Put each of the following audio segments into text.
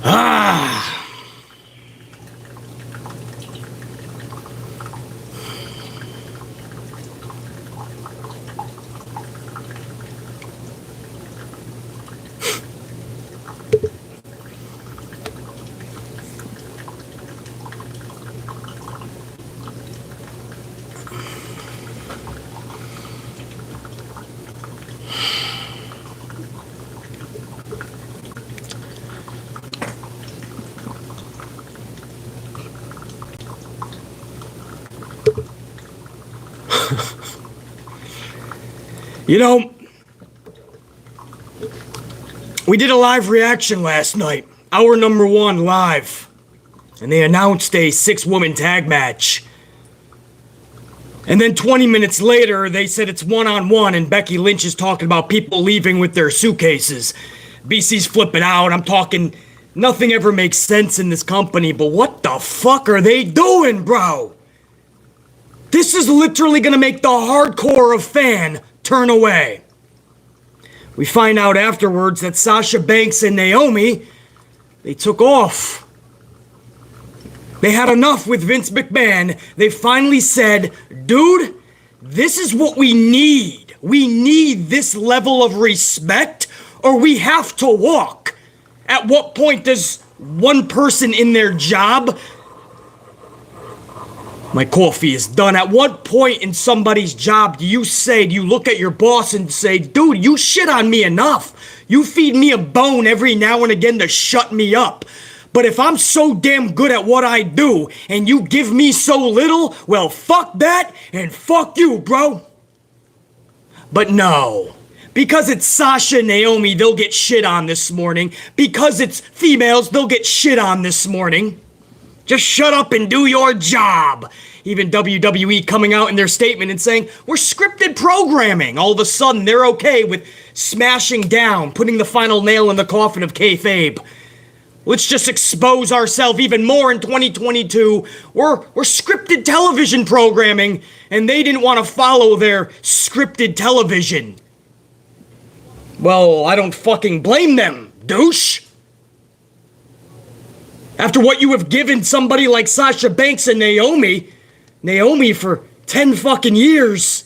Ah. You know, we did a live reaction last night, hour number 1 live, and they announced a 6-woman tag match. And then 20 minutes later, they said it's one-on-one, and Becky Lynch is talking about people leaving with their suitcases. BC's flipping out. I'm talking, nothing ever makes sense in this company, but what the fuck are they doing, bro? This is literally gonna make the hardcore of fan turn away. We find out afterwards that Sasha Banks and Naomi, they took off. They had enough with Vince McMahon. They finally said, dude, this is what we need. We need this level of respect or we have to walk. At what point does one person in their job... My coffee is done. At what point in somebody's job do you look at your boss and say, dude, you shit on me enough. You feed me a bone every now and again to shut me up. But if I'm so damn good at what I do and you give me so little, well, fuck that and fuck you, bro. But no. Because it's Sasha and Naomi, they'll get shit on this morning. Because it's females, they'll get shit on this morning. Just shut up and do your job. Even WWE coming out in their statement and saying, we're scripted programming. All of a sudden, they're okay with smashing down, putting the final nail in the coffin of kayfabe. Let's just expose ourselves even more in 2022. We're scripted television programming, and they didn't want to follow their scripted television. Well, I don't fucking blame them, douche. After what you have given somebody like Sasha Banks and Naomi for 10 fucking years,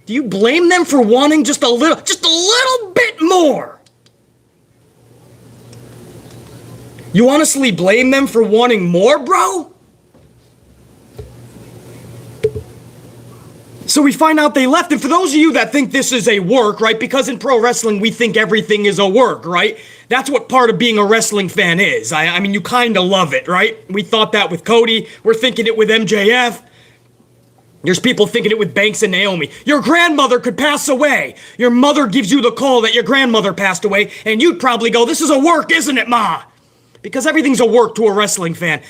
do you blame them for wanting just a little bit more? You honestly blame them for wanting more, bro? So we find out they left, and for those of you that think this is a work, right? Because in pro wrestling, we think everything is a work, right? That's what part of being a wrestling fan is. I mean, you kind of love it, right? We thought that with Cody. We're thinking it with MJF. There's people thinking it with Banks and Naomi. Your grandmother could pass away. Your mother gives you the call that your grandmother passed away, and you'd probably go, this is a work, isn't it, Ma? Because everything's a work to a wrestling fan.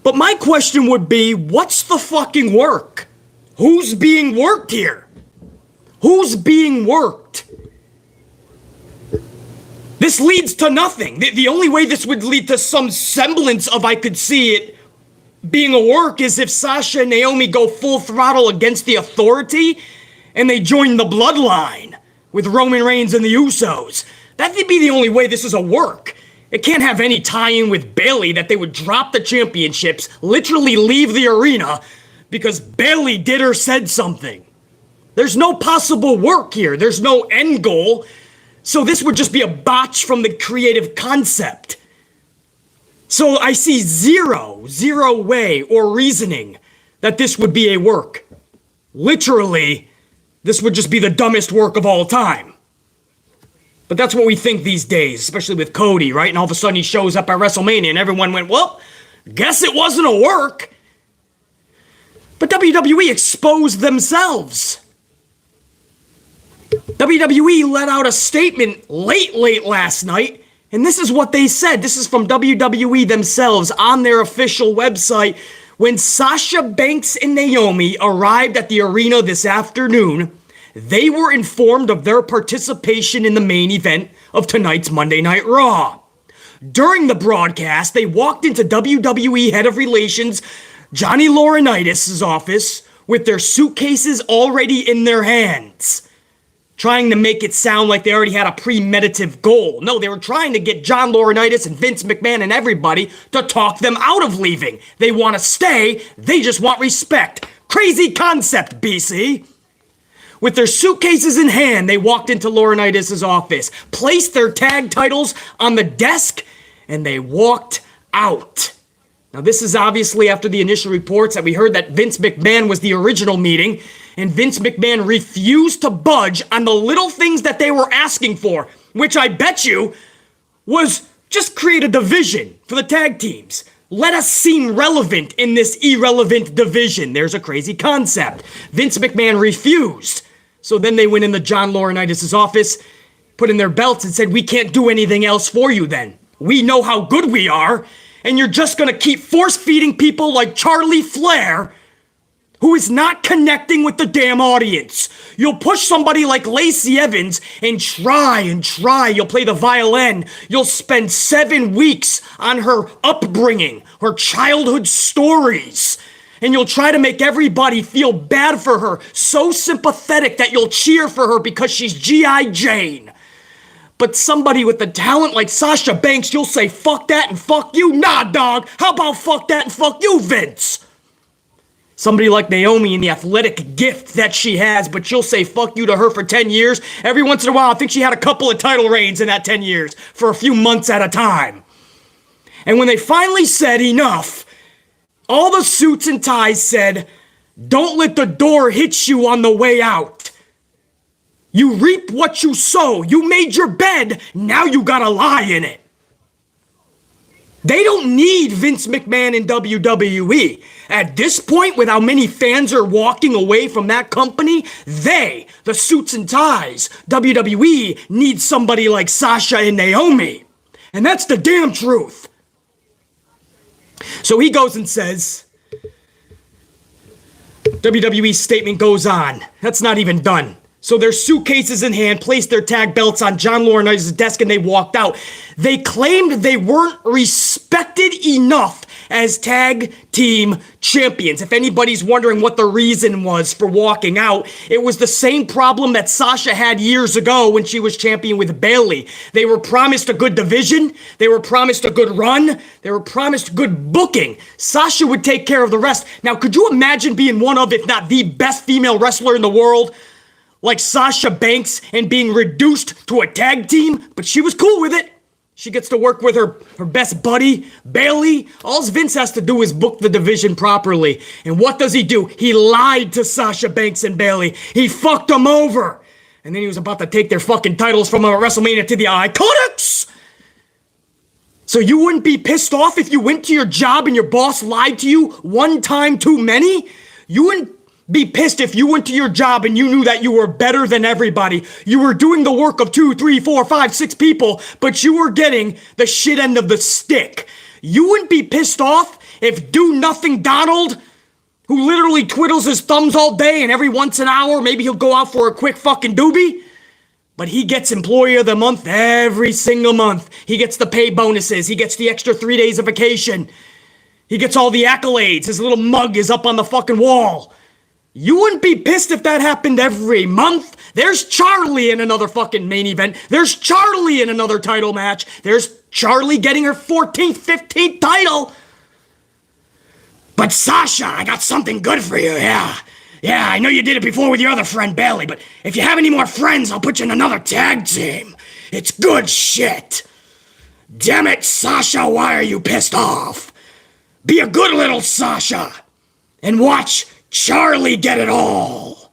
But my question would be, what's the fucking work? Who's being worked here? Who's being worked? This leads to nothing. The only way this would lead to some semblance of I could see it being a work is if Sasha and Naomi go full throttle against the Authority and they join the Bloodline with Roman Reigns and the Usos. That would be the only way this is a work. It can't have any tie-in with Bayley that they would drop the championships, literally leave the arena because Bayley did or said something. There's no possible work here. There's no end goal. So this would just be a botch from the creative concept. So I see zero way or reasoning that this would be a work. Literally, this would just be the dumbest work of all time. But that's what we think these days, especially with Cody, right? And all of a sudden he shows up at WrestleMania and everyone went, well, guess it wasn't a work. But WWE exposed themselves. WWE let out a statement late last night, and this is what they said. This is from WWE themselves on their official website. When Sasha Banks and Naomi arrived at the arena this afternoon, they were informed of their participation in the main event of tonight's Monday Night Raw. During the broadcast, they walked into WWE Head of Relations Johnny Laurinaitis' office with their suitcases already in their hands. trying to make it sound like they already had a premeditative goal. No, they were trying to get John Laurinaitis and Vince McMahon and everybody to talk them out of leaving. They want to stay, they just want respect. Crazy concept, BC. With their suitcases in hand, they walked into Laurinaitis' office, placed their tag titles on the desk, and they walked out. Now, this is obviously after the initial reports that we heard that Vince McMahon was the original meeting, and Vince McMahon refused to budge on the little things that they were asking for, which I bet you was just create a division for the tag teams. Let us seem relevant in this irrelevant division. There's a crazy concept. Vince McMahon refused. So then they went into John Laurinaitis' office, put in their belts and said, we can't do anything else for you then. We know how good we are, and you're just gonna keep force-feeding people like Charlie Flair, who is not connecting with the damn audience. You'll push somebody like Lacey Evans and try. You'll play the violin. You'll spend 7 weeks on her upbringing, her childhood stories. And you'll try to make everybody feel bad for her, so sympathetic that you'll cheer for her because she's G.I. Jane. But somebody with the talent like Sasha Banks, you'll say, fuck that and fuck you. Nah, dog. How about fuck that and fuck you, Vince? Somebody like Naomi and the athletic gift that she has, but you'll say fuck you to her for 10 years. Every once in a while, I think she had a couple of title reigns in that 10 years for a few months at a time. And when they finally said enough, all the suits and ties said, don't let the door hit you on the way out. You reap what you sow. You made your bed, now you gotta lie in it. They don't need Vince McMahon in WWE. At this point, with how many fans are walking away from that company, they, the suits and ties, WWE, needs somebody like Sasha and Naomi. And that's the damn truth. So he goes and says, WWE's statement goes on. That's not even done. So their suitcases in hand, placed their tag belts on John Laurinaitis' desk, and they walked out. They claimed they weren't respected enough as tag team champions. If anybody's wondering what the reason was for walking out, it was the same problem that Sasha had years ago when she was champion with Bayley. They were promised a good division. They were promised a good run. They were promised good booking. Sasha would take care of the rest. Now, could you imagine being one of, if not the best female wrestler in the world, like Sasha Banks, and being reduced to a tag team? But she was cool with it. She gets to work with her best buddy, Bayley. All Vince has to do is book the division properly. And what does he do? He lied to Sasha Banks and Bayley. He fucked them over. And then he was about to take their fucking titles from WrestleMania to the Iconics. So you wouldn't be pissed off if you went to your job and your boss lied to you one time too many? You wouldn't be pissed if you went to your job and you knew that you were better than everybody. You were doing the work of 2, 3, 4, 5, 6 people, but you were getting the shit end of the stick. You wouldn't be pissed off if Do Nothing Donald, who literally twiddles his thumbs all day and every once an hour, maybe he'll go out for a quick fucking doobie, but he gets Employee of the Month every single month. He gets the pay bonuses. He gets the extra 3 days of vacation. He gets all the accolades. His little mug is up on the fucking wall. You wouldn't be pissed if that happened every month. There's Charlie in another fucking main event. There's Charlie in another title match. There's Charlie getting her 14th, 15th title. But Sasha, I got something good for you, yeah. Yeah, I know you did it before with your other friend Bayley, but if you have any more friends, I'll put you in another tag team. It's good shit. Damn it, Sasha, why are you pissed off? Be a good little Sasha. And watch Charlie get it all.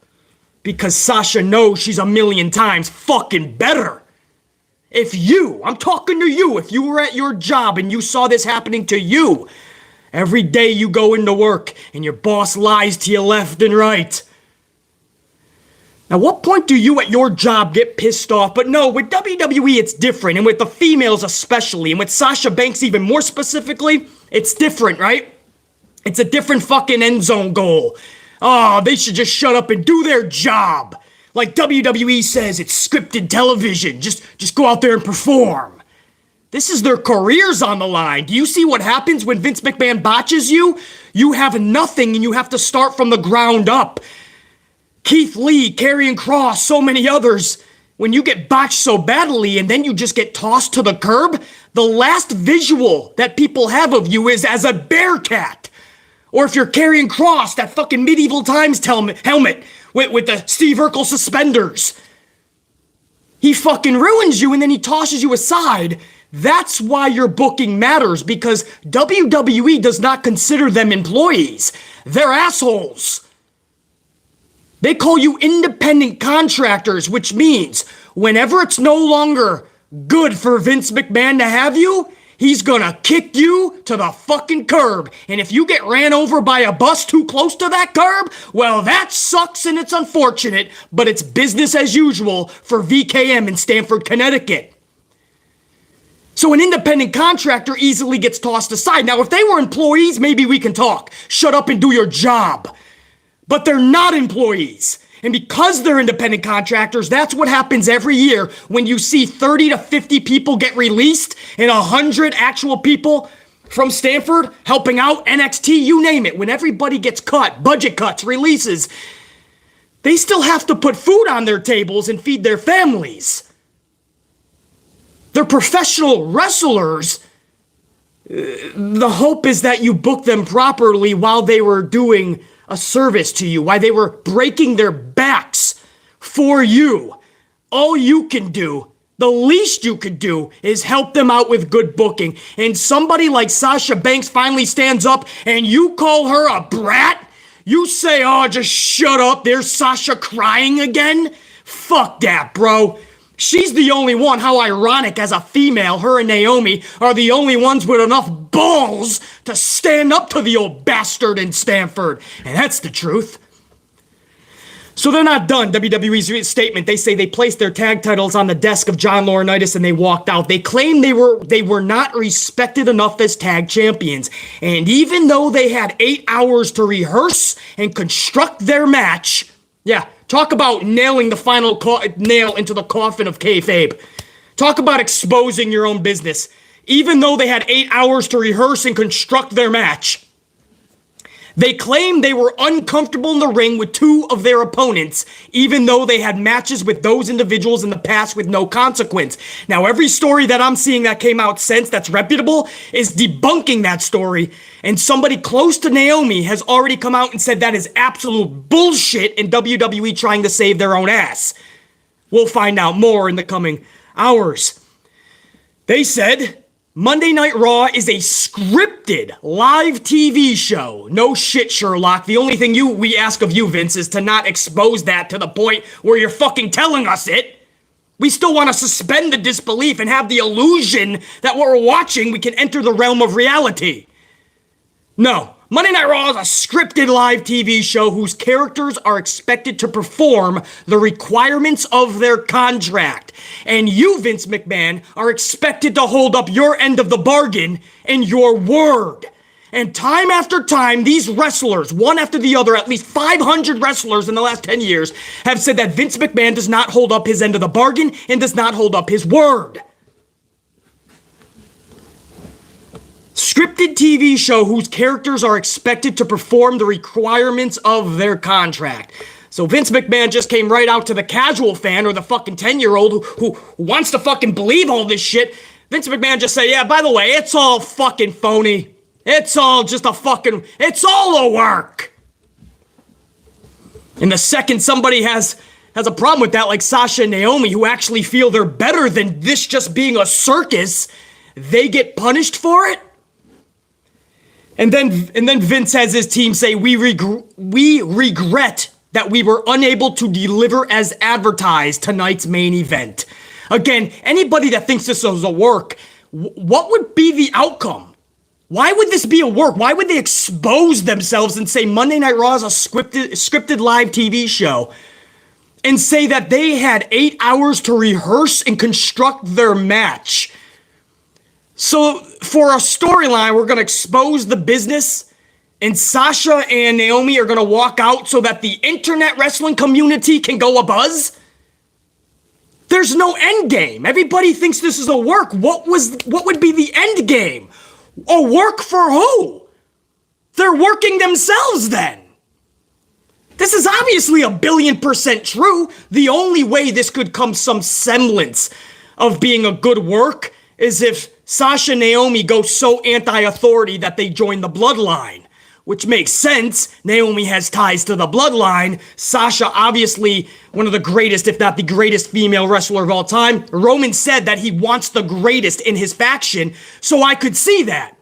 Because Sasha knows she's a million times fucking better. If you, I'm talking to you, if you were at your job and you saw this happening to you, every day you go into work and your boss lies to you left and right. Now, what point do you at your job get pissed off? But no, with WWE, it's different. And with the females especially, and with Sasha Banks even more specifically, it's different, right? It's a different fucking end zone goal. Oh, they should just shut up and do their job. Like WWE says, it's scripted television. Just go out there and perform. This is their careers on the line. Do you see what happens when Vince McMahon botches you? You have nothing and you have to start from the ground up. Keith Lee, Karrion Kross, so many others. When you get botched so badly and then you just get tossed to the curb, the last visual that people have of you is as a bear cat. Or if you're Karrion Kross, that fucking medieval times helmet with the Steve Urkel suspenders. He fucking ruins you and then he tosses you aside. That's why your booking matters, because WWE does not consider them employees. They're assholes. They call you independent contractors, which means whenever it's no longer good for Vince McMahon to have you, he's gonna kick you to the fucking curb. And if you get ran over by a bus too close to that curb, well, that sucks and it's unfortunate, but it's business as usual for VKM in Stamford, Connecticut. So an independent contractor easily gets tossed aside. Now, if they were employees, maybe we can talk. Shut up and do your job. But they're not employees. And because they're independent contractors, that's what happens every year when you see 30 to 50 people get released and 100 actual people from Stamford helping out, NXT, you name it. When everybody gets cut, budget cuts, releases, they still have to put food on their tables and feed their families. They're professional wrestlers. The hope is that you book them properly while they were doing a service to you, while they were breaking their backs for you. All you can do, the least you could do, is help them out with good booking. And somebody like Sasha Banks finally stands up and you call her a brat? You say, oh, just shut up, there's Sasha crying again? Fuck that, bro. She's the only one. How ironic, as a female, her and Naomi are the only ones with enough balls to stand up to the old bastard in Stamford. And that's the truth. So they're not done. WWE's statement, they say they placed their tag titles on the desk of John Laurinaitis and they walked out. They claim they were not respected enough as tag champions. And even though they had 8 hours to rehearse and construct their match, yeah, talk about nailing the final nail into the coffin of kayfabe. Talk about exposing your own business. Even though they had 8 hours to rehearse and construct their match, they claimed they were uncomfortable in the ring with 2 of their opponents, even though they had matches with those individuals in the past with no consequence. Now, every story that I'm seeing that came out since that's reputable is debunking that story, and somebody close to Naomi has already come out and said that is absolute bullshit and WWE trying to save their own ass. We'll find out more in the coming hours. They said Monday Night Raw is a scripted live TV show. No shit, Sherlock. The only thing we ask of you, Vince, is to not expose that to the point where you're fucking telling us it. We still want to suspend the disbelief and have the illusion that what we're watching, we can enter the realm of reality. No. Monday Night Raw is a scripted live TV show whose characters are expected to perform the requirements of their contract. And you, Vince McMahon, are expected to hold up your end of the bargain and your word. And time after time, these wrestlers, one after the other, at least 500 wrestlers in the last 10 years, have said that Vince McMahon does not hold up his end of the bargain and does not hold up his word. Scripted TV show whose characters are expected to perform the requirements of their contract. So Vince McMahon just came right out to the casual fan or the fucking 10-year-old who wants to fucking believe all this shit. Vince McMahon just said, yeah, by the way, it's all fucking phony. It's all just it's all a work. And the second somebody has a problem with that, like Sasha and Naomi, who actually feel they're better than this just being a circus, they get punished for it. And then Vince has his team say, we regret that we were unable to deliver as advertised tonight's main event. Again, anybody that thinks this was a work, what would be the outcome? Why would this be a work? Why would they expose themselves and say Monday Night Raw is a scripted live TV show and say that they had 8 hours to rehearse and construct their match? So for a storyline, we're going to expose the business, and Sasha and Naomi are going to walk out so that the internet wrestling community can go abuzz? There's no end game. Everybody thinks this is a work. What would be the end game? A work for who? They're working themselves then. This is obviously 1,000,000,000% true. The only way this could come some semblance of being a good work is if Sasha and Naomi go so anti-authority that they join the bloodline. Which makes sense. Naomi has ties to the bloodline. Sasha, obviously, one of the greatest, if not the greatest female wrestler of all time. Roman said that he wants the greatest in his faction, so I could see that.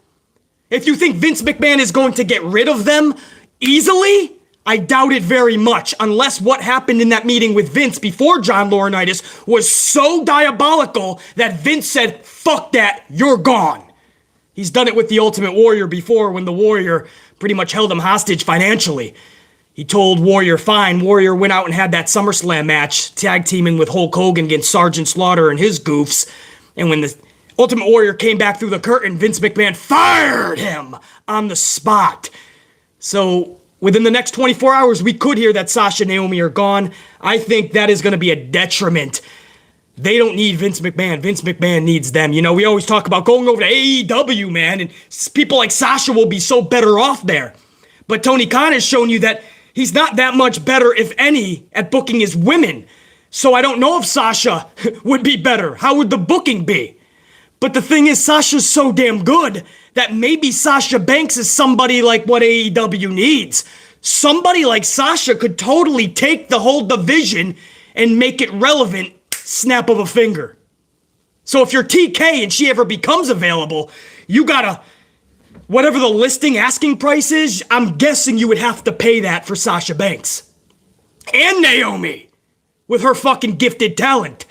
If you think Vince McMahon is going to get rid of them easily, I doubt it very much, unless what happened in that meeting with Vince before John Laurinaitis was so diabolical that Vince said, fuck that, you're gone. He's done it with the Ultimate Warrior before when the Warrior pretty much held him hostage financially. He told Warrior fine. Warrior went out and had that SummerSlam match, tag teaming with Hulk Hogan against Sergeant Slaughter and his goofs. And when the Ultimate Warrior came back through the curtain, Vince McMahon fired him on the spot. So within the next 24 hours, we could hear that Sasha and Naomi are gone. I think that is going to be a detriment. They don't need Vince McMahon. Vince McMahon needs them. You know, we always talk about going over to AEW, man, and people like Sasha will be so better off there. But Tony Khan has shown you that he's not that much better, if any, at booking his women. So I don't know if Sasha would be better. How would the booking be? But the thing is, Sasha's so damn good that maybe Sasha Banks is somebody like what AEW needs. Somebody like Sasha could totally take the whole division and make it relevant. Snap of a finger. So if you're TK and she ever becomes available, you gotta, whatever the listing asking price is, I'm guessing you would have to pay that for Sasha Banks. And Naomi, with her fucking gifted talent.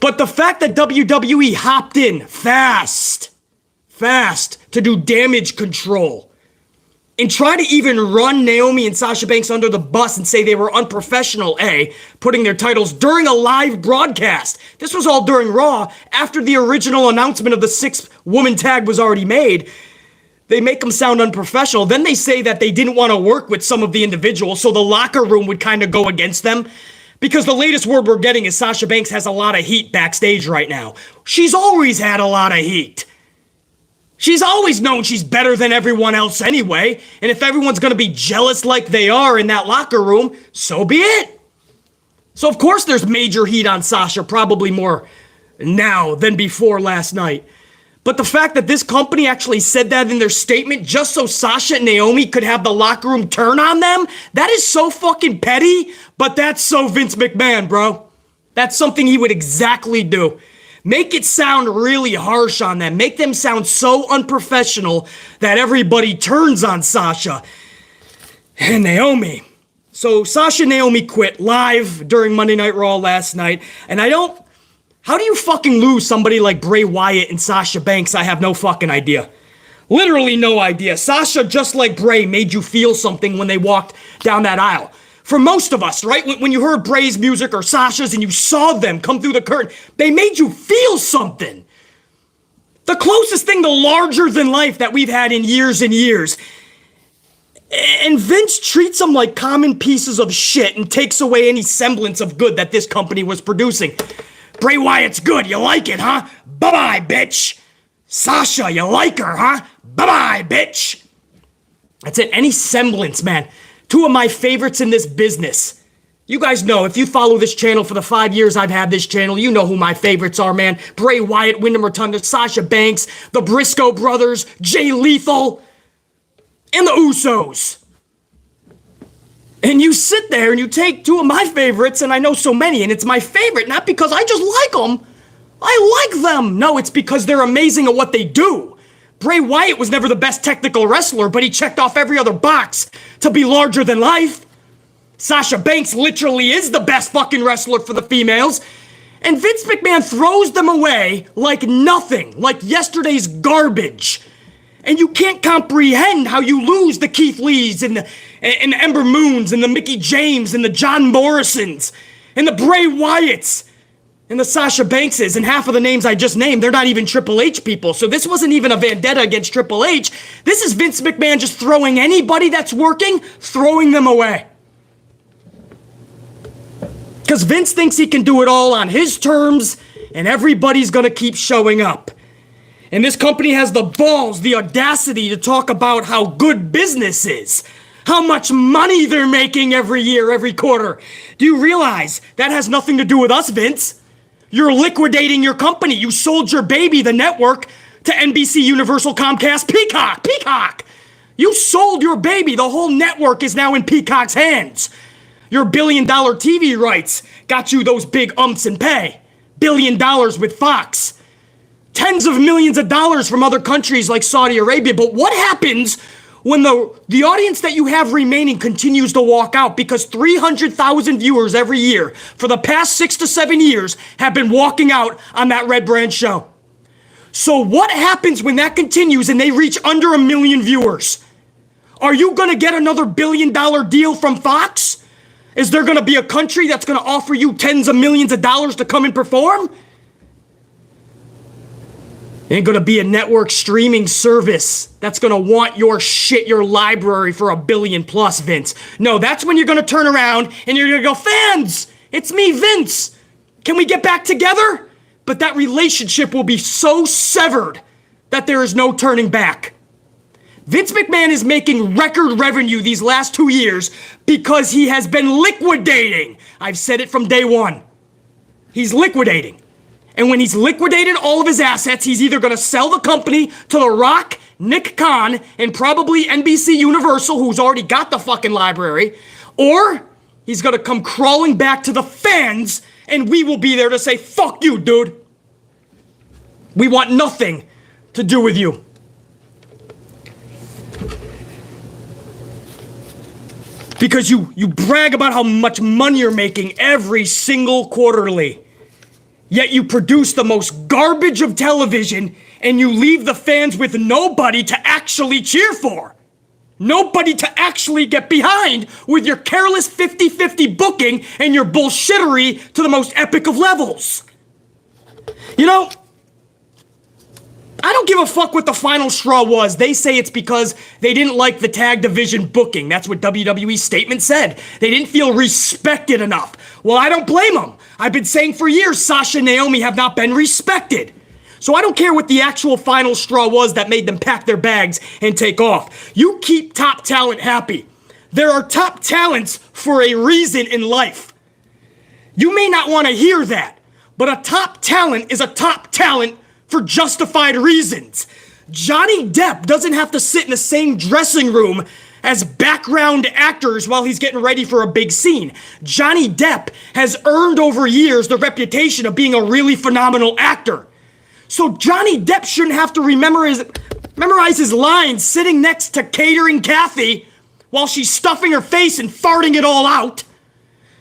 But the fact that WWE hopped in fast to do damage control, and try to even run Naomi and Sasha Banks under the bus and say they were unprofessional, putting their titles during a live broadcast. This was all during Raw, after the original announcement of the 6-woman tag was already made. They make them sound unprofessional. Then they say that they didn't want to work with some of the individuals, so the locker room would kind of go against them. Because the latest word we're getting is Sasha Banks has a lot of heat backstage right now. She's always had a lot of heat. She's always known she's better than everyone else anyway, and if everyone's gonna be jealous like they are in that locker room, so be it. So of course there's major heat on Sasha, probably more now than before last night. But the fact that this company actually said that in their statement just so Sasha and Naomi could have the locker room turn on them, that is so fucking petty, but that's so Vince McMahon, bro. That's something he would exactly do. Make it sound really harsh on them. Make them sound so unprofessional that everybody turns on Sasha and Naomi. So Sasha and Naomi quit live during Monday Night Raw last night. And how do you fucking lose somebody like Bray Wyatt and Sasha Banks? I have no fucking idea. Literally no idea. Sasha, just like Bray, made you feel something when they walked down that aisle. For most of us, right? When you heard Bray's music or Sasha's and you saw them come through the curtain, they made you feel something. The closest thing to larger than life that we've had in years and years. And Vince treats them like common pieces of shit and takes away any semblance of good that this company was producing. Bray Wyatt's good, you like it, huh? Bye-bye, bitch. Sasha, you like her, huh? Bye-bye, bitch. That's it, any semblance, man. Two of my favorites in this business. You guys know, if you follow this channel for the 5 years I've had this channel, you know who my favorites are, man. Bray Wyatt, Wyndham Rotunda, Sasha Banks, the Briscoe brothers, Jay Lethal, and the Usos. And you sit there and you take two of my favorites, and I know so many, and it's my favorite, not because I just like them. I like them. No, it's because they're amazing at what they do. Bray Wyatt was never the best technical wrestler, but he checked off every other box to be larger than life. Sasha Banks literally is the best fucking wrestler for the females. And Vince McMahon throws them away like nothing, like yesterday's garbage. And you can't comprehend how you lose the Keith Lees and the Ember Moons and the Mickey James and the John Morrisons and the Bray Wyatts and the Sasha Bankses, and half of the names I just named, they're not even Triple H people. So this wasn't even a vendetta against Triple H. This is Vince McMahon just throwing anybody that's working, throwing them away. Because Vince thinks he can do it all on his terms, and everybody's gonna keep showing up. And this company has the balls, the audacity to talk about how good business is. how much money they're making every year, every quarter. Do you realize that has nothing to do with us, Vince? You're liquidating your company. You sold your baby, the network, to NBC, Universal, Comcast, Peacock. You sold your baby. The whole network is now in Peacock's hands. Your billion-dollar TV rights got you those big umps in pay. $1 billion with Fox. Tens of millions of dollars from other countries like Saudi Arabia. But what happens when the audience that you have remaining continues to walk out? Because 300,000 viewers every year for the past 6 to 7 years have been walking out on that Red Brand show. So what happens when that continues and they reach under 1 million viewers? Are you going to get another $1 billion deal from Fox? Is there going to be a country that's going to offer you tens of millions of dollars to come and perform? Ain't going to be a network streaming service that's going to want your shit, your library for $1 billion plus, Vince. No, that's when you're going to turn around and you're going to go, fans, it's me, Vince. Can we get back together? But that relationship will be so severed that there is no turning back. Vince McMahon is making record revenue these last 2 years because he has been liquidating. I've said it from day one. He's liquidating. And when he's liquidated all of his assets, he's either going to sell the company to The Rock, Nick Khan, and probably NBC Universal, who's already got the fucking library, or he's going to come crawling back to the fans, and we will be there to say, fuck you, dude. We want nothing to do with you. Because you brag about how much money you're making every single quarterly. Yet you produce the most garbage of television and you leave the fans with nobody to actually cheer for. Nobody to actually get behind with your careless 50-50 booking and your bullshittery to the most epic of levels. You know, I don't give a fuck what the final straw was. They say it's because they didn't like the tag division booking. That's what WWE's statement said. They didn't feel respected enough. Well, I don't blame them. I've been saying for years, Sasha and Naomi have not been respected. So I don't care what the actual final straw was that made them pack their bags and take off. You keep top talent happy. There are top talents for a reason in life. You may not want to hear that, but a top talent is a top talent for justified reasons. Johnny Depp doesn't have to sit in the same dressing room as background actors while he's getting ready for a big scene. Johnny Depp has earned over years the reputation of being a really phenomenal actor. So Johnny Depp shouldn't have to memorize his lines sitting next to catering Kathy while she's stuffing her face and farting it all out.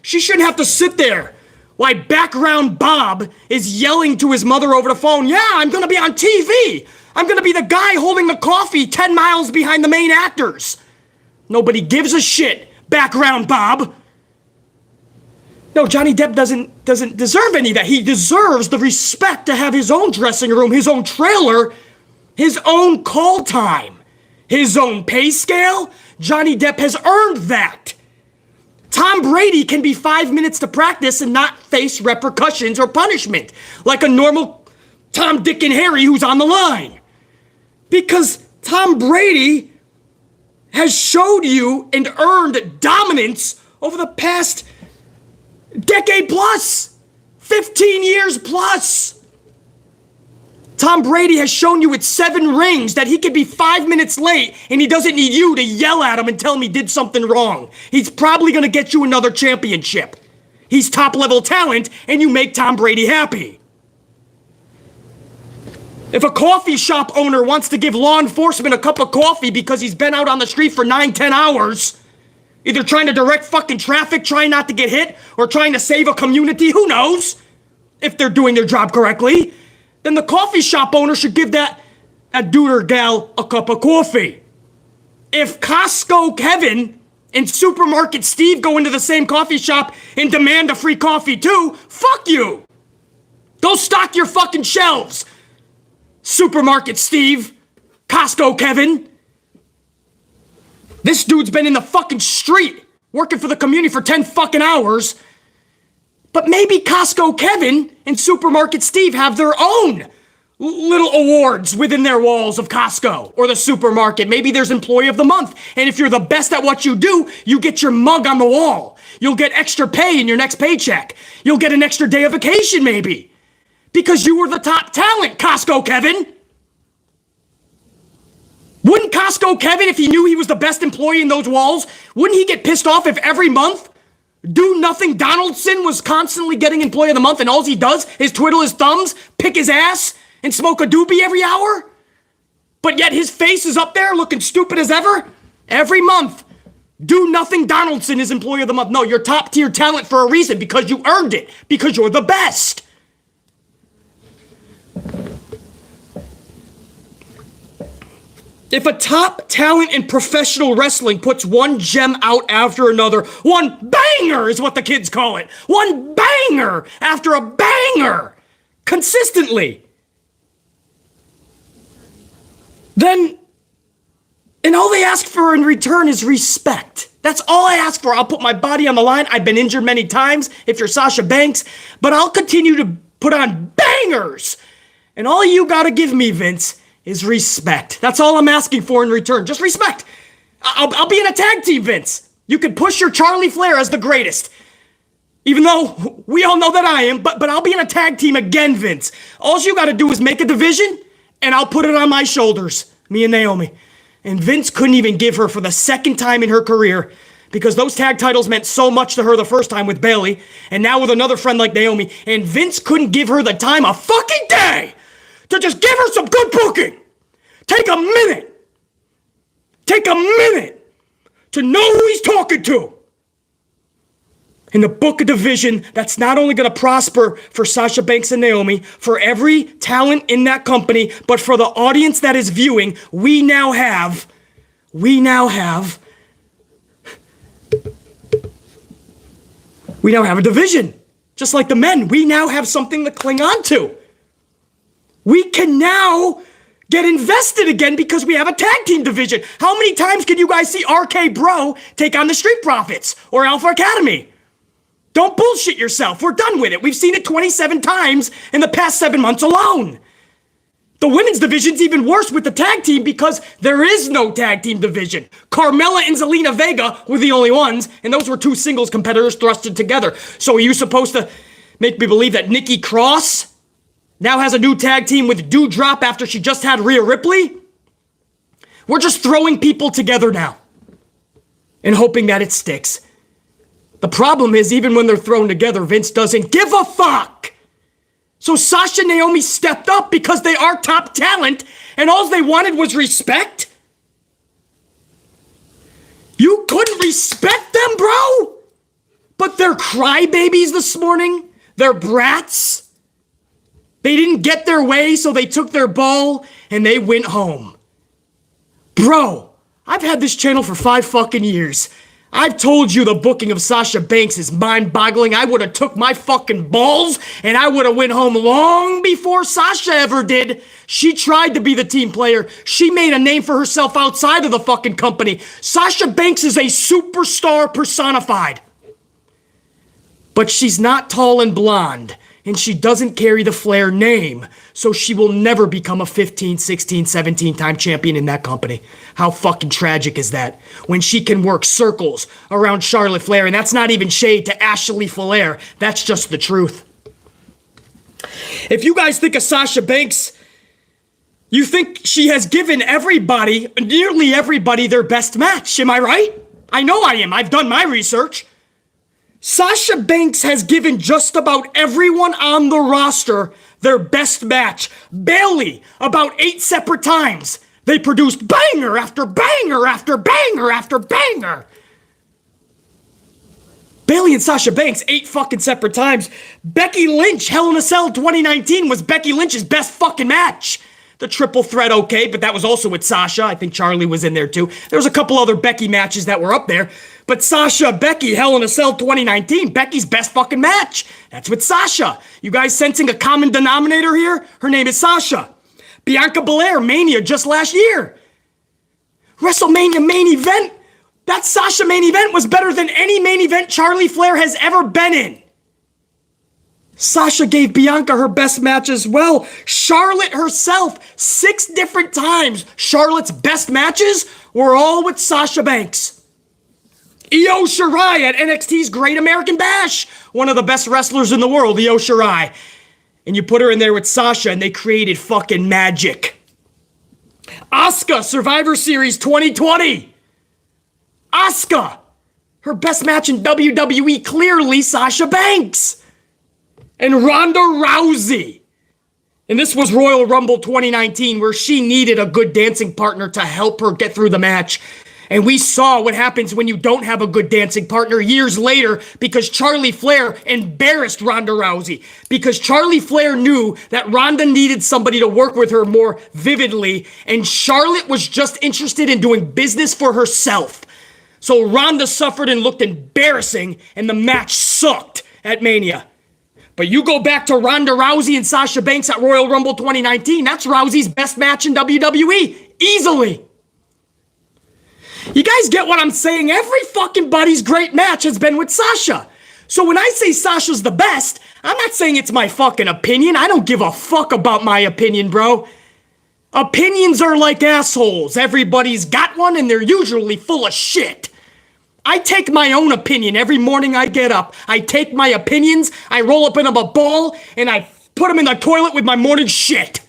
She shouldn't have to sit there while background Bob is yelling to his mother over the phone, yeah, I'm gonna be on TV. I'm gonna be the guy holding the coffee 10 miles behind the main actors. Nobody gives a shit, background Bob. No, Johnny Depp doesn't deserve any of that. He deserves the respect to have his own dressing room, his own trailer, his own call time, his own pay scale. Johnny Depp has earned that. Tom Brady can be 5 minutes to practice and not face repercussions or punishment like a normal Tom, Dick, and Harry who's on the line. Because Tom Brady has showed you and earned dominance over the past decade plus, 15 years plus. Tom Brady has shown you with 7 rings that he could be 5 minutes late and he doesn't need you to yell at him and tell him he did something wrong. He's probably going to get you another championship. He's top level talent and you make Tom Brady happy. If a coffee shop owner wants to give law enforcement a cup of coffee because he's been out on the street for 9-10 hours, either trying to direct fucking traffic, trying not to get hit, or trying to save a community, who knows if they're doing their job correctly, then the coffee shop owner should give that dude or gal a cup of coffee. If Costco Kevin and Supermarket Steve go into the same coffee shop and demand a free coffee too, fuck you. Go stock your fucking shelves. Supermarket Steve, Costco Kevin. This dude's been in the fucking street working for the community for 10 fucking hours. But maybe Costco Kevin and Supermarket Steve have their own little awards within their walls of Costco or the supermarket. Maybe there's Employee of the Month. And if you're the best at what you do, you get your mug on the wall. You'll get extra pay in your next paycheck. You'll get an extra day of vacation maybe. Because you were the top talent, Costco Kevin. Wouldn't Costco Kevin, if he knew he was the best employee in those walls, wouldn't he get pissed off if every month Do Nothing Donaldson was constantly getting Employee of the Month and all he does is twiddle his thumbs, pick his ass, and smoke a doobie every hour? But yet his face is up there looking stupid as ever? Every month, Do Nothing Donaldson is Employee of the Month. No, you're top tier talent for a reason, because you earned it, because you're the best. If a top talent in professional wrestling puts one gem out after another, one banger is what the kids call it, one banger after a banger, consistently, then, and all they ask for in return is respect. That's all I ask for. I'll put my body on the line. I've been injured many times if you're Sasha Banks, but I'll continue to put on bangers. And all you gotta give me, Vince, is respect. That's all I'm asking for in return. Just respect. I'll be in a tag team, Vince. You can push your Charlie Flair as the greatest. Even though we all know that I am, but I'll be in a tag team again, Vince. All you gotta do is make a division, and I'll put it on my shoulders, me and Naomi. And Vince couldn't even give her for the second time in her career, because those tag titles meant so much to her the first time with Bayley, and now with another friend like Naomi, and Vince couldn't give her the time of fucking day to just give her some good booking. Take a minute to know who he's talking to. And the book a division that's not only going to prosper for Sasha Banks and Naomi, for every talent in that company, but for the audience that is viewing. We now have a division. Just like the men, we now have something to cling on to. We can now get invested again because we have a tag team division. How many times can you guys see RK Bro take on the Street Profits or Alpha Academy? Don't bullshit yourself. We're done with it. We've seen it 27 times in the past 7 months alone. The women's division's even worse with the tag team because there is no tag team division. Carmella and Zelina Vega were the only ones, and those were two singles competitors thrusted together. So are you supposed to make me believe that Nikki Cross now has a new tag team with Doudrop after she just had Rhea Ripley? We're just throwing people together now and hoping that it sticks. The problem is, even when they're thrown together, Vince doesn't give a fuck. So Sasha and Naomi stepped up because they are top talent, and all they wanted was respect? You couldn't respect them, bro? But they're crybabies this morning. They're brats. They didn't get their way, so they took their ball and they went home. Bro, I've had this channel for 5 fucking years. I've told you the booking of Sasha Banks is mind-boggling. I would have took my fucking balls and I would have went home long before Sasha ever did. She tried to be the team player. She made a name for herself outside of the fucking company. Sasha Banks is a superstar personified. But she's not tall and blonde, and she doesn't carry the Flair name, so she will never become a 15, 16, 17-time champion in that company. How fucking tragic is that? When she can work circles around Charlotte Flair, and that's not even shade to Ashley Flair. That's just the truth. If you guys think of Sasha Banks, you think she has given everybody, nearly everybody, their best match. Am I right? I know I am. I've done my research. Sasha Banks has given just about everyone on the roster their best match. Bayley, about 8 separate times. They produced banger after banger after banger after banger. Bayley and Sasha Banks, 8 fucking separate times. Becky Lynch, Hell in a Cell 2019 was Becky Lynch's best fucking match. The triple threat, okay, but that was also with Sasha. I think Charlie was in there too. There was a couple other Becky matches that were up there. But Sasha, Becky, Hell in a Cell 2019, Becky's best fucking match. That's with Sasha. You guys sensing a common denominator here? Her name is Sasha. Bianca Belair, Mania just last year. WrestleMania main event. That Sasha main event was better than any main event Charlie Flair has ever been in. Sasha gave Bianca her best match as well. Charlotte herself, 6 different times, Charlotte's best matches were all with Sasha Banks. Io Shirai at NXT's Great American Bash, one of the best wrestlers in the world, Io Shirai. And you put her in there with Sasha and they created fucking magic. Asuka, Survivor Series 2020. Asuka, her best match in WWE, clearly Sasha Banks. And Ronda Rousey. And this was Royal Rumble 2019, where she needed a good dancing partner to help her get through the match. And we saw what happens when you don't have a good dancing partner years later, because Charlie Flair embarrassed Ronda Rousey. Because Charlie Flair knew that Ronda needed somebody to work with her more vividly, and Charlotte was just interested in doing business for herself. So Ronda suffered and looked embarrassing, and the match sucked at Mania. But you go back to Ronda Rousey and Sasha Banks at Royal Rumble 2019, that's Rousey's best match in WWE. Easily. You guys get what I'm saying? Every fucking buddy's great match has been with Sasha. So when I say Sasha's the best, I'm not saying it's my fucking opinion. I don't give a fuck about my opinion, bro. Opinions are like assholes. Everybody's got one and they're usually full of shit. I take my own opinion every morning I get up. I take my opinions, I roll up in a ball, and I put them in the toilet with my morning shit.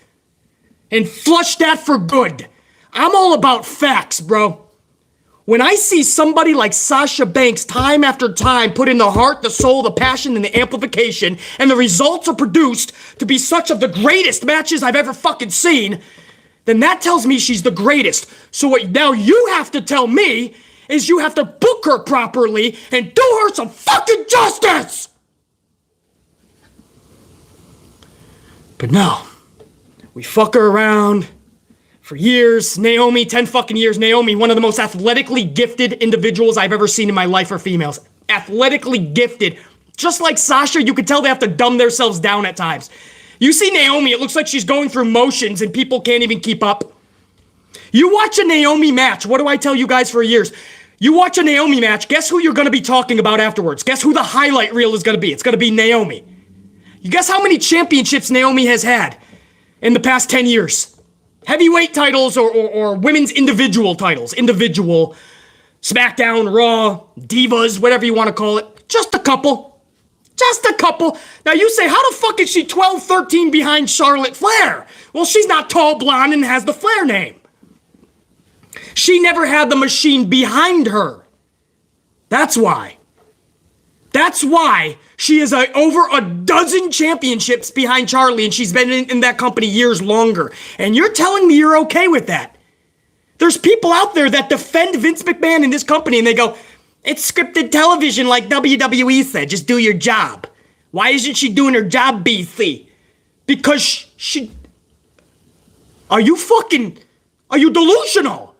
And flush that for good. I'm all about facts, bro. When I see somebody like Sasha Banks time after time put in the heart, the soul, the passion, and the amplification, and the results are produced to be such of the greatest matches I've ever fucking seen, then that tells me she's the greatest. So what now you have to tell me is you have to book her properly and do her some fucking justice! But no, we fuck her around for years. Naomi, 10 fucking years. Naomi, one of the most athletically gifted individuals I've ever seen in my life for females. Athletically gifted. Just like Sasha, you can tell they have to dumb themselves down at times. You see Naomi, it looks like she's going through motions and people can't even keep up. You watch a Naomi match, what do I tell you guys for years? You watch a Naomi match, guess who you're going to be talking about afterwards? Guess who the highlight reel is going to be? It's going to be Naomi. You guess how many championships Naomi has had in the past 10 years? Heavyweight titles or women's individual titles. Individual, SmackDown, Raw, Divas, whatever you want to call it. Just a couple. Just a couple. Now you say, how the fuck is she 12-13 behind Charlotte Flair? Well, she's not tall, blonde, and has the Flair name. She never had the machine behind her. That's why. That's why she is over a dozen championships behind Charlie, and she's been in that company years longer. And you're telling me you're okay with that? There's people out there that defend Vince McMahon in this company, and they go, it's scripted television like WWE said. Just do your job. Why isn't she doing her job, BC? Because she... Are you delusional?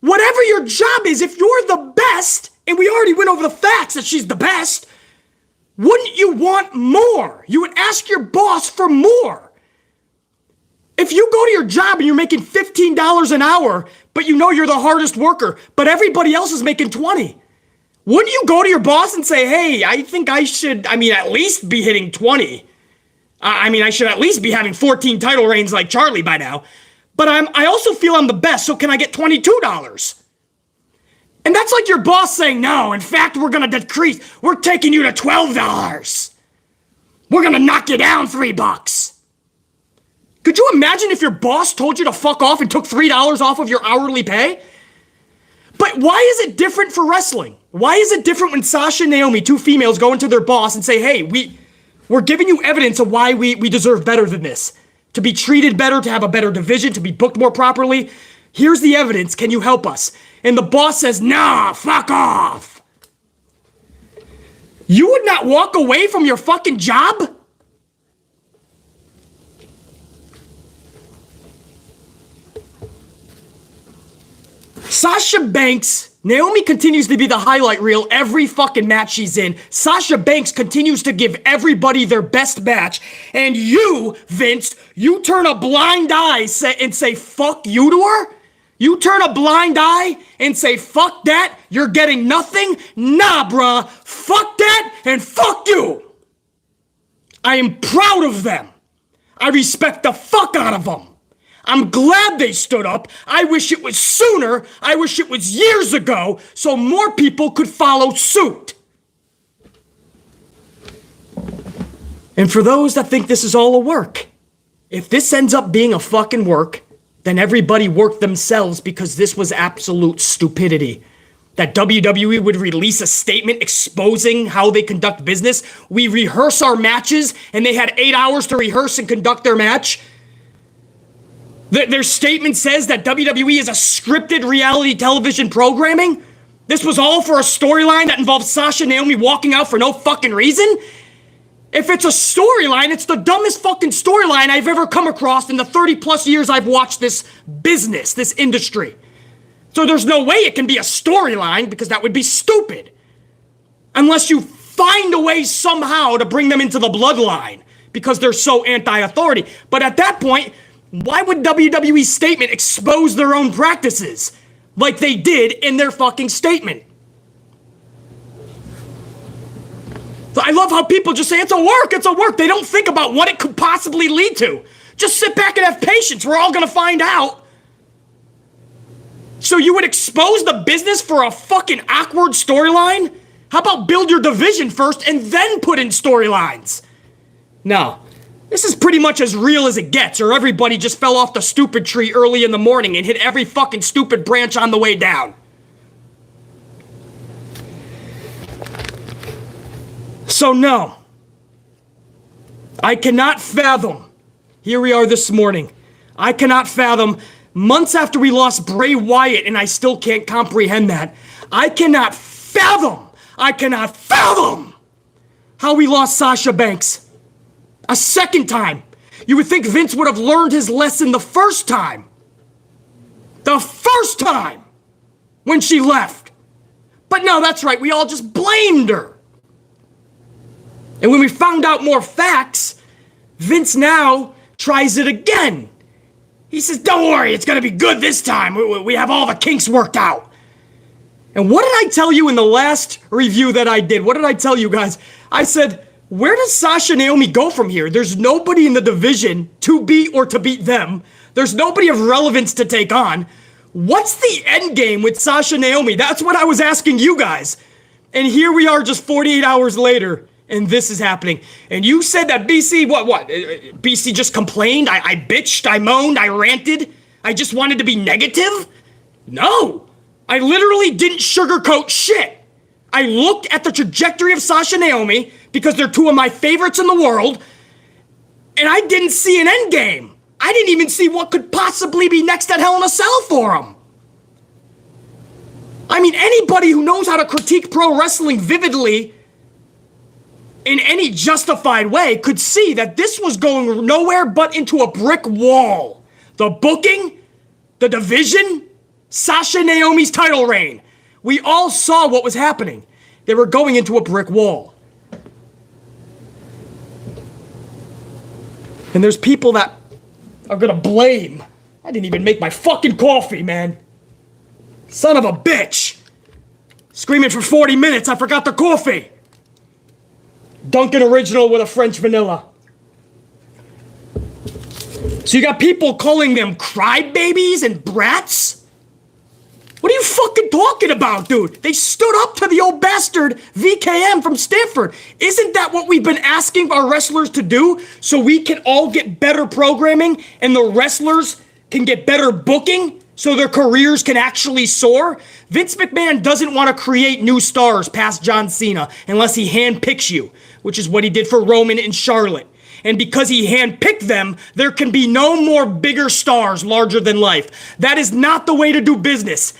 Whatever your job is, if you're the best, and we already went over the facts that she's the best, wouldn't you want more? You would ask your boss for more. If you go to your job and you're making $15 an hour, but you know you're the hardest worker, but everybody else is making $20, wouldn't you go to your boss and say, hey, I think I should, at least be hitting 20. I should at least be having 14 title reigns like Charlie by now. But I also feel I'm the best, so can I get $22? And that's like your boss saying, no, in fact, we're going to decrease. We're taking you to $12. We're going to knock you down $3. Could you imagine if your boss told you to fuck off and took $3 off of your hourly pay? But why is it different for wrestling? Why is it different when Sasha and Naomi, 2 females, go into their boss and say, hey, we're giving you evidence of why we deserve better than this? To be treated better, to have a better division, to be booked more properly. Here's the evidence. Can you help us? And the boss says, nah, fuck off. You would not walk away from your fucking job? Sasha Banks, Naomi continues to be the highlight reel every fucking match she's in. Sasha Banks continues to give everybody their best match. And you, Vince, you turn a blind eye and say fuck you to her? You turn a blind eye and say fuck that? You're getting nothing? Nah, bruh. Fuck that and fuck you. I am proud of them. I respect the fuck out of them. I'm glad they stood up. I wish it was sooner. I wish it was years ago so more people could follow suit. And for those that think this is all a work, if this ends up being a fucking work, then everybody worked themselves because this was absolute stupidity. That WWE would release a statement exposing how they conduct business. We rehearse our matches, and they had 8 hours to rehearse and conduct their match. Their statement says that WWE is a scripted reality television programming. This was all for a storyline that involves Sasha and Naomi walking out for no fucking reason. If it's a storyline, it's the dumbest fucking storyline I've ever come across in the 30 plus years I've watched this business, this industry. So there's no way it can be a storyline because that would be stupid. Unless you find a way somehow to bring them into the bloodline because they're so anti-authority. But at that point, why would WWE's statement expose their own practices like they did in their fucking statement? So I love how people just say, it's a work, it's a work. They don't think about what it could possibly lead to. Just sit back and have patience. We're all gonna find out. So you would expose the business for a fucking awkward storyline? How about build your division first and then put in storylines? No. This is pretty much as real as it gets, or everybody just fell off the stupid tree early in the morning and hit every fucking stupid branch on the way down. So no. I cannot fathom. Here we are this morning. I cannot fathom months after we lost Bray Wyatt, and I still can't comprehend that. I cannot fathom how we lost Sasha Banks a second time. You would think Vince would have learned his lesson the first time. The first time when she left. But no, that's right, we all just blamed her. And when we found out more facts, Vince now tries it again. He says, don't worry, it's gonna be good this time. We have all the kinks worked out. And what did I tell you in the last review that I did? What did I tell you guys? I said, where does Sasha and Naomi go from here? There's nobody in the division to beat or to beat them. There's nobody of relevance to take on. What's the end game with Sasha and Naomi? That's what I was asking you guys. And here we are just 48 hours later. And this is happening. And you said that BC, what? BC just complained? I bitched, I moaned, I ranted? I just wanted to be negative? No. I literally didn't sugarcoat shit. I looked at the trajectory of Sasha and Naomi, because they're two of my favorites in the world, and I didn't see an end game. I didn't even see what could possibly be next at Hell in a Cell for them. I mean, anybody who knows how to critique pro wrestling vividly in any justified way could see that this was going nowhere but into a brick wall. The booking, the division, Sasha and Naomi's title reign. We all saw what was happening. They were going into a brick wall. And there's people that are gonna blame. I didn't even make my fucking coffee, man. Son of a bitch. Screaming for 40 minutes, I forgot the coffee. Dunkin' Original with a French vanilla. So you got people calling them crybabies and brats? What are you fucking talking about, dude? They stood up to the old bastard VKM from Stanford. Isn't that what we've been asking our wrestlers to do so we can all get better programming and the wrestlers can get better booking so their careers can actually soar? Vince McMahon doesn't want to create new stars past John Cena unless he handpicks you, which is what he did for Roman and Charlotte. And because he handpicked them, there can be no more bigger stars larger than life. That is not the way to do business.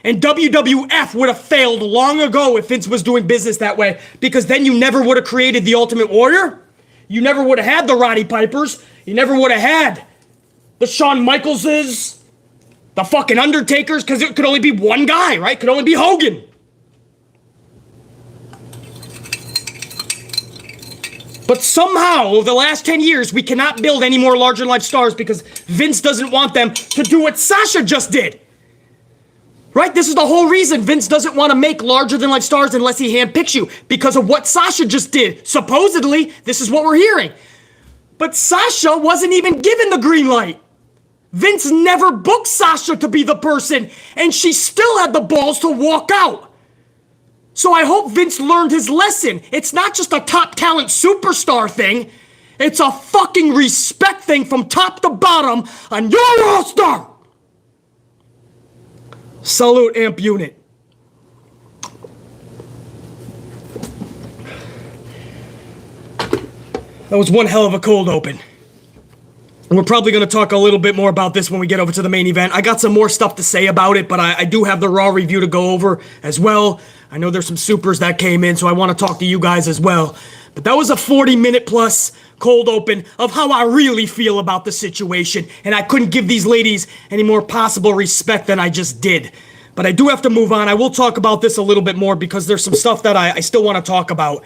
And WWF would have failed long ago if Vince was doing business that way, because then you never would have created the Ultimate Warrior. You never would have had the Roddy Pipers. You never would have had the Shawn Michaelses, the fucking Undertakers, because it could only be one guy, right? It could only be Hogan. But somehow, over the last 10 years, we cannot build any more larger-than-life stars because Vince doesn't want them to do what Sasha just did. Right? This is the whole reason Vince doesn't want to make larger-than-life stars unless he handpicks you, because of what Sasha just did. Supposedly, this is what we're hearing. But Sasha wasn't even given the green light. Vince never booked Sasha to be the person, and she still had the balls to walk out. So I hope Vince learned his lesson. It's not just a top talent superstar thing. It's a fucking respect thing from top to bottom on your roster. Salute, Amp Unit. That was one hell of a cold open. And we're probably going to talk a little bit more about this when we get over to the main event. I got some more stuff to say about it, but I do have the Raw review to go over as well. I know there's some supers that came in, so I want to talk to you guys as well. But that was a 40-minute plus cold open of how I really feel about the situation, and I couldn't give these ladies any more possible respect than I just did. But I do have to move on. I will talk about this a little bit more because there's some stuff that I still want to talk about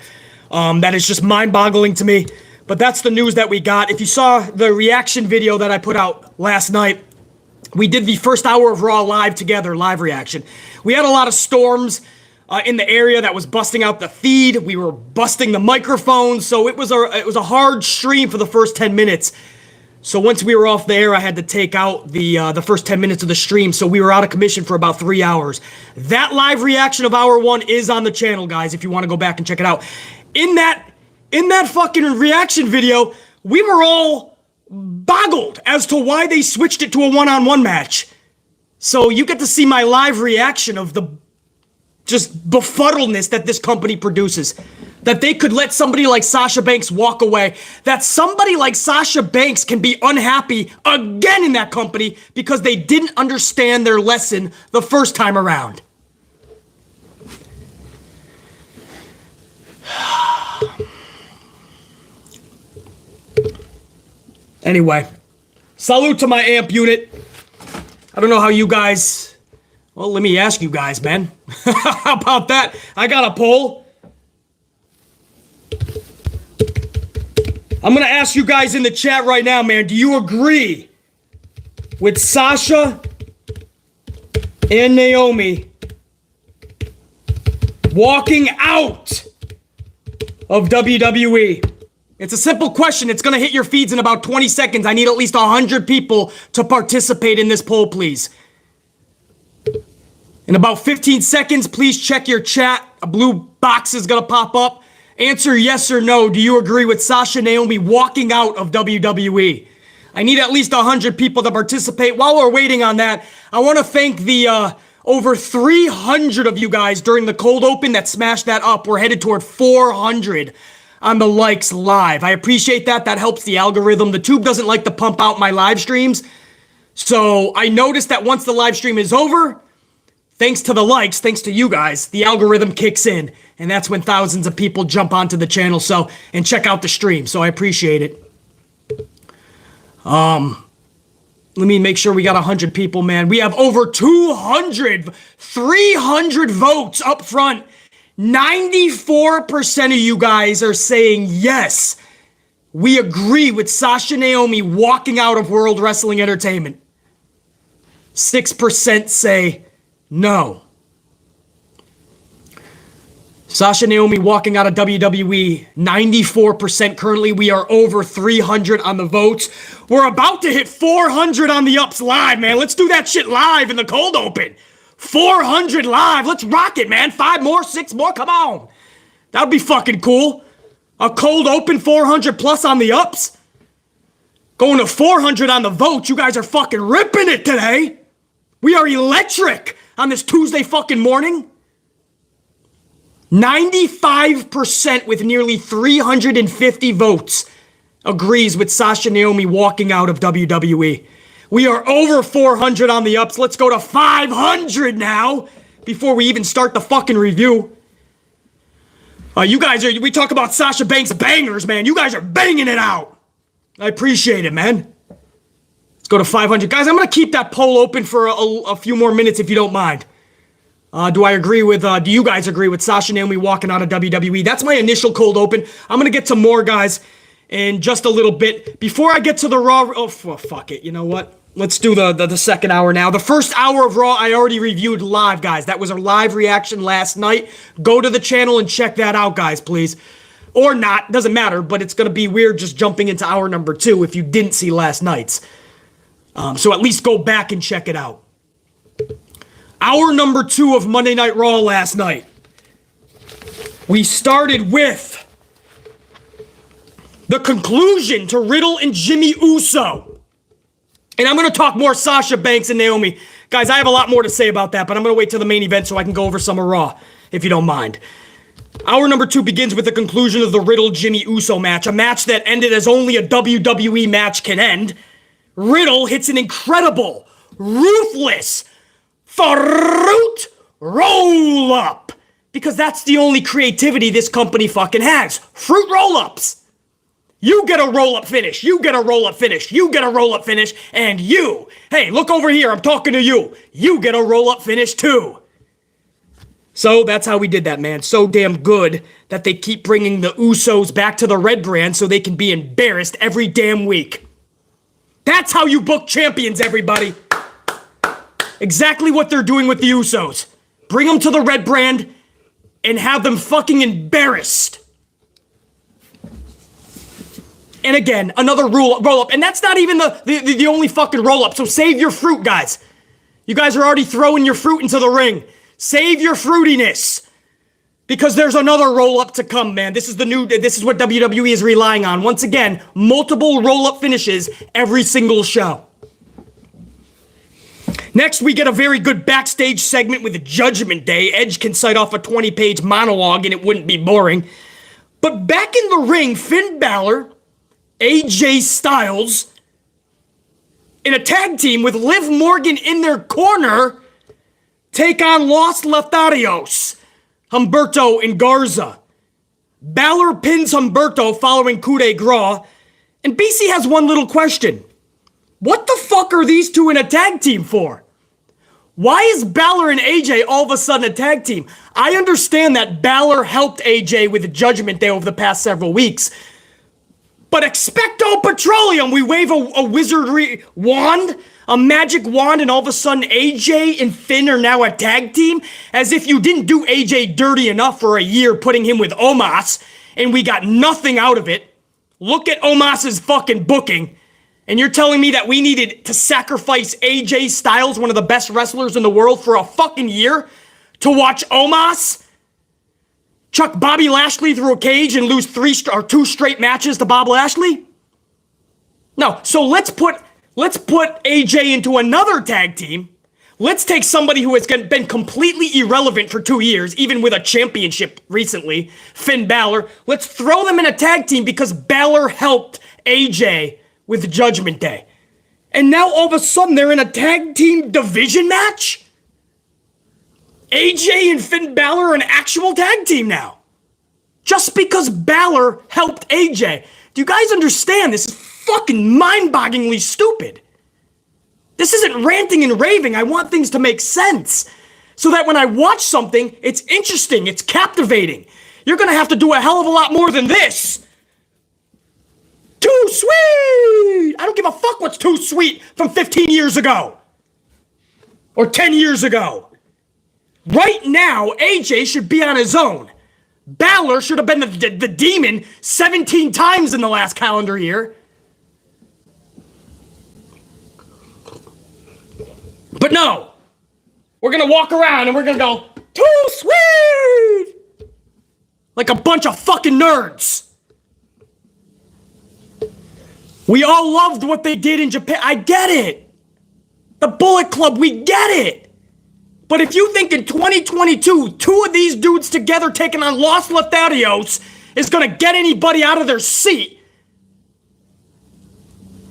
that is just mind-boggling to me. But that's the news that we got. If you saw the reaction video that I put out last night, we did the first hour of Raw live together, live reaction. We had a lot of storms in the area that was busting out the feed. We were busting the microphones, so it was a hard stream for the first 10 minutes. So once we were off the air, I had to take out the first 10 minutes of the stream, so we were out of commission for about 3 hours. That live reaction of hour 1 is on the channel, guys, if you want to go back and check it out. In that fucking reaction video, we were all boggled as to why they switched it to a one-on-one match. So you get to see my live reaction of the just befuddledness that this company produces. That they could let somebody like Sasha Banks walk away. That somebody like Sasha Banks can be unhappy again in that company because they didn't understand their lesson the first time around. Anyway, salute to my Amp Unit. I don't know how you guys... Well, let me ask you guys, man. How about that? I got a poll. I'm going to ask you guys in the chat right now, man. Do you agree with Sasha and Naomi walking out of WWE? It's a simple question. It's going to hit your feeds in about 20 seconds. I need at least 100 people to participate in this poll, please. In about 15 seconds, please check your chat. A blue box is going to pop up. Answer yes or no. Do you agree with Sasha and Naomi walking out of WWE? I need at least 100 people to participate. While we're waiting on that, I want to thank the over 300 of you guys during the cold open that smashed that up. We're headed toward 400 on the likes live. I appreciate that. That helps the algorithm. The tube doesn't like to pump out my live streams. So I noticed that once the live stream is over, thanks to the likes, thanks to you guys, the algorithm kicks in. And that's when thousands of people jump onto the channel and check out the stream. So I appreciate it. Let me make sure we got 100 people, man. We have over 300 votes up front. 94% of you guys are saying yes. We agree with Sasha and Naomi walking out of World Wrestling Entertainment. 6% say no. Sasha and Naomi walking out of WWE, 94% currently. We are over 300 on the votes. We're about to hit 400 on the ups live, man. Let's do that shit live in the cold open. 400 live. Let's rock it, man. 5 more, 6 more. Come on. That would be fucking cool. A cold open 400 plus on the ups. Going to 400 on the votes. You guys are fucking ripping it today. We are electric on this Tuesday fucking morning. 95% with nearly 350 votes agrees with Sasha and Naomi walking out of WWE. We are over 400 on the ups. Let's go to 500 now before we even start the fucking review. We talk about Sasha Banks bangers, man. You guys are banging it out. I appreciate it, man. Let's go to 500. Guys, I'm going to keep that poll open for a few more minutes if you don't mind. Do you guys agree with Sasha and Naomi walking out of WWE? That's my initial cold open. I'm going to get to more, guys, in just a little bit. Before I get to the Raw... Oh, fuck it. You know what? Let's do the second hour now. The first hour of Raw I already reviewed live, guys. That was a live reaction last night. Go to the channel and check that out, guys, please. Or not, doesn't matter, but it's going to be weird just jumping into hour number 2 if you didn't see last night's. So at least go back and check it out. Hour number 2 of Monday Night Raw last night. We started with the conclusion to Riddle and Jimmy Uso. And I'm going to talk more Sasha Banks and Naomi. Guys, I have a lot more to say about that, but I'm going to wait till the main event so I can go over some of Raw, if you don't mind. Hour number 2 begins with the conclusion of the Riddle-Jimmy Uso match, a match that ended as only a WWE match can end. Riddle hits an incredible, ruthless, fruit roll-up. Because that's the only creativity this company fucking has. Fruit roll-ups. You get a roll-up finish, you get a roll-up finish, you get a roll-up finish, and you, hey, look over here, I'm talking to you, you get a roll-up finish too. So that's how we did that, man. So damn good that they keep bringing the Usos back to the red brand so they can be embarrassed every damn week. That's how you book champions, everybody. Exactly what they're doing with the Usos. Bring them to the red brand and have them fucking embarrassed. And again, another roll-up. And that's not even the only fucking roll-up. So save your fruit, guys. You guys are already throwing your fruit into the ring. Save your fruitiness. Because there's another roll-up to come, man. This is what WWE is relying on. Once again, multiple roll-up finishes every single show. Next, we get a very good backstage segment with Judgment Day. Edge can cite off a 20-page monologue and it wouldn't be boring. But back in the ring, Finn Balor, AJ Styles, in a tag team with Liv Morgan in their corner, take on Los Lotharios, Humberto and Garza. Balor pins Humberto following coup de grace, and BC has one little question. What the fuck are these two in a tag team for? Why is Balor and AJ all of a sudden a tag team? I understand that Balor helped AJ with Judgment Day over the past several weeks, but Expecto Petroleum, we wave a wizardry wand, a magic wand, and all of a sudden AJ and Finn are now a tag team? As if you didn't do AJ dirty enough for a year putting him with Omos, and we got nothing out of it. Look at Omos's fucking booking, and you're telling me that we needed to sacrifice AJ Styles, one of the best wrestlers in the world, for a fucking year to watch Omos chuck Bobby Lashley through a cage and lose 2 straight matches to Bob Lashley? No, so let's put AJ into another tag team. Let's take somebody who has been completely irrelevant for 2 years, even with a championship recently, Finn Balor. Let's throw them in a tag team because Balor helped AJ with Judgment Day. And now all of a sudden they're in a tag team division match? AJ and Finn Balor are an actual tag team now. Just because Balor helped AJ. Do you guys understand? This is fucking mind-bogglingly stupid. This isn't ranting and raving. I want things to make sense. So that when I watch something, it's interesting, it's captivating. You're gonna have to do a hell of a lot more than this. Too sweet! I don't give a fuck what's too sweet from 15 years ago. Or 10 years ago. Right now, AJ should be on his own. Balor should have been the demon 17 times in the last calendar year. But no. We're going to walk around and we're going to go, too sweet! Like a bunch of fucking nerds. We all loved what they did in Japan. I get it. The Bullet Club, we get it. But if you think in 2022, 2 of these dudes together taking on Los Lotharios is going to get anybody out of their seat,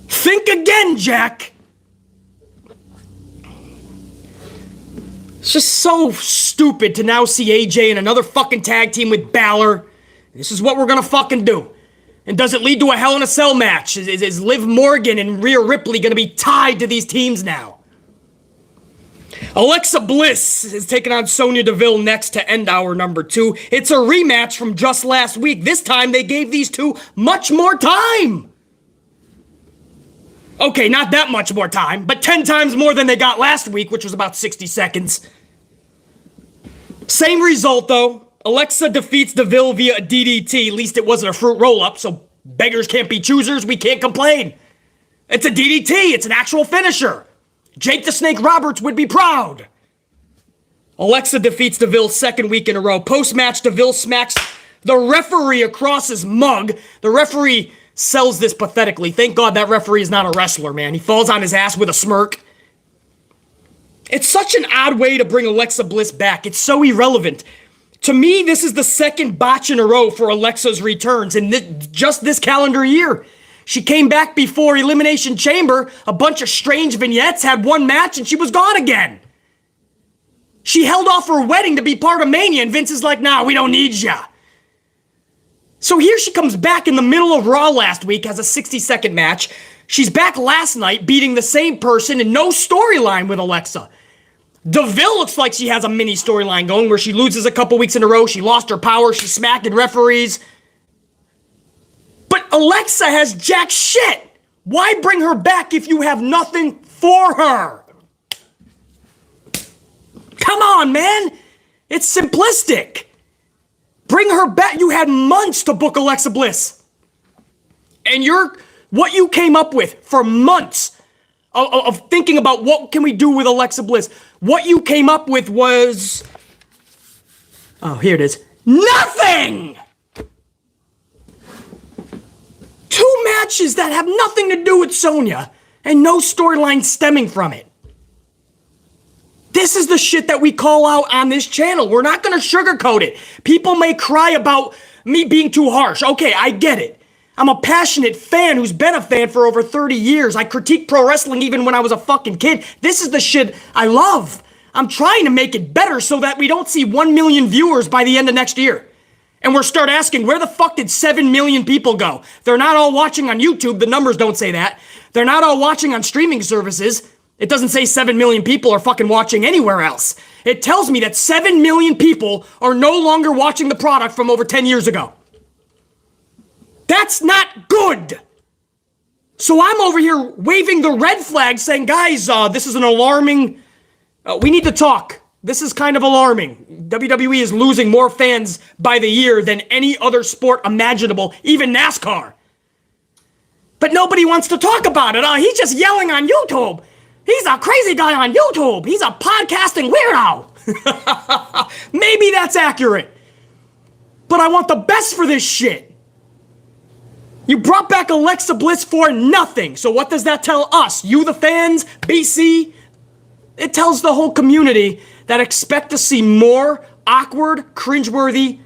think again, Jack. It's just so stupid to now see AJ in another fucking tag team with Balor. This is what we're going to fucking do. And does it lead to a Hell in a Cell match? Is Liv Morgan and Rhea Ripley going to be tied to these teams now? Alexa Bliss is taking on Sonya Deville next to end hour number 2. It's a rematch from just last week. This time they gave these two much more time. Okay, not that much more time, but 10 times more than they got last week, which was about 60 seconds. Same result, though. Alexa defeats DeVille via a DDT. At least it wasn't a fruit roll-up, so beggars can't be choosers. We can't complain. It's a DDT. It's an actual finisher. Jake the Snake Roberts would be proud. Alexa defeats DeVille second week in a row. Post-match, DeVille smacks the referee across his mug. The referee sells this pathetically. Thank God that referee is not a wrestler, man. He falls on his ass with a smirk. It's such an odd way to bring Alexa Bliss back. It's so irrelevant. To me, this is the second botch in a row for Alexa's returns in just this calendar year. She came back before Elimination Chamber, a bunch of strange vignettes, had one match, and she was gone again. She held off her wedding to be part of Mania, and Vince is like, nah, we don't need ya. So here she comes back in the middle of Raw last week, has a 60-second match. She's back last night, beating the same person, and no storyline with Alexa. DeVille looks like she has a mini storyline going where she loses a couple weeks in a row, she lost her power, she's smacking referees. But Alexa has jack shit. Why bring her back if you have nothing for her? Come on, man. It's simplistic. Bring her back. You had months to book Alexa Bliss. And what you came up with for months of thinking about what can we do with Alexa Bliss, what you came up with was, oh, here it is, nothing! 2 matches that have nothing to do with Sonya and no storyline stemming from it. This is the shit that we call out on this channel. We're not going to sugarcoat it. People may cry about me being too harsh. Okay, I get it. I'm a passionate fan who's been a fan for over 30 years. I critique pro wrestling even when I was a fucking kid. This is the shit I love. I'm trying to make it better so that we don't see 1 million viewers by the end of next year. And we'll start asking, where the fuck did 7 million people go? They're not all watching on YouTube. The numbers don't say that. They're not all watching on streaming services. It doesn't say 7 million people are fucking watching anywhere else. It tells me that 7 million people are no longer watching the product from over 10 years ago. That's not good. So I'm over here waving the red flag saying, guys, this is an alarming, we need to talk. This is kind of alarming. WWE is losing more fans by the year than any other sport imaginable, even NASCAR. But nobody wants to talk about it. He's just yelling on YouTube. He's a crazy guy on YouTube. He's a podcasting weirdo. Maybe that's accurate. But I want the best for this shit. You brought back Alexa Bliss for nothing. So what does that tell us? You, the fans, BC? It tells the whole community that expect to see more awkward, cringeworthy,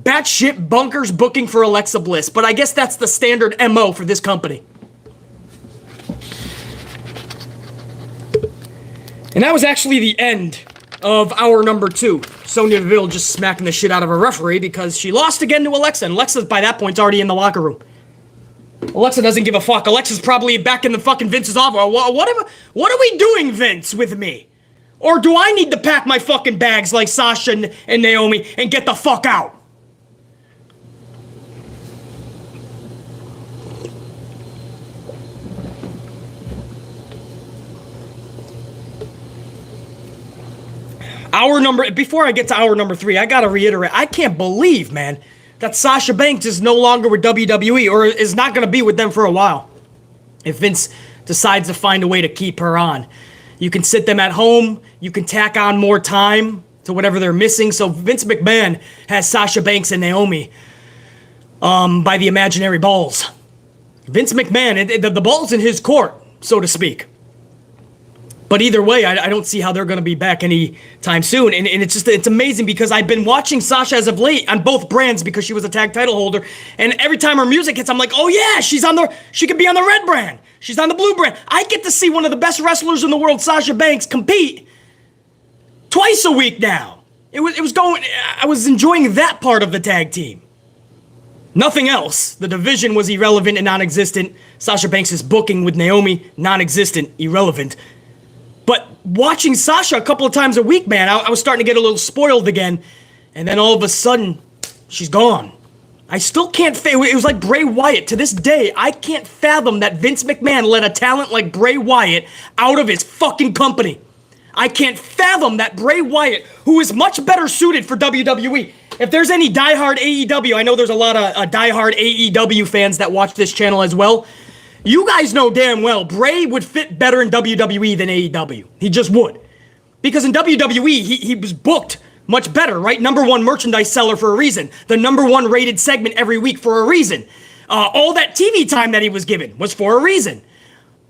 batshit bunkers booking for Alexa Bliss. But I guess that's the standard MO for this company. And that was actually the end of hour number 2. Sonya Deville just smacking the shit out of a referee because she lost again to Alexa. And Alexa, by that point, is already in the locker room. Alexa doesn't give a fuck. Alexa's probably back in the fucking Vince's office. What are we doing, Vince, with me? Or do I need to pack my fucking bags like Sasha and Naomi and get the fuck out? Before I get to hour number 3, I gotta reiterate, I can't believe, man, that Sasha Banks is no longer with WWE or is not gonna be with them for a while. If Vince decides to find a way to keep her on. You can sit them at home, you can tack on more time to whatever they're missing. So Vince McMahon has Sasha Banks and Naomi by the imaginary balls. Vince McMahon, the ball's in his court, so to speak. But either way, I don't see how they're going to be back anytime soon. And it's amazing because I've been watching Sasha as of late on both brands because she was a tag title holder. And every time her music hits, I'm like, oh yeah, she could be on the red brand. She's on the blue brand. I get to see one of the best wrestlers in the world, Sasha Banks, compete twice a week now. I was enjoying that part of the tag team. Nothing else. The division was irrelevant and non-existent. Sasha Banks' booking with Naomi, non-existent, irrelevant. But watching Sasha a couple of times a week, man, I was starting to get a little spoiled again. And then all of a sudden, she's gone. I still can't, it was like Bray Wyatt. To this day, I can't fathom that Vince McMahon let a talent like Bray Wyatt out of his fucking company. I can't fathom that Bray Wyatt, who is much better suited for WWE. If there's any diehard AEW, I know there's a lot of diehard AEW fans that watch this channel as well. You guys know damn well Bray would fit better in WWE than AEW. He just would. Because in WWE, he was booked much better, right? #1 merchandise seller for a reason. The #1 rated segment every week for a reason. All that TV time that he was given was for a reason.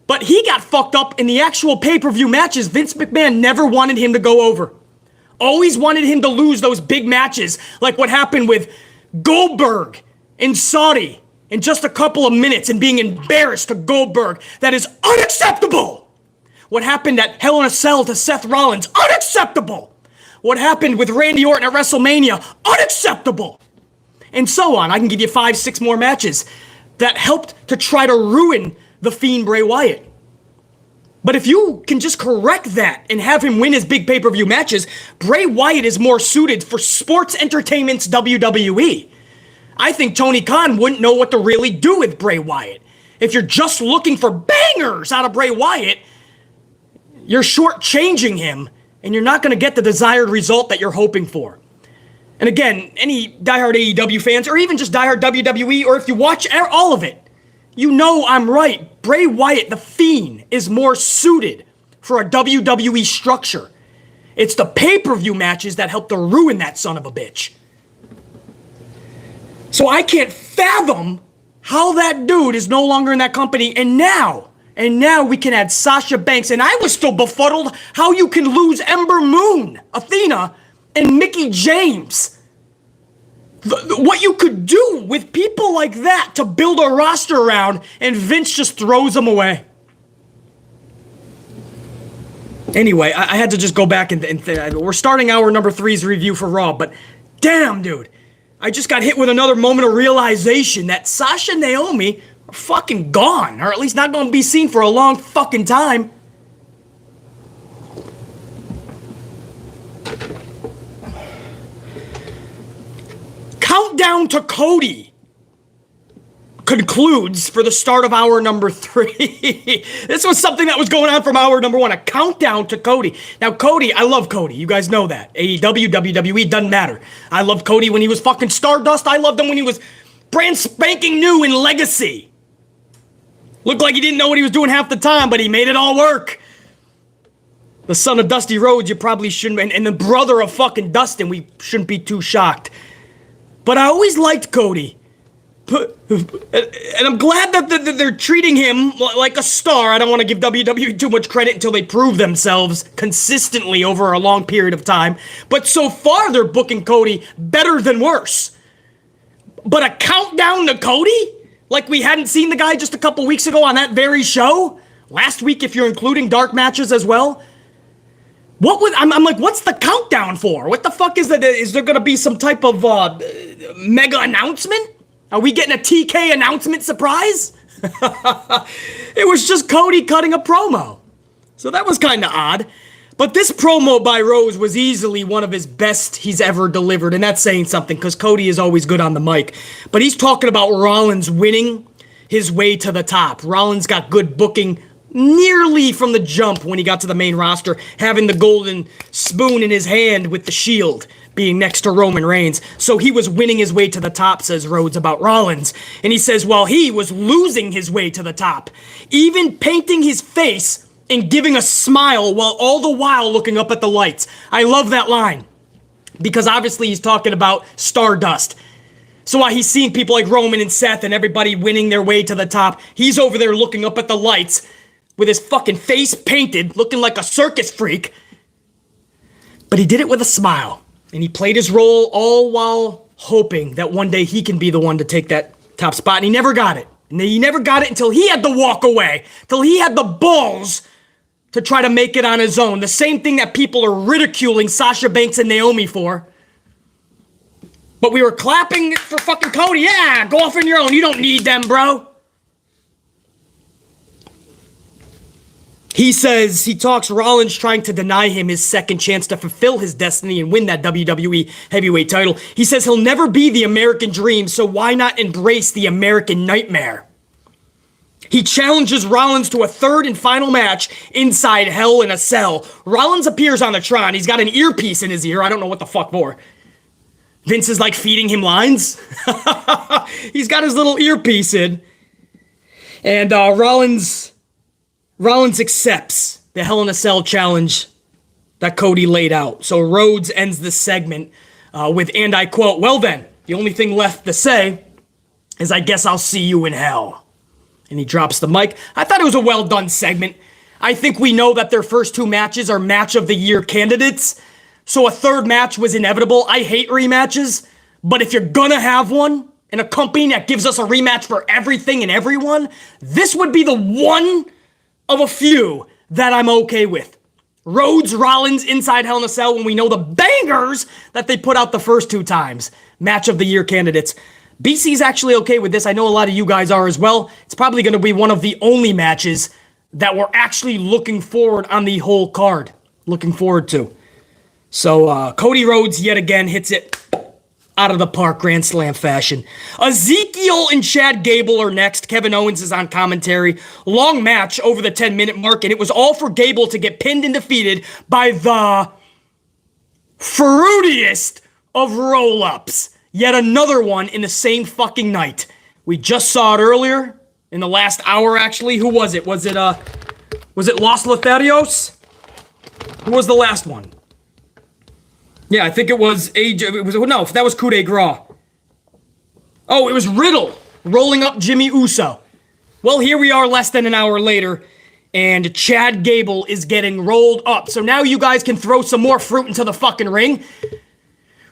But he got fucked up in the actual pay-per-view matches. Vince McMahon never wanted him to go over. Always wanted him to lose those big matches, like what happened with Goldberg in Saudi in just a couple of minutes and being embarrassed to Goldberg. That is unacceptable. What happened at Hell in a Cell to Seth Rollins, unacceptable. What happened with Randy Orton at WrestleMania, unacceptable. And so on. I can give you 5, 6 more matches that helped to try to ruin the Fiend Bray Wyatt. But if you can just correct that and have him win his big pay-per-view matches, Bray Wyatt is more suited for sports entertainment's WWE. I think Tony Khan wouldn't know what to really do with Bray Wyatt. If you're just looking for bangers out of Bray Wyatt, you're shortchanging him, and you're not going to get the desired result that you're hoping for. And again, any diehard AEW fans, or even just diehard WWE, or if you watch all of it, you know I'm right. Bray Wyatt, the Fiend, is more suited for a WWE structure. It's the pay-per-view matches that help to ruin that son of a bitch. So I can't fathom how that dude is no longer in that company, and now we can add Sasha Banks, and I was still befuddled how you can lose Ember Moon, Athena, and Mickie James. What you could do with people like that to build a roster around, and Vince just throws them away. Anyway, I had to just go back and we're starting hour number 3's review for Raw, but damn, dude, I just got hit with another moment of realization that Sasha and Naomi are fucking gone, or at least not going to be seen for a long fucking time. Countdown to Cody concludes for the start of hour number 3. This was something that was going on from hour number 1, a countdown to Cody. Now, Cody, I love Cody. You guys know that. AEW, WWE, doesn't matter. I loved Cody when he was fucking Stardust. I loved him when he was brand spanking new in Legacy. Looked like he didn't know what he was doing half the time, but he made it all work. The son of Dusty Rhodes, you probably shouldn't, and the brother of fucking Dustin, we shouldn't be too shocked. But I always liked Cody. And I'm glad that they're treating him like a star. I don't want to give WWE too much credit until they prove themselves consistently over a long period of time. But so far, they're booking Cody better than worse. But a countdown to Cody? Like we hadn't seen the guy just a couple weeks ago on that very show? Last week, if you're including dark matches as well? I'm like, what's the countdown for? What the fuck is that? Is there going to be some type of mega announcement? Are we getting a TK announcement surprise? It was just Cody cutting a promo. So that was kind of odd. But this promo by Rose was easily one of his best he's ever delivered. And that's saying something because Cody is always good on the mic. But he's talking about Rollins winning his way to the top. Rollins got good booking nearly from the jump when he got to the main roster, having the golden spoon in his hand with the shield being next to Roman Reigns. So he was winning his way to the top, says Rhodes about Rollins. And he says, well, he was losing his way to the top, even painting his face and giving a smile while all the while looking up at the lights. I love that line because obviously he's talking about Stardust. So while he's seeing people like Roman and Seth and everybody winning their way to the top, he's over there looking up at the lights with his fucking face painted, looking like a circus freak. But he did it with a smile. And he played his role all while hoping that one day he can be the one to take that top spot. And he never got it. And he never got it until he had to walk away. Till he had the balls to try to make it on his own. The same thing that people are ridiculing Sasha Banks and Naomi for. But we were clapping for fucking Cody. Yeah, go off on your own. You don't need them, bro. He talks Rollins trying to deny him his second chance to fulfill his destiny and win that WWE heavyweight title. He says he'll never be the American dream, so why not embrace the American nightmare? He challenges Rollins to a third and final match inside Hell in a Cell. Rollins appears on the Tron. He's got an earpiece in his ear. I don't know what the fuck for. Vince is like feeding him lines. He's got his little earpiece in. And Rollins accepts the Hell in a Cell challenge that Cody laid out. So Rhodes ends the segment with, and I quote, "Well then, the only thing left to say is I guess I'll see you in hell." And he drops the mic. I thought it was a well-done segment. I think we know that their first two matches are match of the year candidates, so a third match was inevitable. I hate rematches, but if you're gonna have one in a company that gives us a rematch for everything and everyone, this would be the one of a few that I'm okay with. Rhodes, Rollins, inside Hell in a Cell when we know the bangers that they put out the first two times. Match of the year candidates. BC's actually okay with this. I know a lot of you guys are as well. It's probably going to be one of the only matches that we're actually looking forward on the whole card. Looking forward to. So Cody Rhodes yet again hits it out of the park, Grand Slam fashion. Ezekiel and Chad Gable are next. Kevin Owens is on commentary. Long match over the 10-minute mark, and it was all for Gable to get pinned and defeated by the fruitiest of roll-ups. Yet another one in the same fucking night. We just saw it earlier, in the last hour actually. Who was it? Was it Los Lotharios? Who was the last one? Yeah, I think it was no, that was Coup de Grace. Oh, it was Riddle rolling up Jimmy Uso. Well, here we are less than an hour later, and Chad Gable is getting rolled up. So now you guys can throw some more fruit into the fucking ring.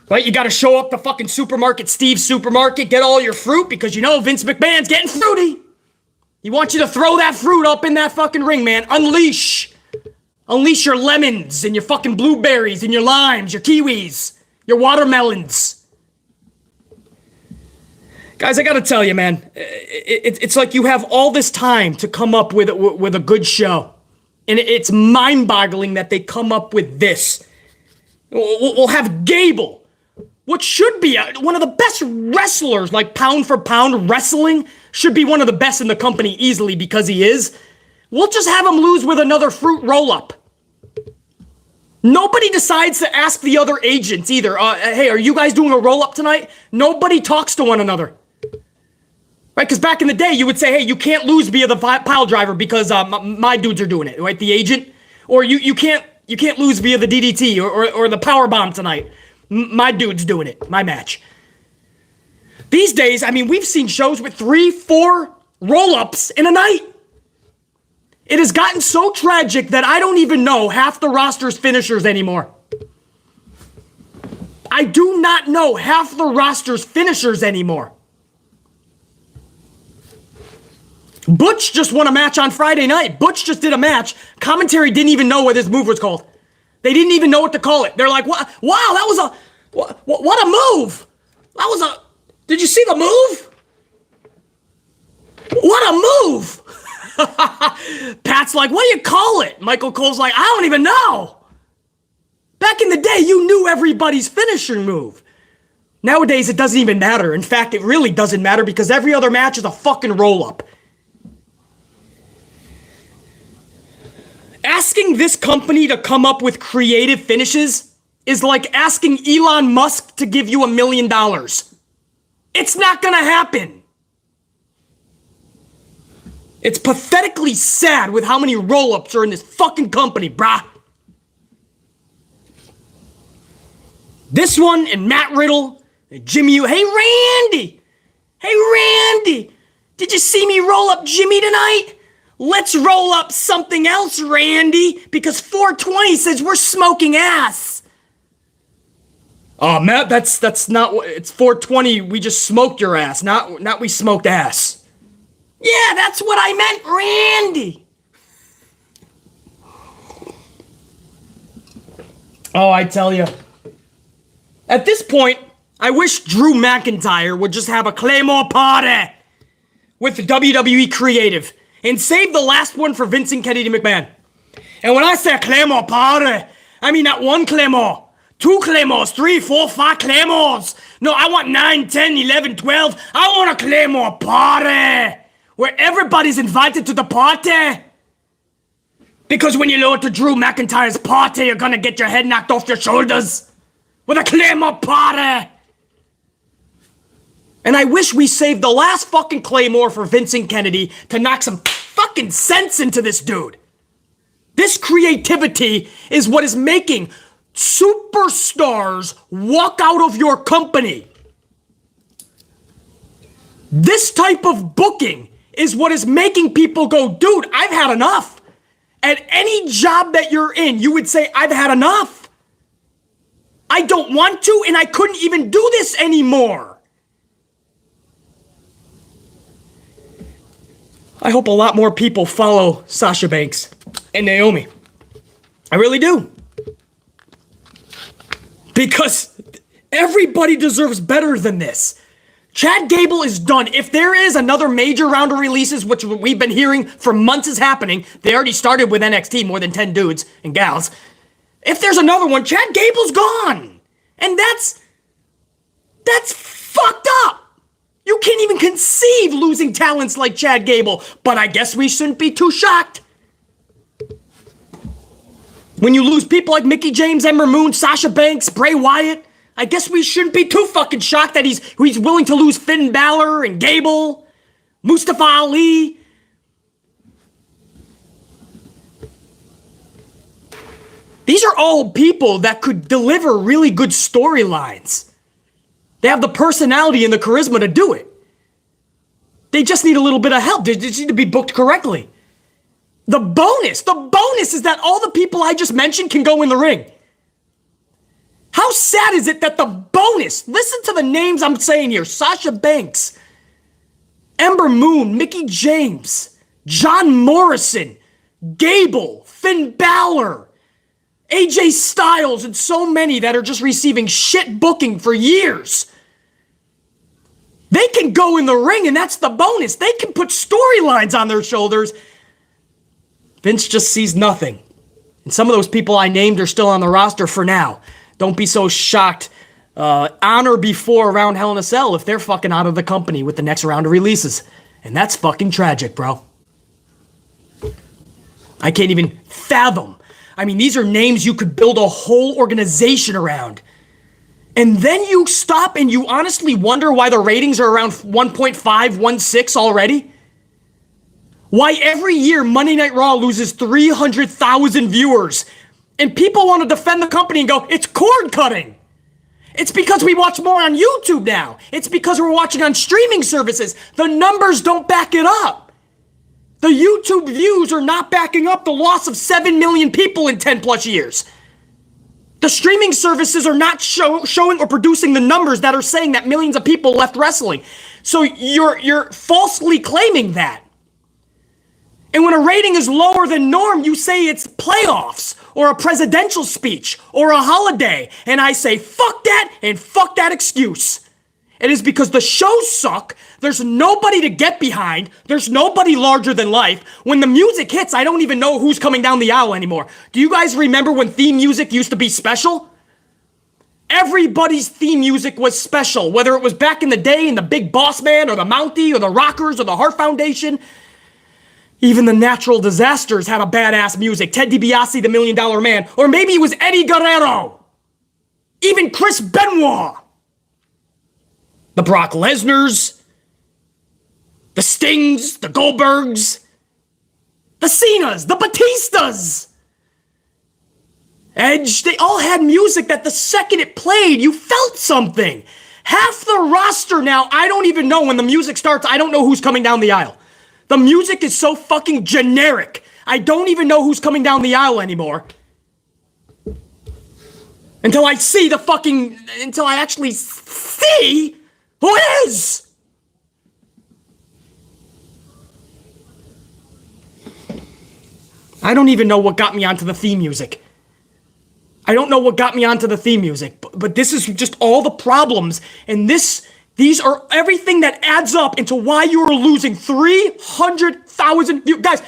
Right, you gotta show up the fucking supermarket, Steve's Supermarket, get all your fruit, because you know Vince McMahon's getting fruity. He wants you to throw that fruit up in that fucking ring, man. Unleash your lemons and your fucking blueberries and your limes, your kiwis, your watermelons. Guys, I gotta tell you, man, it's like you have all this time to come up with a good show. And it's mind-boggling that they come up with this. We'll have Gable, what should be one of the best wrestlers, like pound for pound wrestling, should be one of the best in the company easily because he is. We'll just have him lose with another fruit roll-up. Nobody decides to ask the other agents either. Hey, are you guys doing a roll-up tonight? Nobody talks to one another. Right, because back in the day, you would say, hey, you can't lose via the pile driver because my dudes are doing it, right? The agent. Or you can't lose via the DDT or the power bomb tonight. My dude's doing it. My match. These days, I mean, we've seen shows with 3-4 roll-ups in a night. It has gotten so tragic that I don't even know half the roster's finishers anymore. I do not know half the roster's finishers anymore. Butch just won a match on Friday night. Butch just did a match. Commentary didn't even know what this move was called. They didn't even know what to call it. They're like, wow, that was what a move. That was did you see the move? What a move. Pat's like, what do you call it? Michael Cole's like, I don't even know. Back in the day, you knew everybody's finisher move. Nowadays, it doesn't even matter. In fact, it really doesn't matter because every other match is a fucking roll-up. Asking this company to come up with creative finishes is like asking Elon Musk to give you $1 million. It's not gonna happen. It's pathetically sad with how many roll-ups are in this fucking company, brah. This one and Matt Riddle, and Jimmy, hey Randy, did you see me roll up Jimmy tonight? Let's roll up something else, Randy, because 420 says we're smoking ass. Oh, Matt, that's not what, it's 420, we just smoked your ass, not we smoked ass. Yeah, that's what I meant, Randy. Oh, I tell you. At this point, I wish Drew McIntyre would just have a Claymore party with the WWE Creative and save the last one for Vince and Kennedy McMahon. And when I say a Claymore party, I mean not one Claymore, 2 Claymores, 3, 4, 5 Claymores. No, I want 9, 10, 11, 12. I want a Claymore party where everybody's invited to the party. Because when you go to Drew McIntyre's party, you're gonna get your head knocked off your shoulders with a Claymore party. And I wish we saved the last fucking Claymore for Vincent Kennedy to knock some fucking sense into this dude. This creativity is what is making superstars walk out of your company. This type of booking is what is making people go, dude, I've had enough. At any job that you're in, you would say, I've had enough. I don't want to, and I couldn't even do this anymore. I hope a lot more people follow Sasha Banks and Naomi. I really do. Because everybody deserves better than this. Chad Gable is done. If there is another major round of releases, which we've been hearing for months is happening, they already started with NXT, more than 10 dudes and gals. If there's another one, Chad Gable's gone. And that's fucked up. You can't even conceive losing talents like Chad Gable, but I guess we shouldn't be too shocked. When you lose people like Mickie James, Ember Moon, Sasha Banks, Bray Wyatt, I guess we shouldn't be too fucking shocked that he's willing to lose Finn Balor and Gable, Mustafa Ali. These are all people that could deliver really good storylines. They have the personality and the charisma to do it. They just need a little bit of help. They just need to be booked correctly. The bonus is that all the people I just mentioned can go in the ring. How sad is it that the bonus, listen to the names I'm saying here, Sasha Banks, Ember Moon, Mickie James, John Morrison, Gable, Finn Balor, AJ Styles, and so many that are just receiving shit booking for years. They can go in the ring, and that's the bonus. They can put storylines on their shoulders. Vince just sees nothing. And some of those people I named are still on the roster for now. Don't be so shocked on or before around Hell in a Cell if they're fucking out of the company with the next round of releases. And that's fucking tragic, bro. I can't even fathom. I mean, these are names you could build a whole organization around. And then you stop and you honestly wonder why the ratings are around 1.5, 1.6 already? Why every year Monday Night Raw loses 300,000 viewers and people want to defend the company and go, it's cord cutting. It's because we watch more on YouTube now. It's because we're watching on streaming services. The numbers don't back it up. The YouTube views are not backing up the loss of 7 million people in 10 plus years. The streaming services are not showing or producing the numbers that are saying that millions of people left wrestling. So you're falsely claiming that. And when a rating is lower than norm, you say it's playoffs or a presidential speech or a holiday. And I say, fuck that and fuck that excuse. It is because the shows suck. There's nobody to get behind. There's nobody larger than life. When the music hits, I don't even know who's coming down the aisle anymore. Do you guys remember when theme music used to be special? Everybody's theme music was special, whether it was back in the day in the Big Boss Man or the Mountie or the Rockers or the Heart Foundation. Even the Natural Disasters had a badass music. Ted DiBiase, the $1 Million Man. Or maybe it was Eddie Guerrero. Even Chris Benoit. The Brock Lesnars. The Stings. The Goldbergs. The Cenas. The Batistas. Edge. They all had music that the second it played, you felt something. Half the roster now, I don't even know when the music starts. I don't know who's coming down the aisle. The music is so fucking generic. I don't even know who's coming down the aisle anymore. Until I actually see who it is. I don't even know what got me onto the theme music. I don't know what got me onto the theme music, but this is just all the problems, and these are everything that adds up into why you are losing 300,000 views. Guys,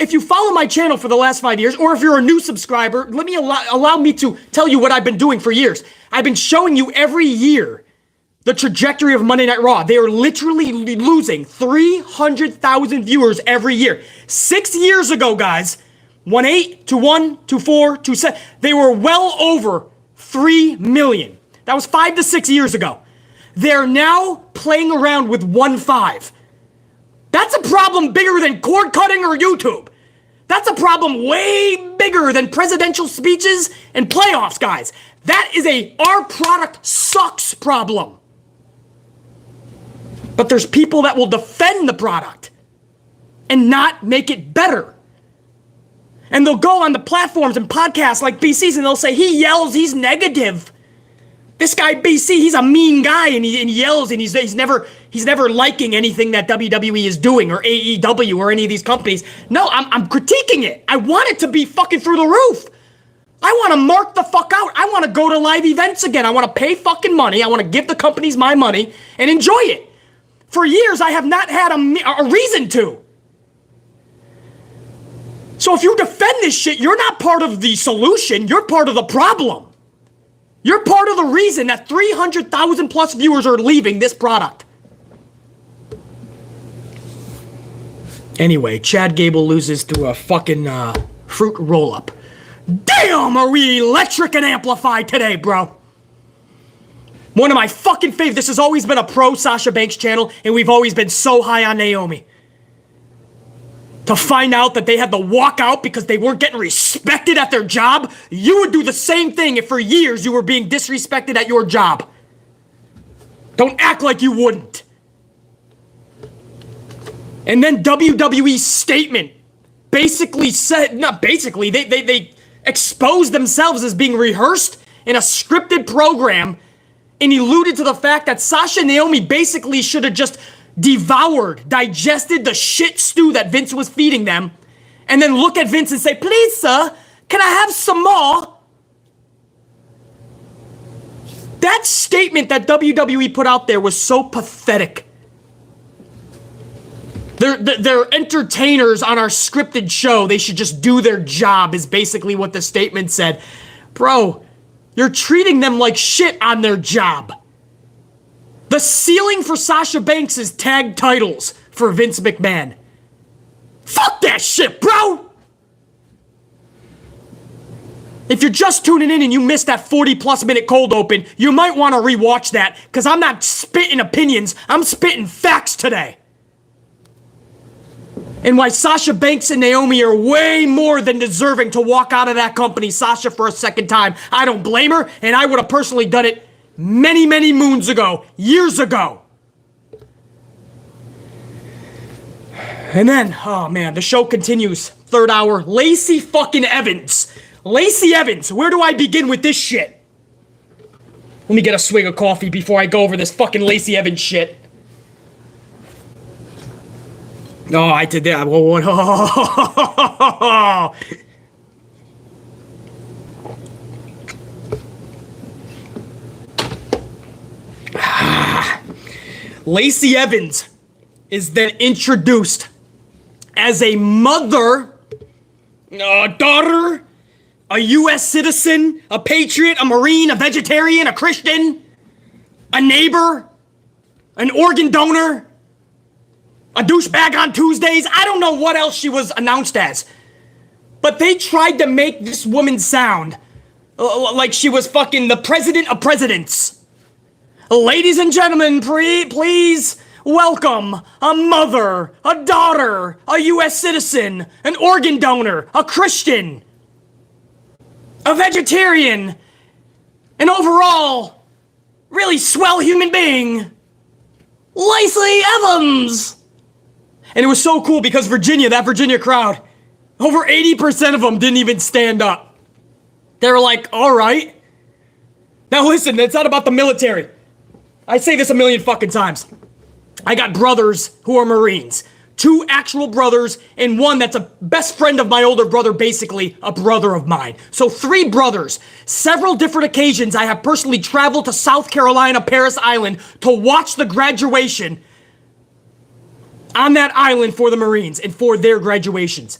if you follow my channel for the last 5 years, or if you're a new subscriber, let me allow me to tell you what I've been doing for years. I've been showing you every year the trajectory of Monday Night Raw. They are literally losing 300,000 viewers every year. 6 years ago, guys, 1.8, 2.1, 2.4, 2.7, they were well over 3 million. That was 5 to 6 years ago. They're now playing around with 1.5. That's a problem bigger than cord cutting or YouTube. That's a problem way bigger than presidential speeches and playoffs, guys. That is a our product sucks problem. But there's people that will defend the product and not make it better. And they'll go on the platforms and podcasts like BC's and they'll say, he yells, he's negative. This guy BC, he's a mean guy and he yells and he's never liking anything that WWE is doing or AEW or any of these companies. No, I'm critiquing it. I want it to be fucking through the roof. I want to mark the fuck out. I want to go to live events again. I want to pay fucking money. I want to give the companies my money and enjoy it. For years, I have not had a reason to. So if you defend this shit, you're not part of the solution. You're part of the problem. You're part of the reason that 300,000 plus viewers are leaving this product. Anyway, Chad Gable loses to a fucking fruit roll-up. Damn, are we electric and amplified today, bro? One of my fucking faves. This has always been a pro Sasha Banks channel, and we've always been so high on Naomi. To find out that they had to walk out because they weren't getting respected at their job, you would do the same thing if for years you were being disrespected at your job. Don't act like you wouldn't. And then WWE's statement basically said, not basically, they exposed themselves as being rehearsed in a scripted program and alluded to the fact that Sasha and Naomi basically should have just digested the shit stew that Vince was feeding them, and then look at Vince and say, please, sir, can I have some more? That statement that WWE put out there was so pathetic. They're entertainers on our scripted show. They should just do their job, is basically what the statement said. Bro, you're treating them like shit on their job. The ceiling for Sasha Banks is tag titles for Vince McMahon. Fuck that shit, bro! If you're just tuning in and you missed that 40-plus minute cold open, you might want to rewatch that, because I'm not spitting opinions, I'm spitting facts today. And why Sasha Banks and Naomi are way more than deserving to walk out of that company, Sasha, for a second time. I don't blame her, and I would have personally done it many, many moons ago, years ago. And then, oh man, the show continues. Third hour, Lacey fucking Evans. Lacey Evans, where do I begin with this shit? Let me get a swig of coffee before I go over this fucking Lacey Evans shit. Oh, I did that. Lacey Evans is then introduced as a mother, a daughter, a U.S. citizen, a patriot, a Marine, a vegetarian, a Christian, a neighbor, an organ donor, a douchebag on Tuesdays. I don't know what else she was announced as. But they tried to make this woman sound like she was fucking the president of presidents. Ladies and gentlemen, please welcome a mother, a daughter, a U.S. citizen, an organ donor, a Christian, a vegetarian, an overall really swell human being, Lacey Evans. And it was so cool because that Virginia crowd, over 80% of them didn't even stand up. They were like, all right. Now listen, it's not about the military. I say this a million fucking times. I got brothers who are Marines. 2 actual brothers, and 1 that's a best friend of my older brother, basically a brother of mine. So 3 brothers. Several different occasions I have personally traveled to South Carolina, Paris Island, to watch the graduation on that island for the Marines and for their graduations.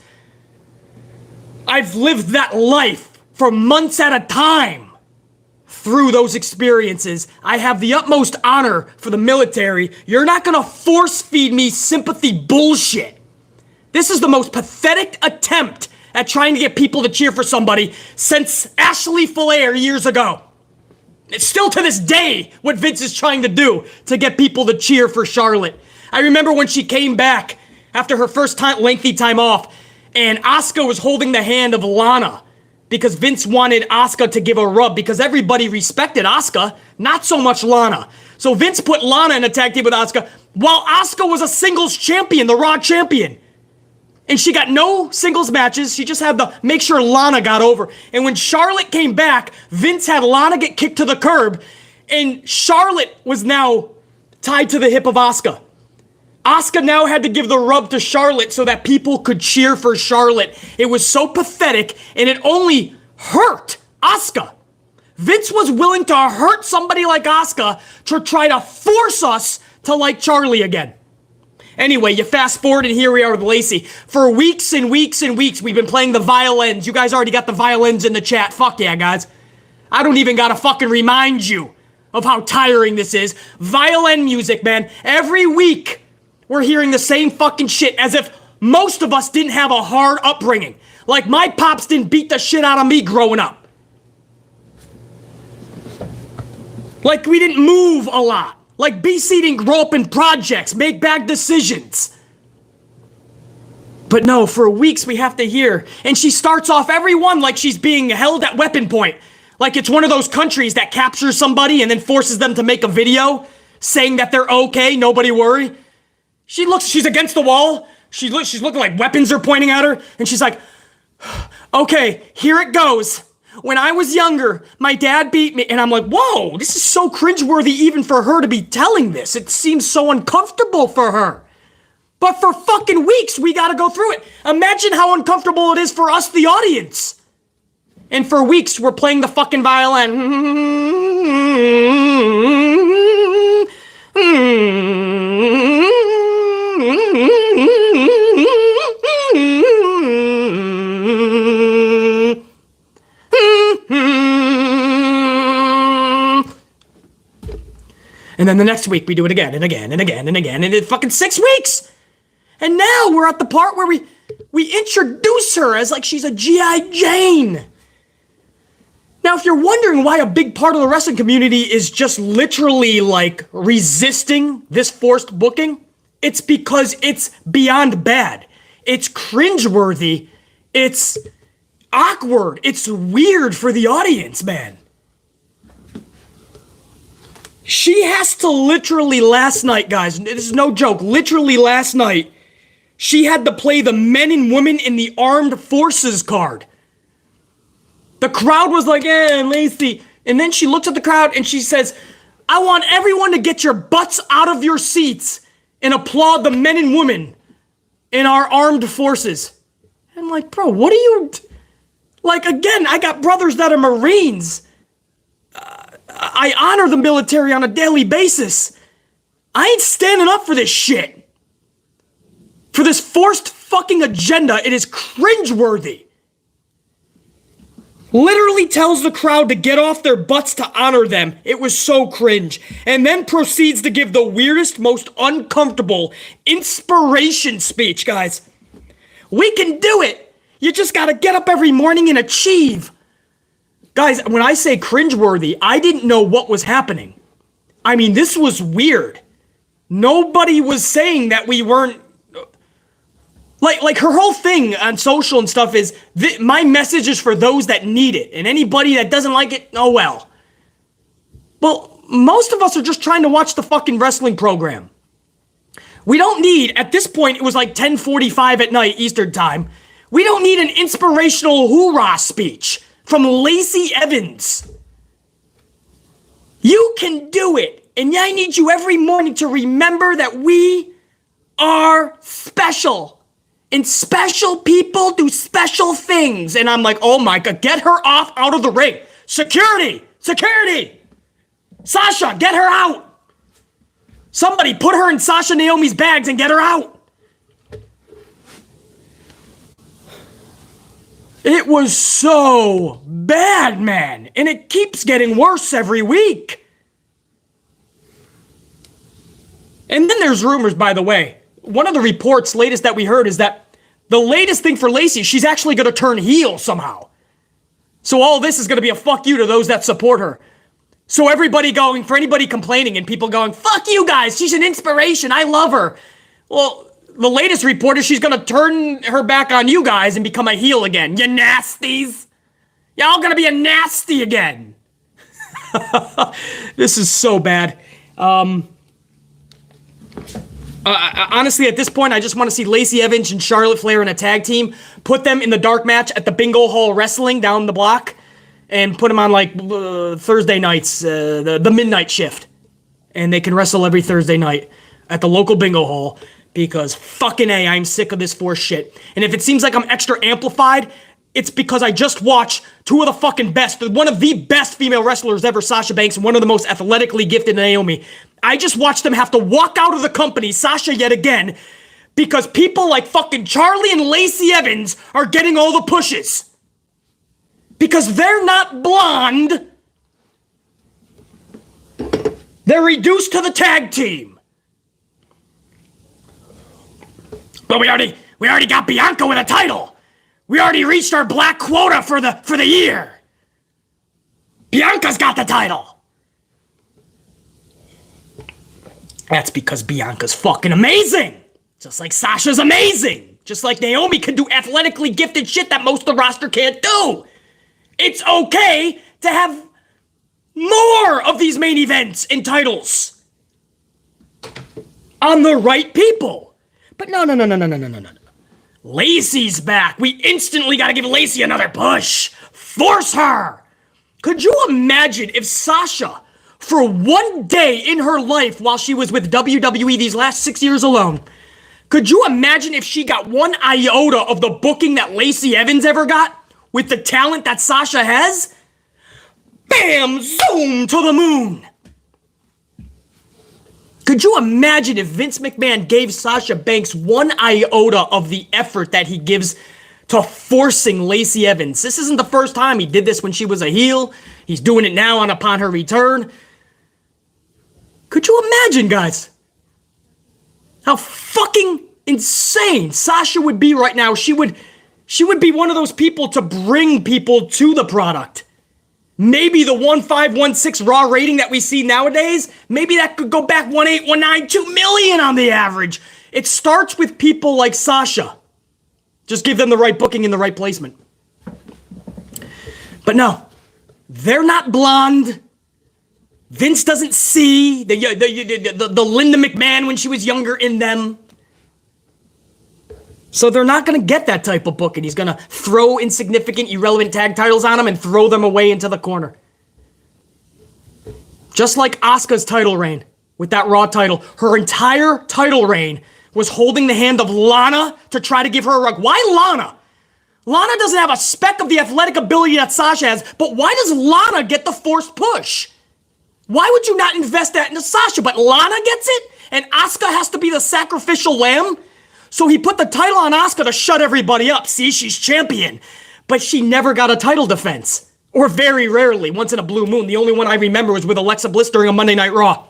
I've lived that life for months at a time. Through those experiences, I have the utmost honor for the military. You're not gonna force feed me sympathy bullshit. This is the most pathetic attempt at trying to get people to cheer for somebody since Ashley Flair years ago. It's still to this day what Vince is trying to do to get people to cheer for Charlotte. I remember when she came back after her first lengthy time off, and Asuka was holding the hand of Lana because Vince wanted Asuka to give a rub because everybody respected Asuka, not so much Lana. So Vince put Lana in a tag team with Asuka while Asuka was a singles champion, the Raw champion. And she got no singles matches. She just had to make sure Lana got over. And when Charlotte came back, Vince had Lana get kicked to the curb, and Charlotte was now tied to the hip of Asuka. Asuka now had to give the rub to Charlotte so that people could cheer for Charlotte. It was so pathetic, and it only hurt Asuka. Vince was willing to hurt somebody like Asuka to try to force us to like Charlie again. Anyway, you fast forward and here we are with Lacey. For weeks and weeks and weeks, we've been playing the violins. You guys already got the violins in the chat. Fuck yeah, guys. I don't even gotta fucking remind you of how tiring this is. Violin music, man. Every week, we're hearing the same fucking shit as if most of us didn't have a hard upbringing. Like my pops didn't beat the shit out of me growing up. Like we didn't move a lot. Like BC didn't grow up in projects, make bad decisions. But no, for weeks we have to hear. And she starts off everyone like she's being held at weapon point. Like it's one of those countries that captures somebody and then forces them to make a video saying that they're okay, nobody worry. She's against the wall. She's looking like weapons are pointing at her. And she's like, okay, here it goes. When I was younger, my dad beat me. And I'm like, whoa, this is so cringeworthy even for her to be telling this. It seems so uncomfortable for her. But for fucking weeks, we gotta go through it. Imagine how uncomfortable it is for us, the audience. And for weeks, we're playing the fucking violin. And then the next week we do it again and again and again and again, and it's fucking 6 weeks. And now we're at the part where we introduce her as like she's a G.I. Jane. Now, if you're wondering why a big part of the wrestling community is just literally like resisting this forced booking, it's because it's beyond bad. It's cringeworthy. It's awkward. It's weird for the audience, man. She has to literally last night, guys, this is no joke, literally last night, she had to play the men and women in the armed forces card. The crowd was like, eh, Lacey. And then she looks at the crowd and she says, I want everyone to get your butts out of your seats and applaud the men and women in our armed forces. I'm like, bro, what are you... Like, again, I got brothers that are Marines. I honor the military on a daily basis. I ain't standing up for this shit. For this forced fucking agenda, it is cringeworthy. Literally tells the crowd to get off their butts to honor them. It was so cringe. And then proceeds to give the weirdest, most uncomfortable inspiration speech, guys. We can do it. You just gotta get up every morning and achieve. Guys, when I say cringeworthy, I didn't know what was happening. I mean, this was weird. Nobody was saying that we weren't... Like her whole thing on social and stuff is, my message is for those that need it. And anybody that doesn't like it, oh well. Well, most of us are just trying to watch the fucking wrestling program. We don't need, at this point, it was like 10:45 at night, Eastern time. We don't need an inspirational hoorah speech from Lacey Evans. You can do it. And I need you every morning to remember that we are special. And special people do special things. And I'm like, oh my God, get her out of the ring. Security, security. Sasha, get her out. Somebody put her in Sasha Naomi's bags and get her out. It was so bad, man. And it keeps getting worse every week. And then there's rumors, by the way. One of the reports latest that we heard is that the latest thing for Lacey, she's actually going to turn heel somehow. So all this is going to be a fuck you to those that support her. So everybody going, for anybody complaining and people going, fuck you guys, she's an inspiration, I love her. Well, the latest report is she's going to turn her back on you guys and become a heel again. You nasties. Y'all going to be a nasty again. This is so bad. Honestly, at this point, I just want to see Lacey Evans and Charlotte Flair in a tag team. Put them in the dark match at the Bingo Hall Wrestling down the block. And put them on, like, Thursday nights, the midnight shift. And they can wrestle every Thursday night at the local Bingo Hall. Because fucking A, I'm sick of this forced shit. And if it seems like I'm extra amplified, it's because I just watched two of the fucking best, one of the best female wrestlers ever, Sasha Banks, and one of the most athletically gifted, Naomi. I just watched them have to walk out of the company, Sasha yet again, because people like fucking Charlie and Lacey Evans are getting all the pushes. Because they're not blonde. They're reduced to the tag team. But we already got Bianca with a title. We already reached our black quota for the year. Bianca's got the title. That's because Bianca's fucking amazing. Just like Sasha's amazing. Just like Naomi can do athletically gifted shit that most of the roster can't do. It's okay to have more of these main events and titles on the right people. But no. Lacey's back. We instantly gotta give Lacey another push. Force her. Could you imagine if Sasha, for one day in her life while she was with WWE these last 6 years alone, could you imagine if she got one iota of the booking that Lacey Evans ever got? With the talent that Sasha has? Bam! Zoom to the moon! Could you imagine if Vince McMahon gave Sasha Banks one iota of the effort that he gives to forcing Lacey Evans? This isn't the first time he did this when she was a heel. He's doing it now upon her return. Could you imagine, guys, how fucking insane Sasha would be right now? She would be one of those people to bring people to the product. Maybe the 1516 Raw rating that we see nowadays, maybe that could go back 18, 19, 2 million on the average. It starts with people like Sasha. Just give them the right booking and the right placement. But no, they're not blonde. Vince doesn't see the Linda McMahon when she was younger in them. So they're not going to get that type of booking. He's going to throw insignificant, irrelevant tag titles on them and throw them away into the corner. Just like Asuka's title reign with that Raw title. Her entire title reign was holding the hand of Lana to try to give her a rug. Why Lana? Lana doesn't have a speck of the athletic ability that Sasha has, but why does Lana get the forced push? Why would you not invest that into Sasha? But Lana gets it, and Asuka has to be the sacrificial lamb? So he put the title on Asuka to shut everybody up. See, she's champion. But she never got a title defense. Or very rarely, once in a blue moon. The only one I remember was with Alexa Bliss during a Monday Night Raw.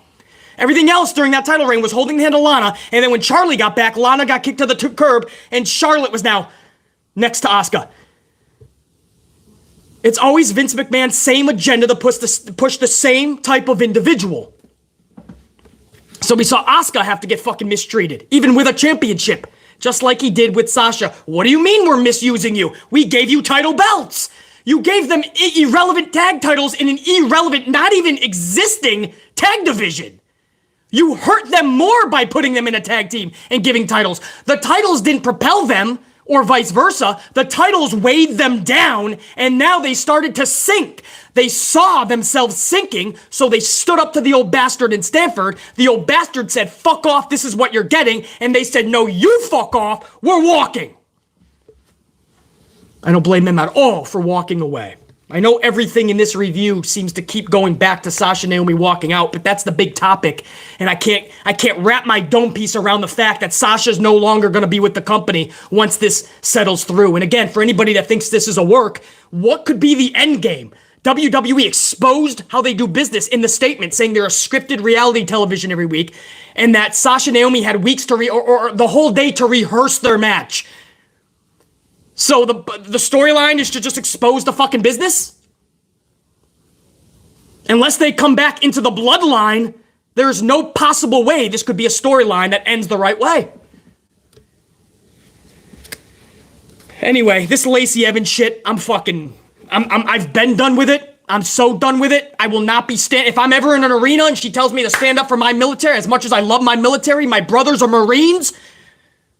Everything else during that title reign was holding the hand of Lana, and then when Charlie got back, Lana got kicked to the curb, and Charlotte was now next to Asuka. It's always Vince McMahon's same agenda to push the same type of individual. So we saw Asuka have to get fucking mistreated, even with a championship, just like he did with Sasha. What do you mean we're misusing you? We gave you title belts. You gave them irrelevant tag titles in an irrelevant, not even existing tag division. You hurt them more by putting them in a tag team and giving titles. The titles didn't propel them, or vice versa. The titles weighed them down, and now they started to sink. They saw themselves sinking, so they stood up to the old bastard in Stanford. The old bastard said, fuck off, this is what you're getting. And they said, no, you fuck off, we're walking. I don't blame them at all for walking away. I know everything in this review seems to keep going back to Sasha Naomi walking out, but that's the big topic, and I can't wrap my dome piece around the fact that Sasha's no longer going to be with the company once this settles through. And again, for anybody that thinks this is a work, what could be the end game? WWE exposed how they do business in the statement, saying they're a scripted reality television every week, and that Sasha Naomi had weeks to or the whole day to rehearse their match. So the storyline is to just expose the fucking business? Unless they come back into the bloodline, there is no possible way this could be a storyline that ends the right way. Anyway, this Lacey Evans shit, I've been done with it. I'm so done with it. I will not be if I'm ever in an arena and she tells me to stand up for my military, as much as I love my military, my brothers are Marines,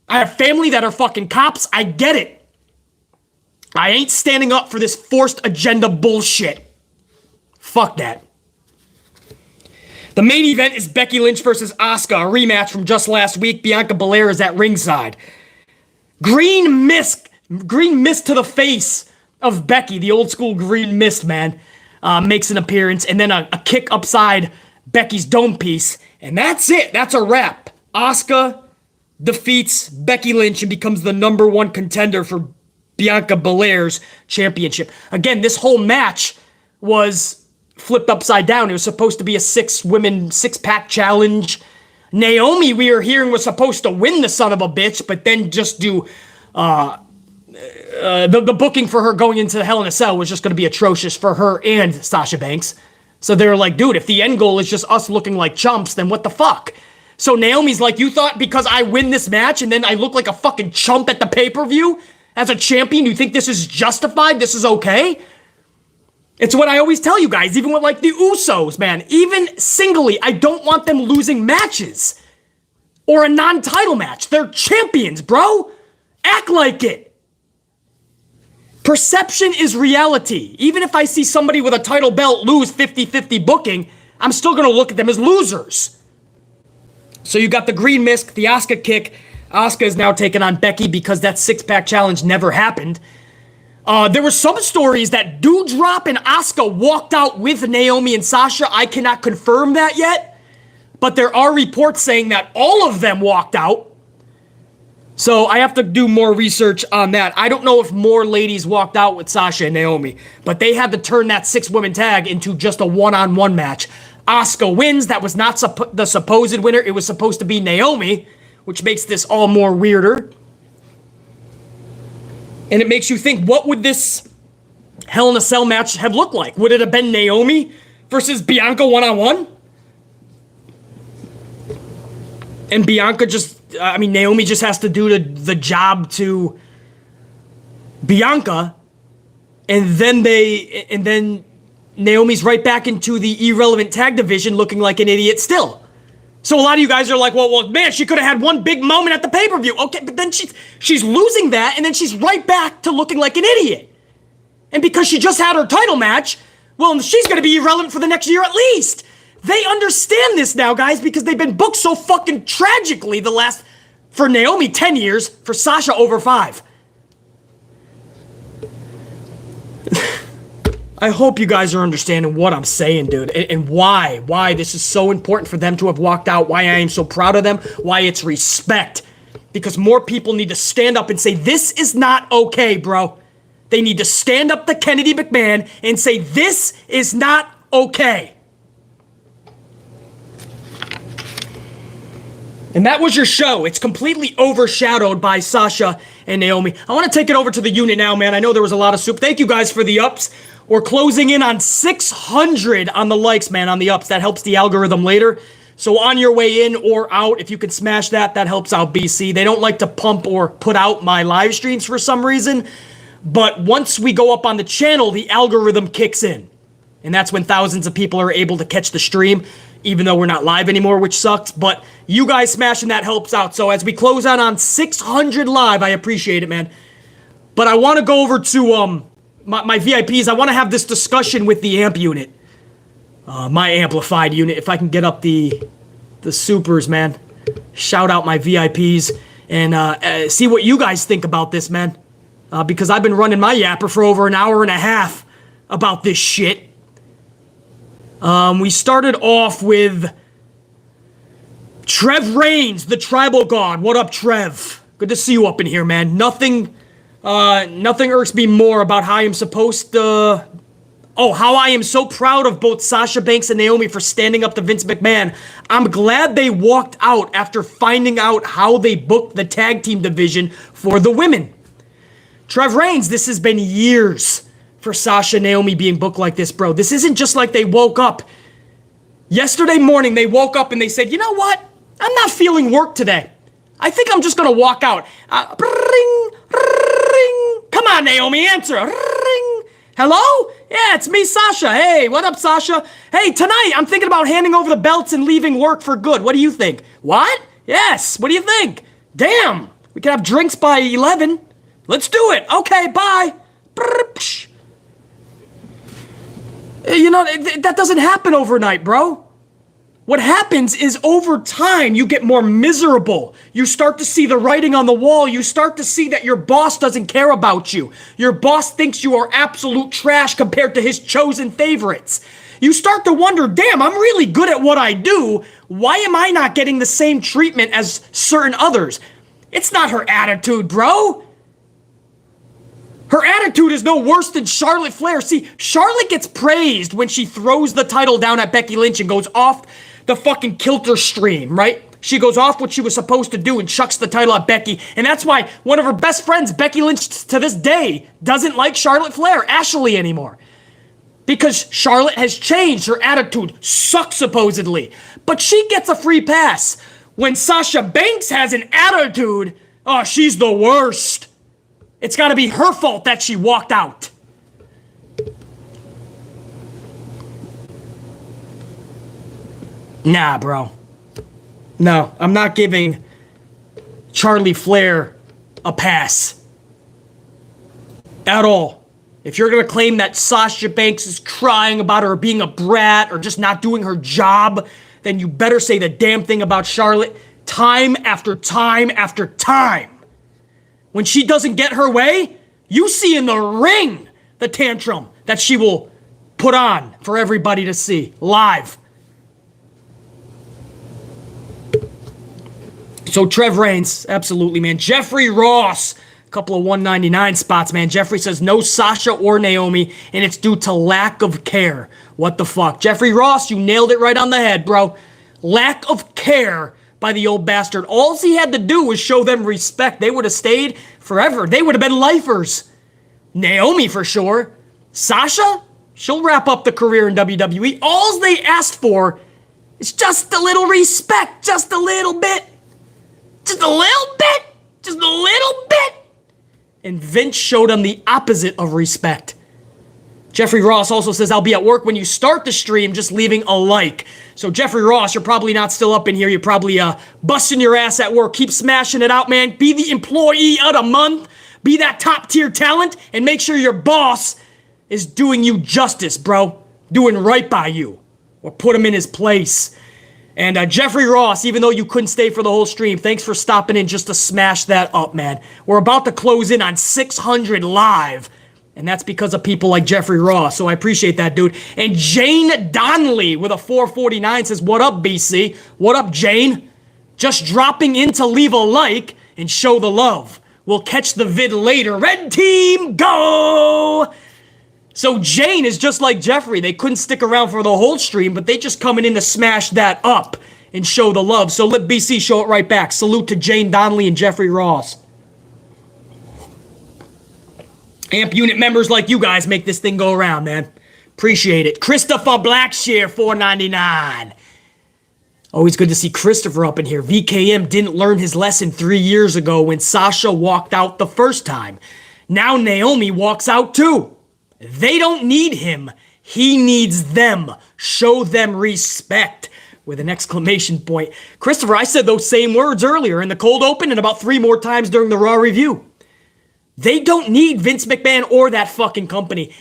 I have family that are fucking cops, I get it. I ain't standing up for this forced agenda bullshit. Fuck that. The main event is Becky Lynch versus Asuka, a rematch from just last week. Bianca Belair is at ringside. Green mist to the face of Becky, the old school green mist, man, makes an appearance, and then a kick upside Becky's dome piece, and that's it. That's a wrap. Asuka defeats Becky Lynch and becomes the #1 contender for Bianca Belair's championship. Again, this whole match was flipped upside down. It was supposed to be a 6-pack challenge. Naomi, we were hearing, was supposed to win the son of a bitch, but then just do the booking for her going into Hell in a Cell was just going to be atrocious for her and Sasha Banks. So they were like, dude, if the end goal is just us looking like chumps, then what the fuck? So Naomi's like, you thought because I win this match and then I look like a fucking chump at the pay-per-view as a champion, you think this is justified? This is okay? It's what I always tell you guys, even with like the Usos, man. Even singly, I don't want them losing matches. Or a non-title match. They're champions, bro. Act like it. Perception is reality. Even if I see somebody with a title belt lose 50-50 booking, I'm still going to look at them as losers. So you got the green mist, the Asuka kick. Asuka is now taking on Becky because that 6-pack challenge never happened. There were some stories that Doudrop and Asuka walked out with Naomi and Sasha. I cannot confirm that yet, but there are reports saying that all of them walked out. So I have to do more research on that. I don't know if more ladies walked out with Sasha and Naomi, but they had to turn that 6-woman tag into just a one-on-one match. Asuka wins. That was not the supposed winner. It was supposed to be Naomi, which makes this all more weirder. And it makes you think, what would this Hell in a Cell match have looked like? Would it have been Naomi versus Bianca one-on-one? And Bianca Naomi just has to do the job to Bianca, and then Naomi's right back into the irrelevant tag division looking like an idiot still. So a lot of you guys are like, well, man, she could have had one big moment at the pay-per-view. Okay, but then she's losing that, and then she's right back to looking like an idiot. And because she just had her title match, well, she's going to be irrelevant for the next year at least. They understand this now, guys, because they've been booked so fucking tragically for Naomi, 10 years, for Sasha, over 5. I hope you guys are understanding what I'm saying, dude, and why this is so important for them to have walked out, why I am so proud of them, why it's respect. Because more people need to stand up and say, this is not okay, bro. They need to stand up to Kennedy McMahon and say, this is not okay. And that was your show. It's completely overshadowed by Sasha and Naomi. I want to take it over to the unit now, man. I know there was a lot of soup. Thank you guys for the ups. We're closing in on 600 on the likes, man, on the ups. That helps the algorithm later. So on your way in or out, if you could smash that, that helps out BC. They don't like to pump or put out my live streams for some reason. But once we go up on the channel, the algorithm kicks in. And that's when thousands of people are able to catch the stream, even though we're not live anymore, which sucks. But you guys smashing that helps out. So as we close out on 600 live, I appreciate it, man. But I want to go over to my VIPs. I want to have this discussion with the amp unit. My amplified unit. If I can get up the supers, man. Shout out my VIPs. And see what you guys think about this, man. Because I've been running my yapper for over an hour and a half. about this shit. We started off with Trev Reigns, the Tribal God. What up, Trev? Good to see you up in here, man. Nothing irks me more about how I am supposed to... how I am so proud of both Sasha Banks and Naomi for standing up to Vince McMahon. I'm glad they walked out after finding out how they booked the tag team division for the women. Trev Reigns, this has been years for Sasha and Naomi being booked like this, bro. This isn't just like they woke up. Yesterday morning, they woke up and they said, you know what? I'm not feeling work today. I think I'm just going to walk out. Ring, ring. Come on, Naomi, answer. Ring. Hello? Yeah, it's me, Sasha. Hey, what up, Sasha? Hey, tonight, I'm thinking about handing over the belts and leaving work for good. What do you think? What? Yes, what do you think? Damn, we can have drinks by 11. Let's do it. Okay, bye. You know, that doesn't happen overnight, bro. What happens is over time, you get more miserable. You start to see the writing on the wall. You start to see that your boss doesn't care about you. Your boss thinks you are absolute trash compared to his chosen favorites. You start to wonder, damn, I'm really good at what I do. Why am I not getting the same treatment as certain others? It's not her attitude, bro. Her attitude is no worse than Charlotte Flair. See, Charlotte gets praised when she throws the title down at Becky Lynch and goes off the fucking kilter stream, right? She goes off what she was supposed to do and chucks the title at Becky. And that's why one of her best friends, Becky Lynch, to this day, doesn't like Charlotte Flair, Ashley, anymore. Because Charlotte has changed. Her attitude sucks, supposedly. But she gets a free pass. When Sasha Banks has an attitude, oh, she's the worst. It's got to be her fault that she walked out. Nah, bro. No, I'm not giving Charlie Flair a pass. At all. If you're going to claim that Sasha Banks is crying about her being a brat or just not doing her job, then you better say the damn thing about Charlotte time after time after time. When she doesn't get her way, you see in the ring the tantrum that she will put on for everybody to see live. So Trev Reigns, absolutely, man. Jeffrey Ross, a couple of 199 spots, man. Jeffrey says no Sasha or Naomi, and it's due to lack of care. What the fuck? Jeffrey Ross, you nailed it right on the head, bro. Lack of care by the old bastard. All he had to do was show them respect. They would have stayed forever. They would have been lifers. Naomi, for sure. Sasha, she'll wrap up the career in WWE. All they asked for is just a little respect. Just a little bit. Just a little bit. Just a little bit. And Vince showed them the opposite of respect. Jeffrey Ross also says, I'll be at work when you start the stream, just leaving a like. So Jeffrey Ross, you're probably not still up in here. You're probably busting your ass at work. Keep smashing it out, man. Be the employee of the month. Be that top tier talent and make sure your boss is doing you justice, bro. Doing right by you. Or put him in his place. And Jeffrey Ross, even though you couldn't stay for the whole stream, thanks for stopping in just to smash that up, man. We're about to close in on 600 live. And that's because of people like Jeffrey Ross. So I appreciate that, dude. And Jane Donnelly with a 449 says, what up, BC? What up, Jane? Just dropping in to leave a like and show the love. We'll catch the vid later. Red team, go! So Jane is just like Jeffrey. They couldn't stick around for the whole stream, but they just coming in to smash that up and show the love. So let BC show it right back. Salute to Jane Donnelly and Jeffrey Ross. AMP unit members like you guys make this thing go around, man. Appreciate it. Christopher Blackshear, $4.99. Always good to see Christopher up in here. VKM didn't learn his lesson 3 years ago when Sasha walked out the first time. Now Naomi walks out too. They don't need him. He needs them. Show them respect. With an exclamation point. Christopher, I said those same words earlier in the cold open and about 3 more times during the Raw review. They don't need Vince McMahon or that fucking company.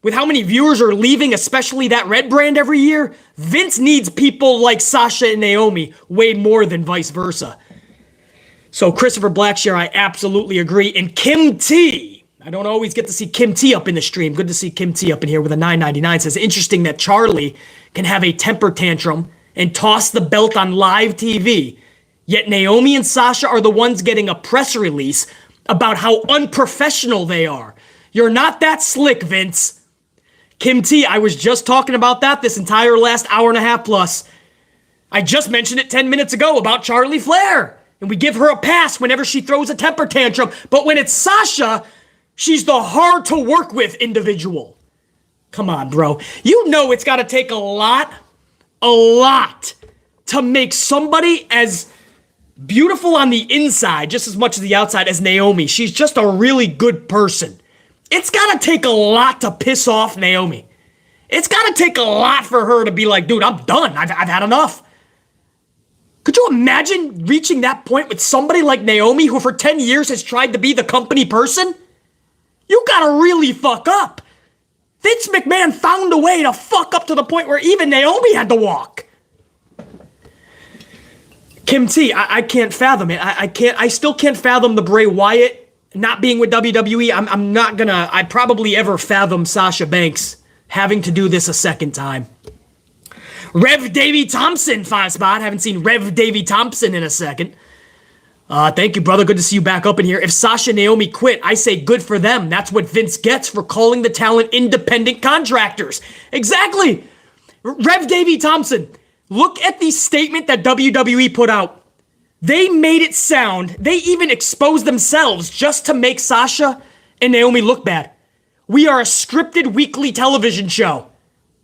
With how many viewers are leaving, especially that red brand every year, Vince needs people like Sasha and Naomi way more than vice versa. So Christopher Blackshear, I absolutely agree. And Kim T, I don't always get to see Kim T up in the stream. Good to see Kim T up in here with a $9.99. Says, interesting that Charlie can have a temper tantrum and toss the belt on live TV, yet Naomi and Sasha are the ones getting a press release about how unprofessional they are. You're not that slick, Vince. Kim T, I was just talking about that this entire last hour and a half plus. I just mentioned it 10 minutes ago about Charlie Flair. And we give her a pass whenever she throws a temper tantrum. But when it's Sasha, she's the hard to work with individual. Come on, bro. You know it's got to take a lot to make somebody as beautiful on the inside, just as much as the outside, as Naomi. She's just a really good person. It's got to take a lot to piss off Naomi. It's got to take a lot for her to be like, dude, I'm done. I've had enough. Could you imagine reaching that point with somebody like Naomi, who for 10 years has tried to be the company person? You gotta really fuck up. Vince McMahon found a way to fuck up to the point where even Naomi had to walk. Kim T, I can't fathom it. I still can't fathom the Bray Wyatt not being with WWE. I'm not gonna, I probably ever fathom Sasha Banks having to do this a second time. Rev Davey Thompson, 5 spot. Haven't seen Rev Davey Thompson in a second. Thank you, brother. Good to see you back up in here. If Sasha and Naomi quit, I say good for them. That's what Vince gets for calling the talent independent contractors. Exactly. Rev Davey Thompson, look at the statement that WWE put out. They made it sound, they even exposed themselves just to make Sasha and Naomi look bad. We are a scripted weekly television show.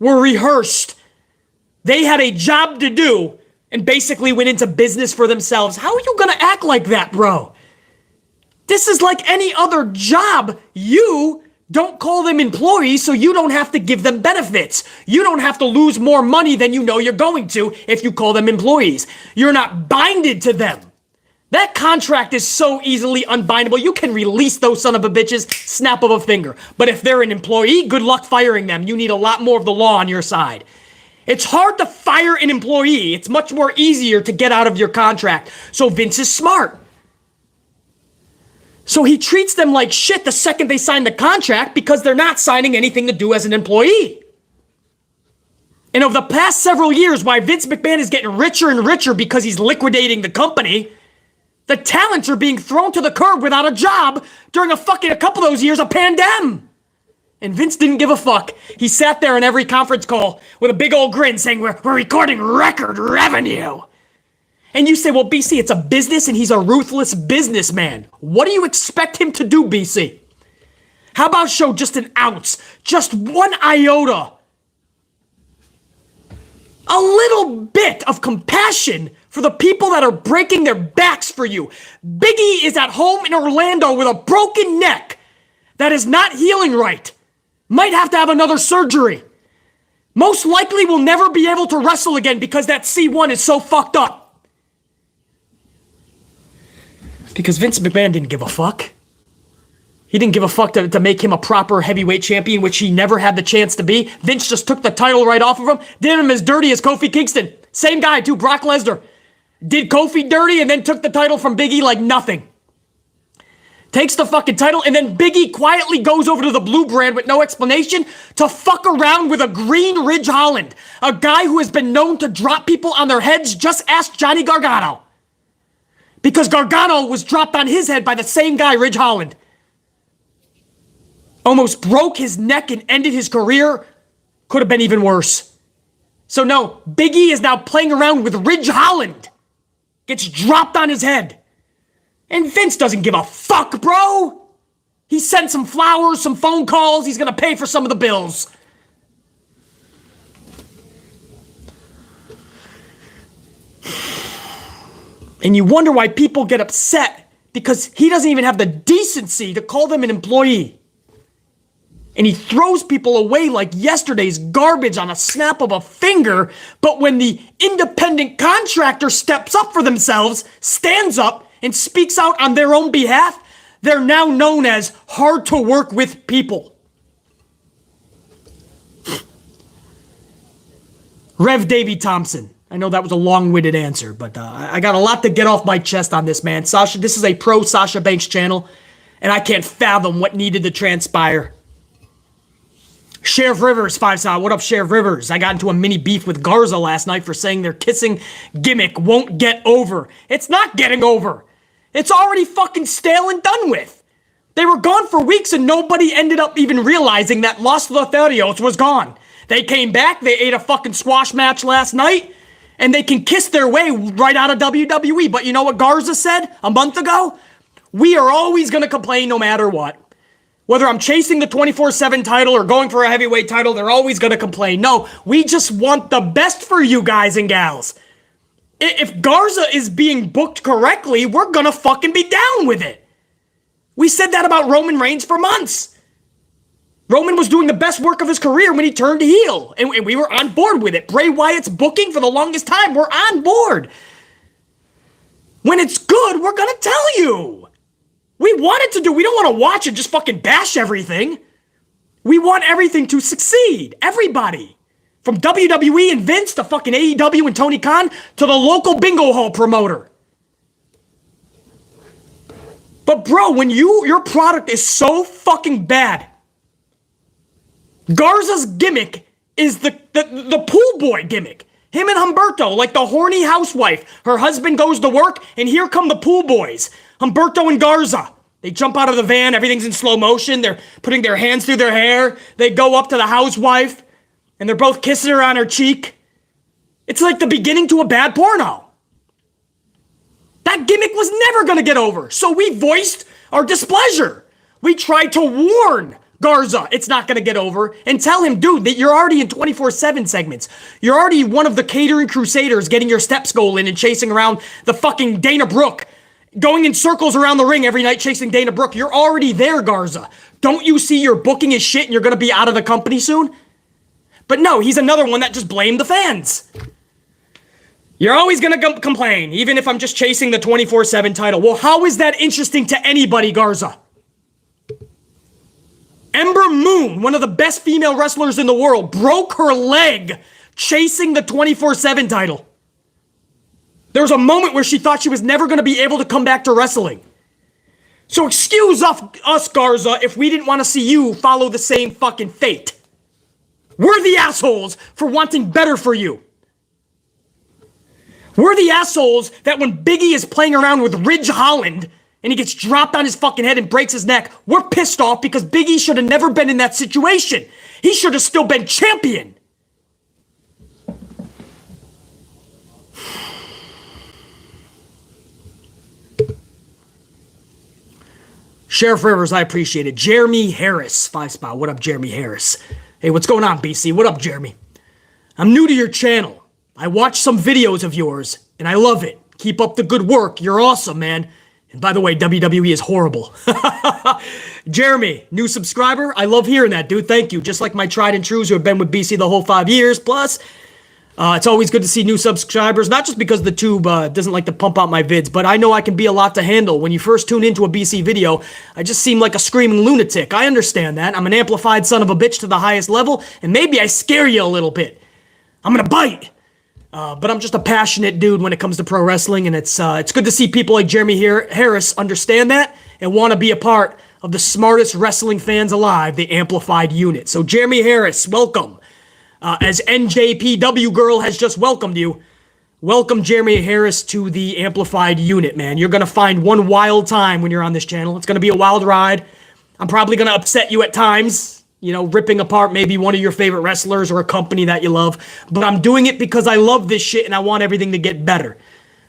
We're rehearsed. They had a job to do and basically went into business for themselves. How are you gonna act like that, bro? This is like any other job. You don't call them employees, so you don't have to give them benefits. You don't have to lose more money than you know you're going to if you call them employees. You're not binded to them. That contract is so easily unbindable. You can release those son of a bitches, snap of a finger. But if they're an employee, good luck firing them. You need a lot more of the law on your side. It's hard to fire an employee. It's much more easier to get out of your contract. So Vince is smart. So he treats them like shit the second they sign the contract because they're not signing anything to do as an employee. And over the past several years, why Vince McMahon is getting richer and richer because he's liquidating the company, the talents are being thrown to the curb without a job during a couple of those years of pandemic. And Vince didn't give a fuck. He sat there in every conference call with a big old grin saying, we're recording record revenue. And you say, well, BC, it's a business and he's a ruthless businessman. What do you expect him to do, BC? How about show just an ounce, just one iota, a little bit of compassion for the people that are breaking their backs for you? Biggie is at home in Orlando with a broken neck that is not healing right. Might have to have another surgery. Most likely will never be able to wrestle again because that C1 is so fucked up. Because Vince McMahon didn't give a fuck. He didn't give a fuck to make him a proper heavyweight champion, which he never had the chance to be. Vince just took the title right off of him, did him as dirty as Kofi Kingston. Same guy too, Brock Lesnar. Did Kofi dirty and then took the title from Big E like nothing. Takes the fucking title, and then Big E quietly goes over to the blue brand with no explanation to fuck around with a green Ridge Holland. A guy who has been known to drop people on their heads. Just ask Johnny Gargano. Because Gargano was dropped on his head by the same guy, Ridge Holland. Almost broke his neck and ended his career. Could have been even worse. So no, Big E is now playing around with Ridge Holland. Gets dropped on his head. And Vince doesn't give a fuck, bro. He sent some flowers, some phone calls. He's gonna pay for some of the bills. And you wonder why people get upset because he doesn't even have the decency to call them an employee. And he throws people away like yesterday's garbage on a snap of a finger. But when the independent contractor steps up for themselves, stands up, and speaks out on their own behalf, they're now known as hard to work with people. Rev Davey Thompson. I know that was a long-winded answer, but I got a lot to get off my chest on this, man. Sasha, this is a pro Sasha Banks channel, and I can't fathom what needed to transpire. Sheriff Rivers, 5-star. What up, Sheriff Rivers? I got into a mini beef with Garza last night for saying their kissing gimmick won't get over. It's not getting over. It's already fucking stale and done with. They were gone for weeks and nobody ended up even realizing that Los Lotharios was gone. They came back, they ate a fucking squash match last night, and they can kiss their way right out of WWE. But you know what Garza said a month ago? We are always going to complain no matter what. Whether I'm chasing the 24/7 title or going for a heavyweight title, they're always going to complain. No, we just want the best for you guys and gals. If Garza is being booked correctly, we're going to fucking be down with it. We said that about Roman Reigns for months. Roman was doing the best work of his career when he turned heel, and we were on board with it. Bray Wyatt's booking for the longest time, we're on board. When it's good, we're going to tell you. We want it to do. We don't want to watch and just fucking bash everything. We want everything to succeed. Everybody. From WWE and Vince to fucking AEW and Tony Khan to the local bingo hall promoter. But bro, when your product is so fucking bad, Garza's gimmick is the pool boy gimmick. Him and Humberto, like the horny housewife. Her husband goes to work, and here come the pool boys. Humberto and Garza. They jump out of the van, everything's in slow motion. They're putting their hands through their hair. They go up to the housewife, and they're both kissing her on her cheek. It's like the beginning to a bad porno. That gimmick was never gonna get over, so we voiced our displeasure. We tried to warn Garza it's not gonna get over and tell him, dude, that you're already in 24/7 segments. You're already one of the catering crusaders getting your steps going and chasing around the fucking Dana Brooke, going in circles around the ring every night chasing Dana Brooke. You're already there, Garza. Don't you see your booking is shit and you're gonna be out of the company soon? But no, he's another one that just blamed the fans. You're always gonna complain, even if I'm just chasing the 24/7 title. Well, how is that interesting to anybody, Garza? Ember Moon, one of the best female wrestlers in the world, broke her leg chasing the 24/7 title. There was a moment where she thought she was never going to be able to come back to wrestling. So excuse us, Garza, if we didn't want to see you follow the same fucking fate. We're the assholes for wanting better for you. We're the assholes that when Biggie is playing around with Ridge Holland and he gets dropped on his fucking head and breaks his neck, we're pissed off because Biggie should have never been in that situation. He should have still been champion. Sheriff Rivers, I appreciate it. Jeremy Harris, 5-spot. What up, Jeremy Harris? Hey, what's going on, BC? What up, Jeremy? I'm new to your channel. I watched some videos of yours, and I love it. Keep up the good work. You're awesome, man. And by the way, WWE is horrible. Jeremy, new subscriber. I love hearing that, dude. Thank you. Just like my tried and trues who have been with BC the whole 5 years plus. It's always good to see new subscribers, not just because the tube doesn't like to pump out my vids, but I know I can be a lot to handle. When you first tune into a BC video, I just seem like a screaming lunatic. I understand that. I'm an amplified son of a bitch to the highest level, and maybe I scare you a little bit. I'm gonna bite. But I'm just a passionate dude when it comes to pro wrestling, and it's good to see people like Jeremy Harris understand that and want to be a part of the smartest wrestling fans alive, the Amplified Unit. So Jeremy Harris, welcome. As NJPW Girl has just welcomed you, welcome Jeremy Harris to the Amplified Unit, man. You're going to find one wild time when you're on this channel. It's going to be a wild ride. I'm probably going to upset you at times. You know, ripping apart maybe one of your favorite wrestlers or a company that you love. But I'm doing it because I love this shit and I want everything to get better.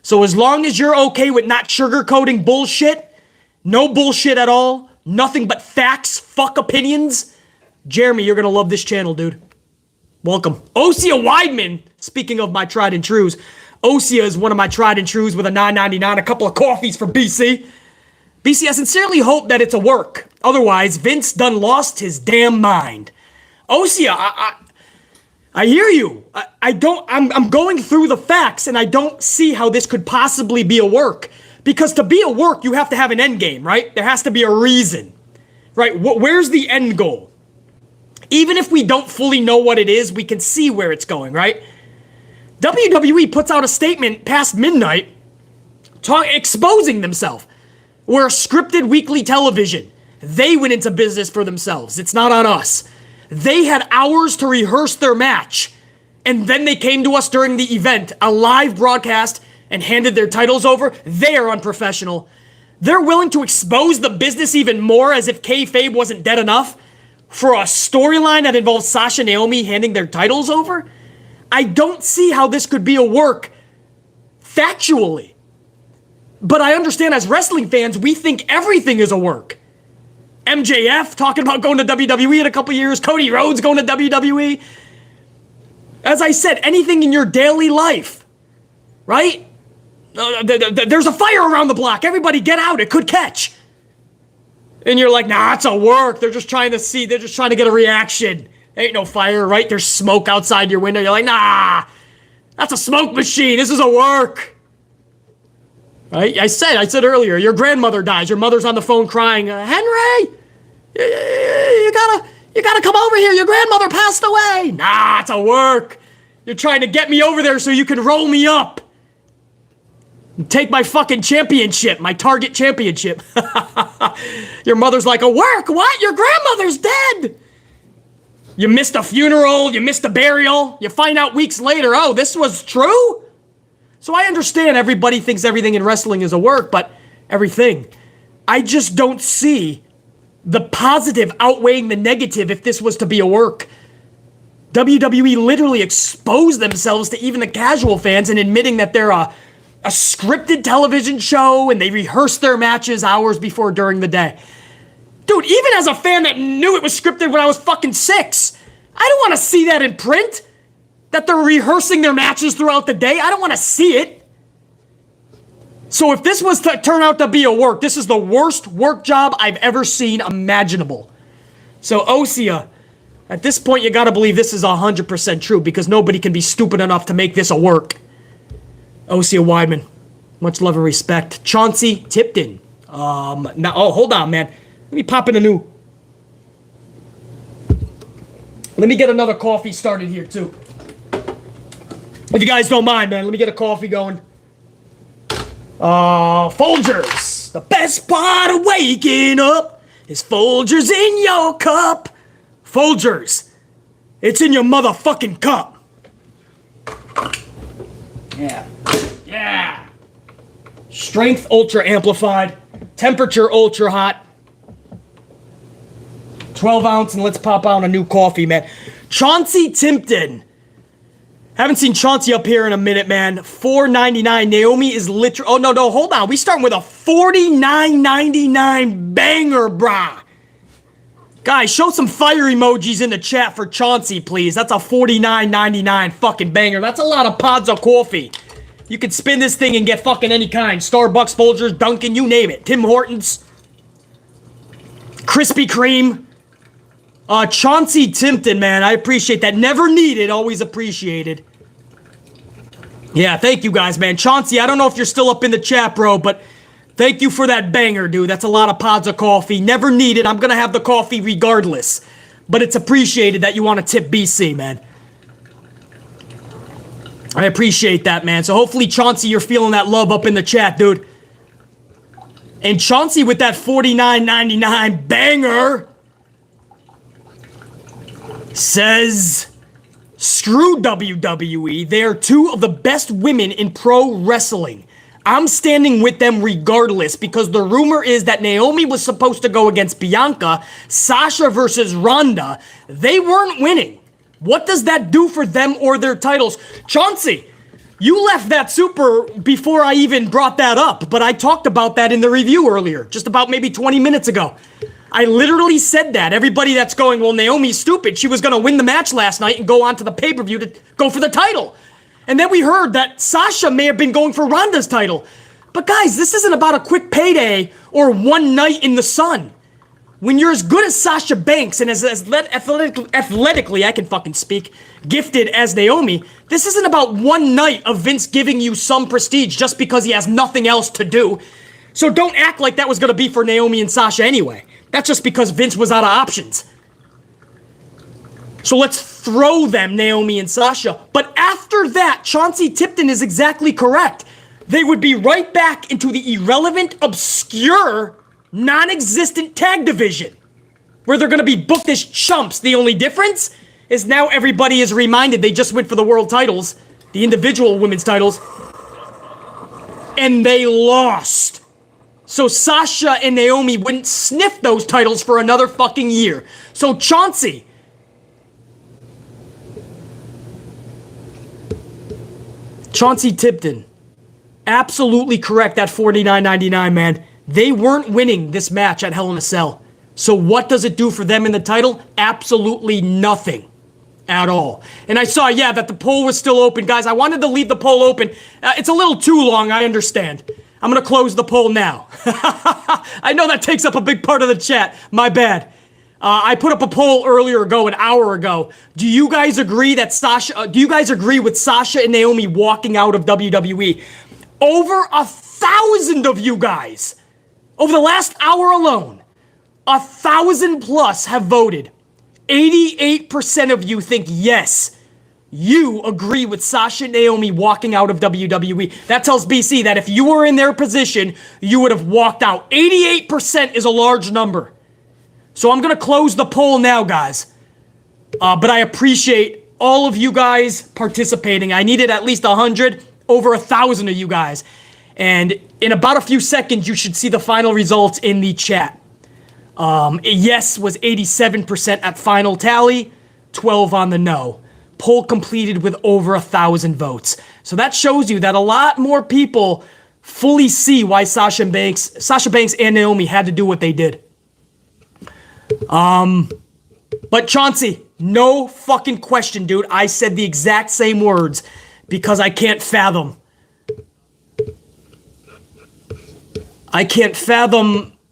So as long as you're okay with not sugarcoating bullshit, no bullshit at all, nothing but facts, fuck opinions, Jeremy, you're going to love this channel, dude. Welcome. Osea Weidman, speaking of my tried and trues, Osea is one of my tried and trues with a $9.99, a couple of coffees for BC. BC, I sincerely hope that it's a work. Otherwise, Vince done lost his damn mind. Osea, I hear you. I'm going through the facts, and I don't see how this could possibly be a work. Because to be a work, you have to have an end game, right? There has to be a reason, right? Where's the end goal? Even if we don't fully know what it is, we can see where it's going, right? WWE puts out a statement past midnight exposing themselves. We're a scripted weekly television. They went into business for themselves. It's not on us. They had hours to rehearse their match. And then they came to us during the event, a live broadcast, and handed their titles over. They are unprofessional. They're willing to expose the business even more as if kayfabe wasn't dead enough for a storyline that involves Sasha and Naomi handing their titles over. I don't see how this could be a work factually. But I understand as wrestling fans, we think everything is a work. MJF talking about going to WWE in a couple years. Cody Rhodes going to WWE. As I said, anything in your daily life, right? There's a fire around the block. Everybody get out. It could catch. And you're like, nah, it's a work. They're just trying to get a reaction. Ain't no fire, right? There's smoke outside your window. You're like, nah, that's a smoke machine. This is a work. Right? I said earlier, your grandmother dies. Your mother's on the phone crying, Henry, you gotta come over here. Your grandmother passed away. Nah, it's a work. You're trying to get me over there so you can roll me up. And take my fucking championship, my Target championship. Your mother's like, a work? What? Your grandmother's dead. You missed a funeral. You missed a burial. You find out weeks later, oh, this was true? So I understand everybody thinks everything in wrestling is a work, but everything. I just don't see the positive outweighing the negative if this was to be a work. WWE literally exposed themselves to even the casual fans in admitting that they're a scripted television show and they rehearse their matches hours before during the day. Dude, even as a fan that knew it was scripted when I was fucking 6, I don't want to see that in print. That they're rehearsing their matches throughout the day. I don't want to see it. So if this was to turn out to be a work, this is the worst work job I've ever seen imaginable. So Osea, at this point you gotta believe this is 100% true because nobody can be stupid enough to make this a work. Osea Weidman, much love and respect. Chauncey Tipton. Hold on, man. Let me pop in a new. Let me get another coffee started here too. If you guys don't mind, man, let me get a coffee going. Folgers. The best part of waking up is Folgers in your cup. Folgers. It's in your motherfucking cup. Yeah. Strength ultra amplified. Temperature ultra hot. 12 ounce, and let's pop out a new coffee, man. Chauncey Tipton. Haven't seen Chauncey up here in a minute, man. $4.99. Naomi is literally... Oh, no, hold on. We starting with a $49.99 banger, brah. Guys, show some fire emojis in the chat for Chauncey, please. That's a $49.99 fucking banger. That's a lot of pods of coffee. You can spin this thing and get fucking any kind. Starbucks, Folgers, Dunkin', you name it. Tim Hortons. Krispy Kreme. Chauncey Tipton, man, I appreciate that. Never needed, always appreciated. Yeah, thank you guys, man. Chauncey, I don't know if you're still up in the chat, bro, but thank you for that banger, dude. That's a lot of pods of coffee. Never needed. I'm gonna have the coffee regardless. But it's appreciated that you want to tip BC, man. I appreciate that, man. So hopefully, Chauncey, you're feeling that love up in the chat, dude. And Chauncey with that $49.99 banger says, screw WWE. They are two of the best women in pro wrestling. I'm standing with them regardless because the rumor is that Naomi was supposed to go against Bianca, Sasha versus Ronda. They weren't winning. What does that do for them or their titles? Chauncey, you left that super before I even brought that up, but I talked about that in the review earlier, just about maybe 20 minutes ago. I literally said that. Everybody that's going, well, Naomi's stupid. She was going to win the match last night and go on to the pay-per-view to go for the title. And then we heard that Sasha may have been going for Ronda's title. But guys, this isn't about a quick payday or one night in the sun. When you're as good as Sasha Banks and as athletically, I can fucking speak, gifted as Naomi, this isn't about one night of Vince giving you some prestige just because he has nothing else to do. So don't act like that was going to be for Naomi and Sasha anyway. That's just because Vince was out of options. So let's throw them, Naomi and Sasha. But after that, Chauncey Tipton is exactly correct. they would be right back into the irrelevant, obscure, non-existent tag division, where they're going to be booked as chumps. The only difference is now everybody is reminded they just went for the world titles, the individual women's titles, and they lost. So Sasha and Naomi wouldn't sniff those titles for another fucking year. So Chauncey, Tipton, absolutely correct at $49.99, man. They weren't winning this match at Hell in a Cell. So what does it do for them in the title? Absolutely nothing at all. And I saw, that the poll was still open. Guys, I wanted to leave the poll open. It's a little too long, I understand. I'm going to close the poll now. I know that takes up a big part of the chat. My bad. I put up a poll an hour ago. Do you guys agree with Sasha and Naomi walking out of WWE? Over 1,000 of you guys, over the last hour alone, 1,000 plus have voted. 88% of you think yes, you agree with Sasha and Naomi walking out of WWE. That tells BC that if you were in their position, you would have walked out. 88% is a large number. So I'm going to close the poll now, guys. But I appreciate all of you guys participating. I needed at least 100, over 1,000 of you guys. And in about a few seconds, you should see the final results in the chat. Yes was 87% at final tally, 12 on the no. Poll completed with over 1,000 votes. So that shows you that a lot more people fully see why Sasha Banks and Naomi had to do what they did. But Chauncey, no fucking question, dude. I said the exact same words because I can't fathom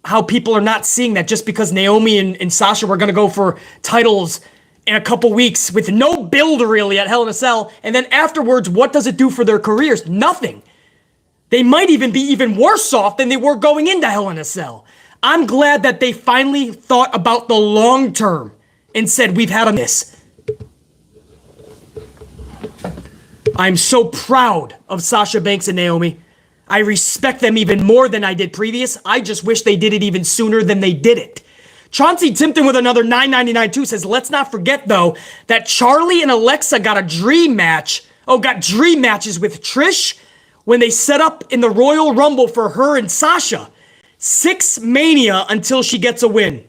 how people are not seeing that just because Naomi and Sasha were going to go for titles in a couple weeks with no build really at Hell in a Cell. And then afterwards, what does it do for their careers? Nothing. They might even be even worse off than they were going into Hell in a Cell. I'm glad that they finally thought about the long term and said, we've had a miss. I'm so proud of Sasha Banks and Naomi. I respect them even more than I did previous. I just wish they did it even sooner than they did it. Chauncey Timpton with another $9.99 too says, let's not forget though, that Charlie and Alexa got dream matches with Trish when they set up in the Royal Rumble for her and Sasha. 6 Mania until she gets a win.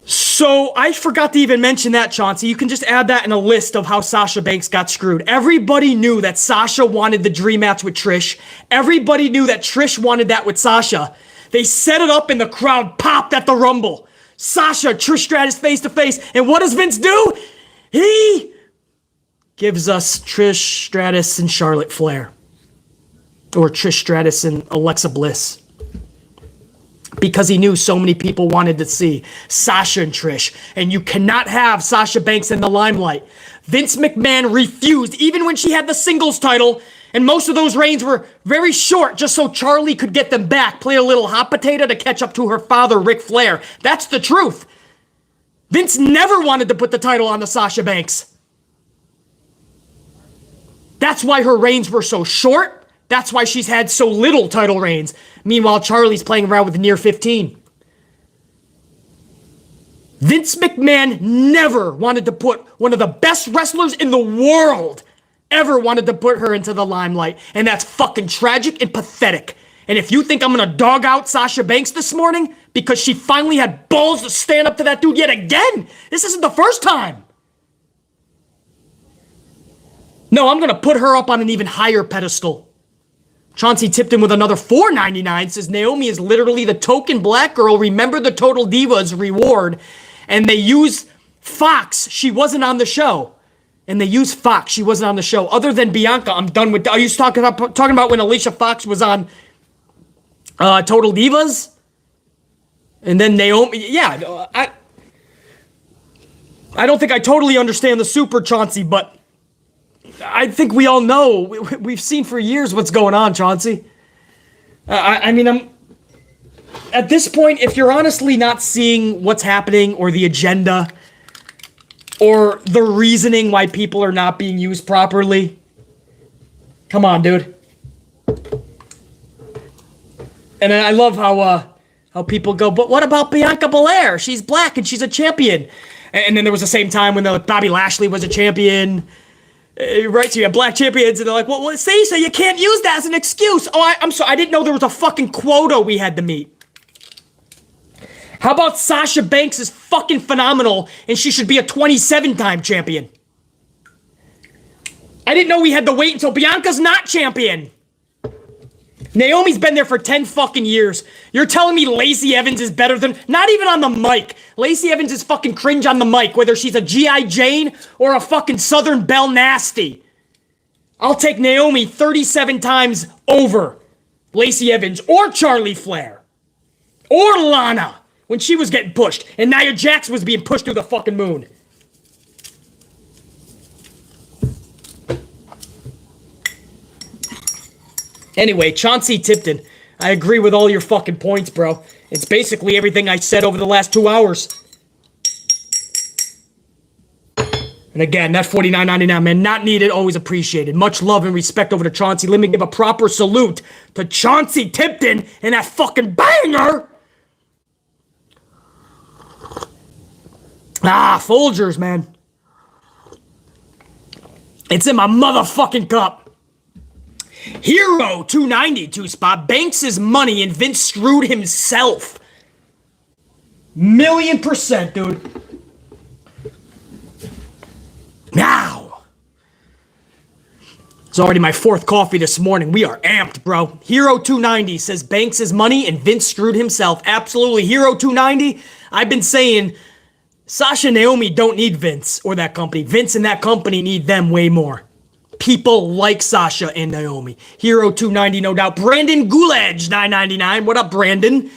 So I forgot to even mention that, Chauncey. You can just add that in a list of how Sasha Banks got screwed. Everybody knew that Sasha wanted the dream match with Trish. Everybody knew that Trish wanted that with Sasha. They set it up and the crowd popped at the Rumble. Sasha, Trish Stratus face to face. And what does Vince do? He gives us Trish Stratus and Charlotte Flair. Or Trish Stratus and Alexa Bliss. Because he knew so many people wanted to see Sasha and Trish. And you cannot have Sasha Banks in the limelight. Vince McMahon refused, even when she had the singles title. And most of those reigns were very short, just so Charlie could get them back. Play a little hot potato to catch up to her father, Ric Flair. That's the truth. Vince never wanted to put the title on the Sasha Banks. That's why her reigns were so short. That's why she's had so little title reigns. Meanwhile, Charlie's playing around with near 15. Vince McMahon never wanted to put one of the best wrestlers in the world, ever wanted to put her into the limelight. And that's fucking tragic and pathetic. And if you think I'm going to dog out Sasha Banks this morning because she finally had balls to stand up to that dude yet again, this isn't the first time. No, I'm going to put her up on an even higher pedestal. Chauncey Tipton with another $4.99 says Naomi is literally the token black girl. Remember the Total Divas reward. And they use Fox. She wasn't on the show. And they use Fox. She wasn't on the show. Other than Bianca, I'm done with. Are you talking about when Alicia Fox was on Total Divas? And then Naomi. Yeah, I don't think I totally understand the super, Chauncey, but I think we all know, we've seen for years what's going on, Chauncey. I'm at this point, if you're honestly not seeing what's happening or the agenda or the reasoning why people are not being used properly, Come on, dude. And I love how people go, but what about Bianca Belair? She's black and she's a champion. And then there was the same time when Bobby Lashley was a champion. Right, so you have black champions, and they're like, well, Sasha, you can't use that as an excuse. Oh, I'm sorry, I didn't know there was a fucking quota we had to meet. How about Sasha Banks is fucking phenomenal, and she should be a 27-time champion? I didn't know we had to wait until Bianca's not champion. Naomi's been there for 10 fucking years. You're telling me Lacey Evans is better than... Not even on the mic. Lacey Evans is fucking cringe on the mic, whether she's a G.I. Jane or a fucking Southern Belle Nasty. I'll take Naomi 37 times over Lacey Evans or Charlie Flair. Or Lana, when she was getting pushed. And Nia Jax was being pushed through the fucking moon. Anyway, Chauncey Tipton, I agree with all your fucking points, bro. It's basically everything I said over the last 2 hours. And again, that $49.99, man, not needed, always appreciated. Much love and respect over to Chauncey. Let me give a proper salute to Chauncey Tipton and that fucking banger. Folgers, man. It's in my motherfucking cup. Hero 292 spot. Banks' money and Vince screwed himself. 1,000,000%, dude. Now. It's already my 4th coffee this morning. We are amped, bro. Hero 290 says Banks' money and Vince screwed himself. Absolutely. Hero 290, I've been saying Sasha and Naomi don't need Vince or that company. Vince and that company need them way more. People like Sasha and Naomi. Hero 290, no doubt. Brandon Gulage, 999. What up, Brandon?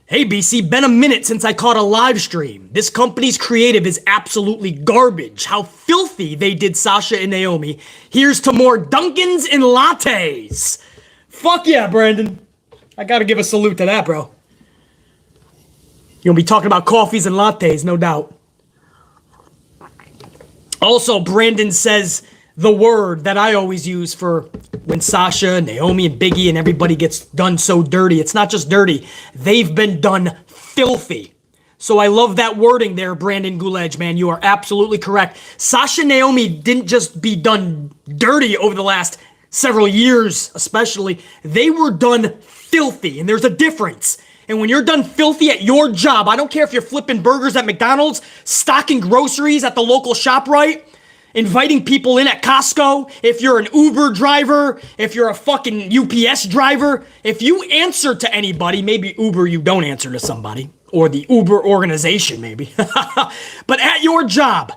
Hey, BC, been a minute since I caught a live stream. This company's creative is absolutely garbage. How filthy they did Sasha and Naomi. Here's to more Dunkins and lattes. Fuck yeah, Brandon. I gotta give a salute to that, bro. You'll be talking about coffees and lattes, no doubt. Also, Brandon says the word that I always use for when Sasha, Naomi, and Big E and everybody gets done so dirty. It's not just dirty. They've been done filthy. So I love that wording there, Brandon Gulage, man. You are absolutely correct. Sasha and Naomi didn't just be done dirty over the last several years, especially. They were done filthy, and there's a difference. And when you're done filthy at your job, I don't care if you're flipping burgers at McDonald's, stocking groceries at the local ShopRite, inviting people in at Costco, if you're an Uber driver, if you're a fucking UPS driver, if you answer to anybody, maybe Uber you don't answer to somebody, or the Uber organization maybe, but at your job,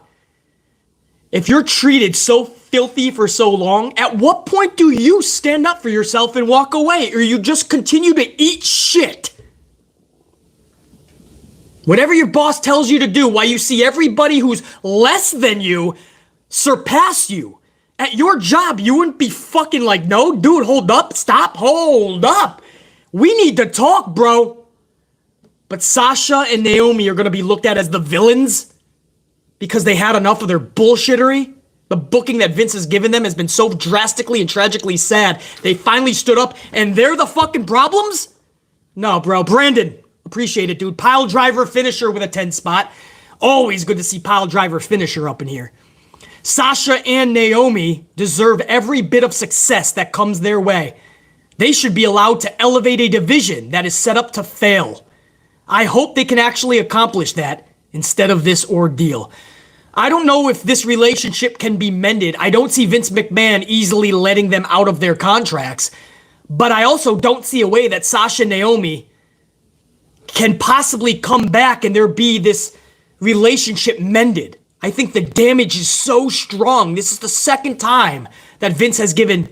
if you're treated so filthy for so long, at what point do you stand up for yourself and walk away, or you just continue to eat shit? Whatever your boss tells you to do, while you see everybody who's less than you surpass you. At your job, you wouldn't be fucking like, no, dude, hold up, stop, hold up. We need to talk, bro. But Sasha and Naomi are going to be looked at as the villains because they had enough of their bullshittery. The booking that Vince has given them has been so drastically and tragically sad. They finally stood up and they're the fucking problems? No, bro. Brandon, appreciate it, dude. Pile driver finisher with a 10 spot. Always good to see pile driver finisher up in here. Sasha and Naomi deserve every bit of success that comes their way. They should be allowed to elevate a division that is set up to fail. I hope they can actually accomplish that instead of this ordeal. I don't know if this relationship can be mended. I don't see Vince McMahon easily letting them out of their contracts. But I also don't see a way that Sasha and Naomi can possibly come back and there be this relationship mended. I think the damage is so strong. This is the second time that Vince has given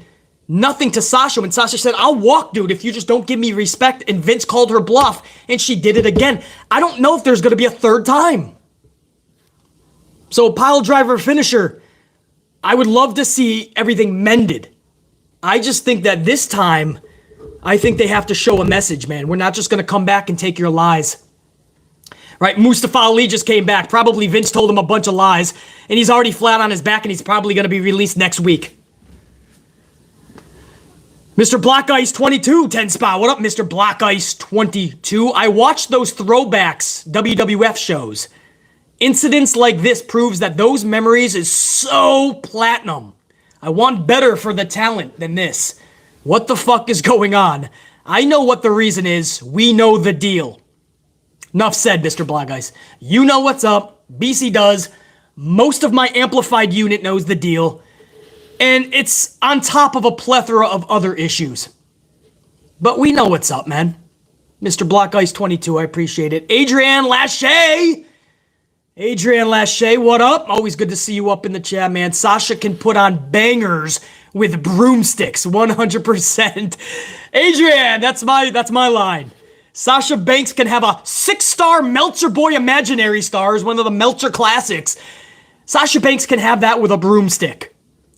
nothing to Sasha when Sasha said, I'll walk, dude, if you just don't give me respect. And Vince called her bluff, and she did it again. I don't know if there's going to be a third time. So, pile driver finisher, I would love to see everything mended. I just think that this time, I think they have to show a message, man. We're not just going to come back and take your lies. Right, Mustafa Ali just came back. Probably Vince told him a bunch of lies, and he's already flat on his back, and he's probably going to be released next week. Mr. Black Ice 22, 10 spot. What up, Mr. Black Ice 22? I watched those throwbacks WWF shows. Incidents like this proves that those memories is so platinum. I want better for the talent than this. What the fuck is going on? I know what the reason is. We know the deal. Enough said, Mr. Black Ice. You know what's up. BC does. Most of my amplified unit knows the deal. And it's on top of a plethora of other issues. But we know what's up, man. Mr. Black Ice 22, I appreciate it. Adrienne Lachey! Adrienne Lachey, what up? Always good to see you up in the chat, man. Sasha can put on bangers with broomsticks, 100%. Adrienne, that's my line. Sasha Banks can have a 6-star Meltzer Boy Imaginary Stars, one of the Meltzer classics. Sasha Banks can have that with a broomstick.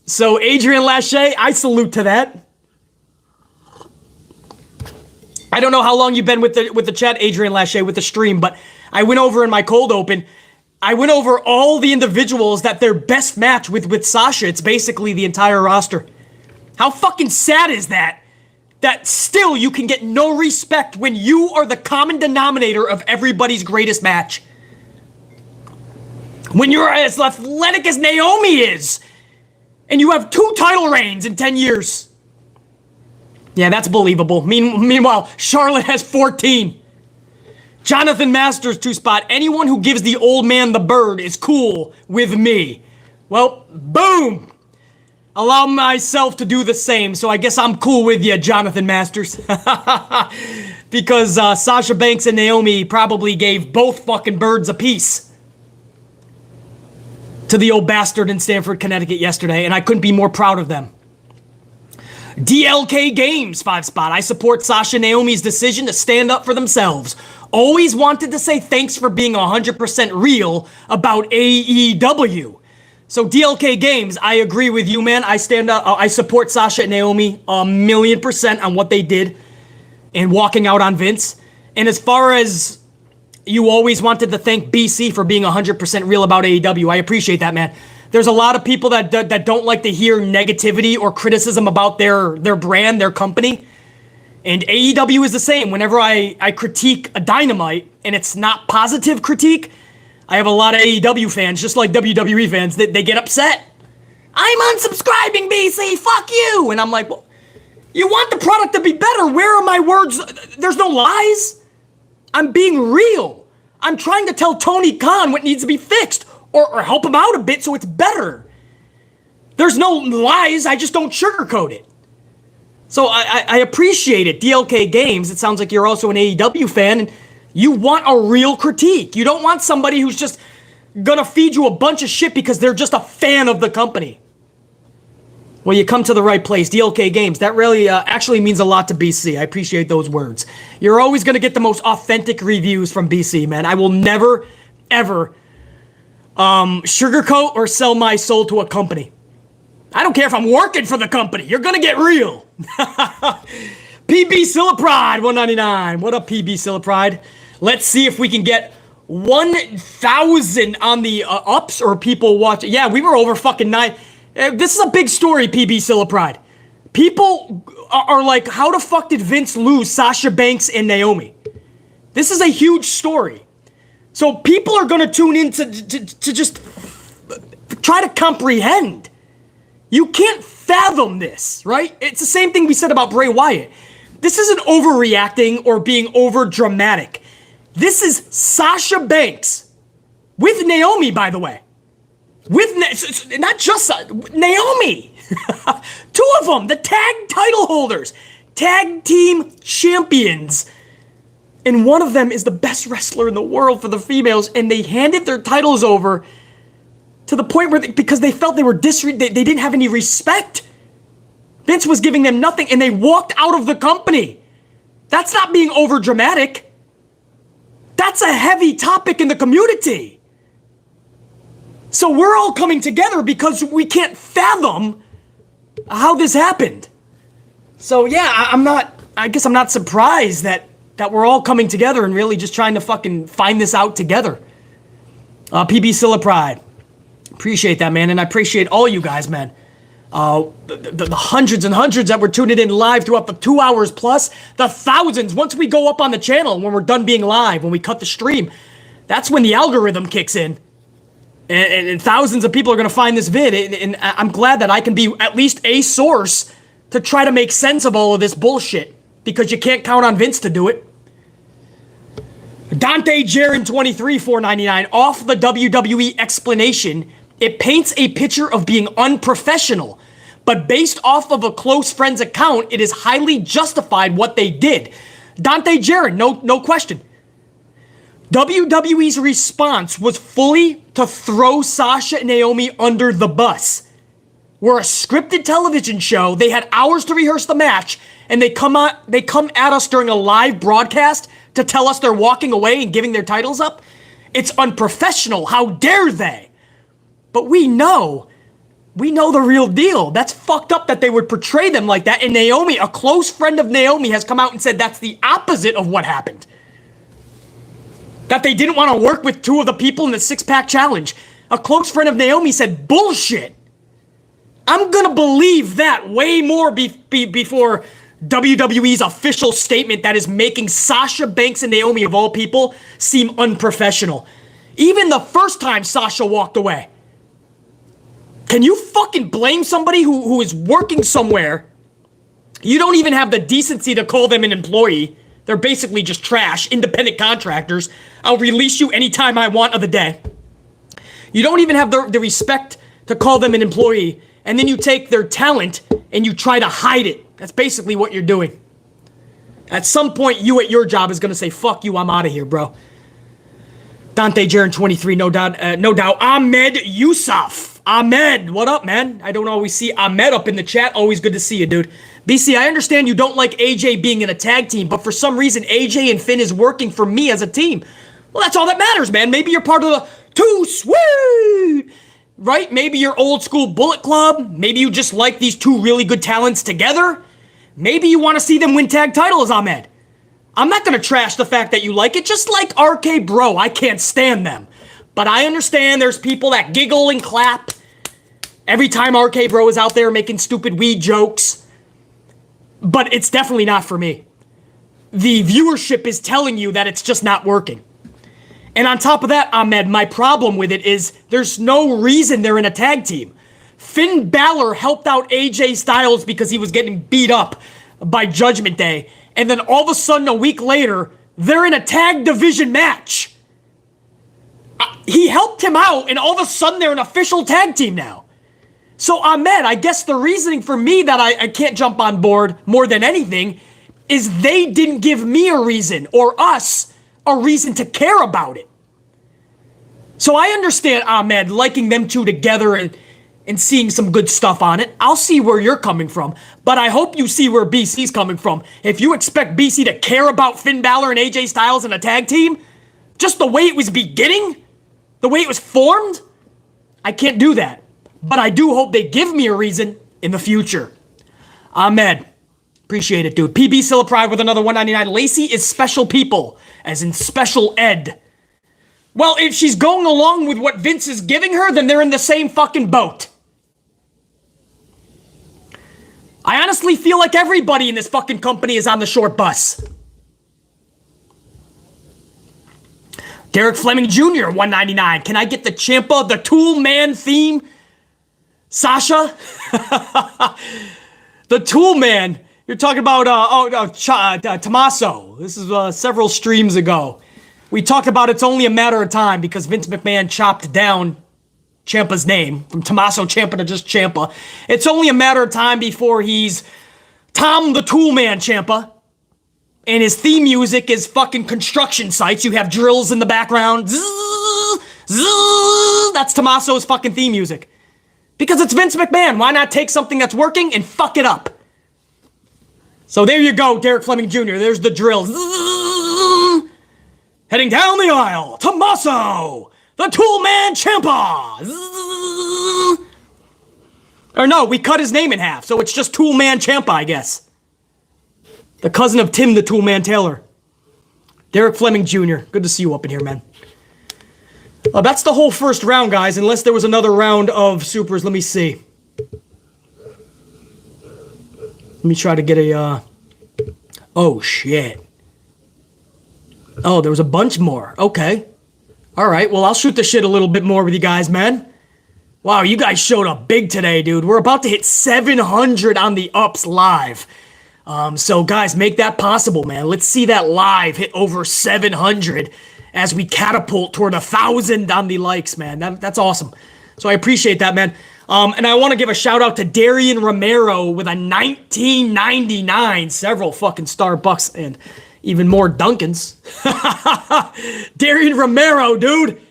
So, Adrienne Lachey, I salute to that. I don't know how long you've been with the chat, Adrienne Lachey, with the stream, but I went over in my cold open. I went over all the individuals that their best match with Sasha. It's basically the entire roster. How fucking sad is that? That still you can get no respect when you are the common denominator of everybody's greatest match. When you're as athletic as Naomi is. And you have 2 title reigns in 10 years. Yeah, that's believable. Meanwhile, Charlotte has 14. Jonathan Masters, 2 spot. Anyone who gives the old man the bird is cool with me. Well, boom. Allow myself to do the same, so I guess I'm cool with you, Jonathan Masters. Because Sasha Banks and Naomi probably gave both fucking birds a piece to the old bastard in Stamford, Connecticut yesterday, and I couldn't be more proud of them. DLK Games, 5 spot. I support Sasha and Naomi's decision to stand up for themselves. Always wanted to say thanks for being 100% real about AEW. So DLK Games, I agree with you, man. I stand up. I support Sasha and Naomi 1,000,000% on what they did and walking out on Vince. And as far as you always wanted to thank BC for being 100% real about AEW, I appreciate that, man. There's a lot of people that don't like to hear negativity or criticism about their brand, their company. And AEW is the same. Whenever I critique a Dynamite and it's not positive critique, I have a lot of AEW fans, just like WWE fans, that they get upset. I'm unsubscribing, BC, fuck you! And I'm like, well, you want the product to be better. Where are my words? There's no lies. I'm being real. I'm trying to tell Tony Khan what needs to be fixed or help him out a bit so it's better. There's no lies. I just don't sugarcoat it. So I appreciate it. DLK Games, it sounds like you're also an AEW fan, and you want a real critique. You don't want somebody who's just gonna feed you a bunch of shit because they're just a fan of the company. Well, you come to the right place. DLK Games, that really actually means a lot to BC. I appreciate those words. You're always gonna get the most authentic reviews from BC, man. I will never, ever sugarcoat or sell my soul to a company. I don't care if I'm working for the company. You're gonna get real. PB Sillapride, 199. What up, PB Sillapride? Let's see if we can get 1,000 on the ups or people watching. Yeah, we were over fucking 9. This is a big story, PB Sillapride. People are like, how the fuck did Vince lose Sasha Banks and Naomi? This is a huge story. So people are going to tune in to just try to comprehend. You can't fathom this, right? It's the same thing we said about Bray Wyatt. This isn't overreacting or being over dramatic. This is Sasha Banks with Naomi, by the way. Not just Naomi. 2 of them, the tag title holders, tag team champions. And one of them is the best wrestler in the world for the females, and they handed their titles over to the point where, because they felt they were they didn't have any respect. Vince was giving them nothing, and they walked out of the company. That's not being over dramatic. That's a heavy topic in the community. So we're all coming together because we can't fathom how this happened. So yeah, I guess I'm not surprised that we're all coming together and really just trying to fucking find this out together. PB Silla Pride. Appreciate that, man, and I appreciate all you guys, man. The hundreds and hundreds that were tuning in live throughout the 2 hours plus, the thousands, once we go up on the channel, when we're done being live, when we cut the stream, that's when the algorithm kicks in. And thousands of people are going to find this vid, and I'm glad that I can be at least a source to try to make sense of all of this bullshit, because you can't count on Vince to do it. Dante Jaron 23 $4.99 off the WWE explanation. It paints a picture of being unprofessional, but based off of a close friend's account, it is highly justified what they did. Dante Jaron, no question. WWE's response was fully to throw Sasha and Naomi under the bus. We're a scripted television show. They had hours to rehearse the match, and they come at us during a live broadcast to tell us they're walking away and giving their titles up. It's unprofessional. How dare they? But we know the real deal. That's fucked up that they would portray them like that. And Naomi, a close friend of Naomi, has come out and said that's the opposite of what happened. That they didn't want to work with two of the people in the six-pack challenge. A close friend of Naomi said, bullshit. I'm gonna believe that way more before WWE's official statement that is making Sasha Banks and Naomi, of all people, seem unprofessional. Even the first time Sasha walked away. Can you fucking blame somebody who is working somewhere? You don't even have the decency to call them an employee. They're basically just trash, independent contractors. I'll release you anytime I want of the day. You don't even have the respect to call them an employee, and then you take their talent and you try to hide it. That's basically what you're doing. At some point, you at your job is going to say, fuck you, I'm out of here, bro. Dante Jaron 23, no doubt. Ahmed Yusuf. Ahmed, what up, man? I don't always see Ahmed up in the chat. Always good to see you, dude. BC, I understand you don't like AJ being in a tag team, but for some reason, AJ and Finn is working for me as a team. Well, that's all that matters, man. Maybe you're part of the Too Sweet, right? Maybe you're old school Bullet Club. Maybe you just like these two really good talents together. Maybe you want to see them win tag titles, Ahmed. I'm not going to trash the fact that you like it, just like RK Bro. I can't stand them. But I understand there's people that giggle and clap every time RK Bro is out there making stupid weed jokes. But it's definitely not for me. The viewership is telling you that it's just not working. And on top of that, Ahmed, my problem with it is there's no reason they're in a tag team. Finn Balor helped out AJ Styles because he was getting beat up by Judgment Day. And then all of a sudden, a week later, they're in a tag division match. He helped him out, and all of a sudden, they're an official tag team now. So, Ahmed, I guess the reasoning for me that I can't jump on board more than anything is they didn't give me a reason, or us, a reason to care about it. So I understand, Ahmed, liking them two together and seeing some good stuff on it. I'll see where you're coming from, but I hope you see where BC's coming from. If you expect BC to care about Finn Balor and AJ Styles in a tag team, just the way it was beginning, the way it was formed, I can't do that. But I do hope they give me a reason in the future. Ahmed, appreciate it, dude. PB Silipride with another $1.99. Lacey is special people, as in special ed. Well, if she's going along with what Vince is giving her, then they're in the same fucking boat. I honestly feel like everybody in this fucking company is on the short bus. Derek Fleming Jr., $1.99. Can I get the Ciampa, the Tool Man theme? Sasha? The Tool Man. You're talking about Tommaso. This is several streams ago. We talked about it's only a matter of time because Vince McMahon chopped down Ciampa's name from Tommaso Ciampa to just Ciampa. It's only a matter of time before he's Tom the Tool Man Ciampa. And his theme music is fucking construction sites. You have drills in the background. Zzz, zzz, that's Tommaso's fucking theme music. Because it's Vince McMahon. Why not take something that's working and fuck it up? So there you go, Derek Fleming Jr. There's the drill. Zzz, heading down the aisle, Tommaso, the Tool Man Ciampa. Zzz. Or no, we cut his name in half, so it's just Tool Man Ciampa, I guess. The cousin of Tim the Tool Man Taylor. Derek Fleming Jr. Good to see you up in here, man. That's the whole first round, guys, unless there was another round of supers. Let me see. me try to get a, oh, shit. Oh, there was a bunch more. Okay. All right, well, I'll shoot the shit a little bit more with you guys, man. Wow, you guys showed up big today, dude. We're about to hit 700 on the ups live. So, guys, make that possible, man. Let's see that live hit over 700 as we catapult toward 1,000 on the likes, man. That's awesome. So I appreciate that, man. And I want to give a shout out to Darian Romero with a 1999, several fucking Starbucks and even more Dunkins. Darian Romero, dude.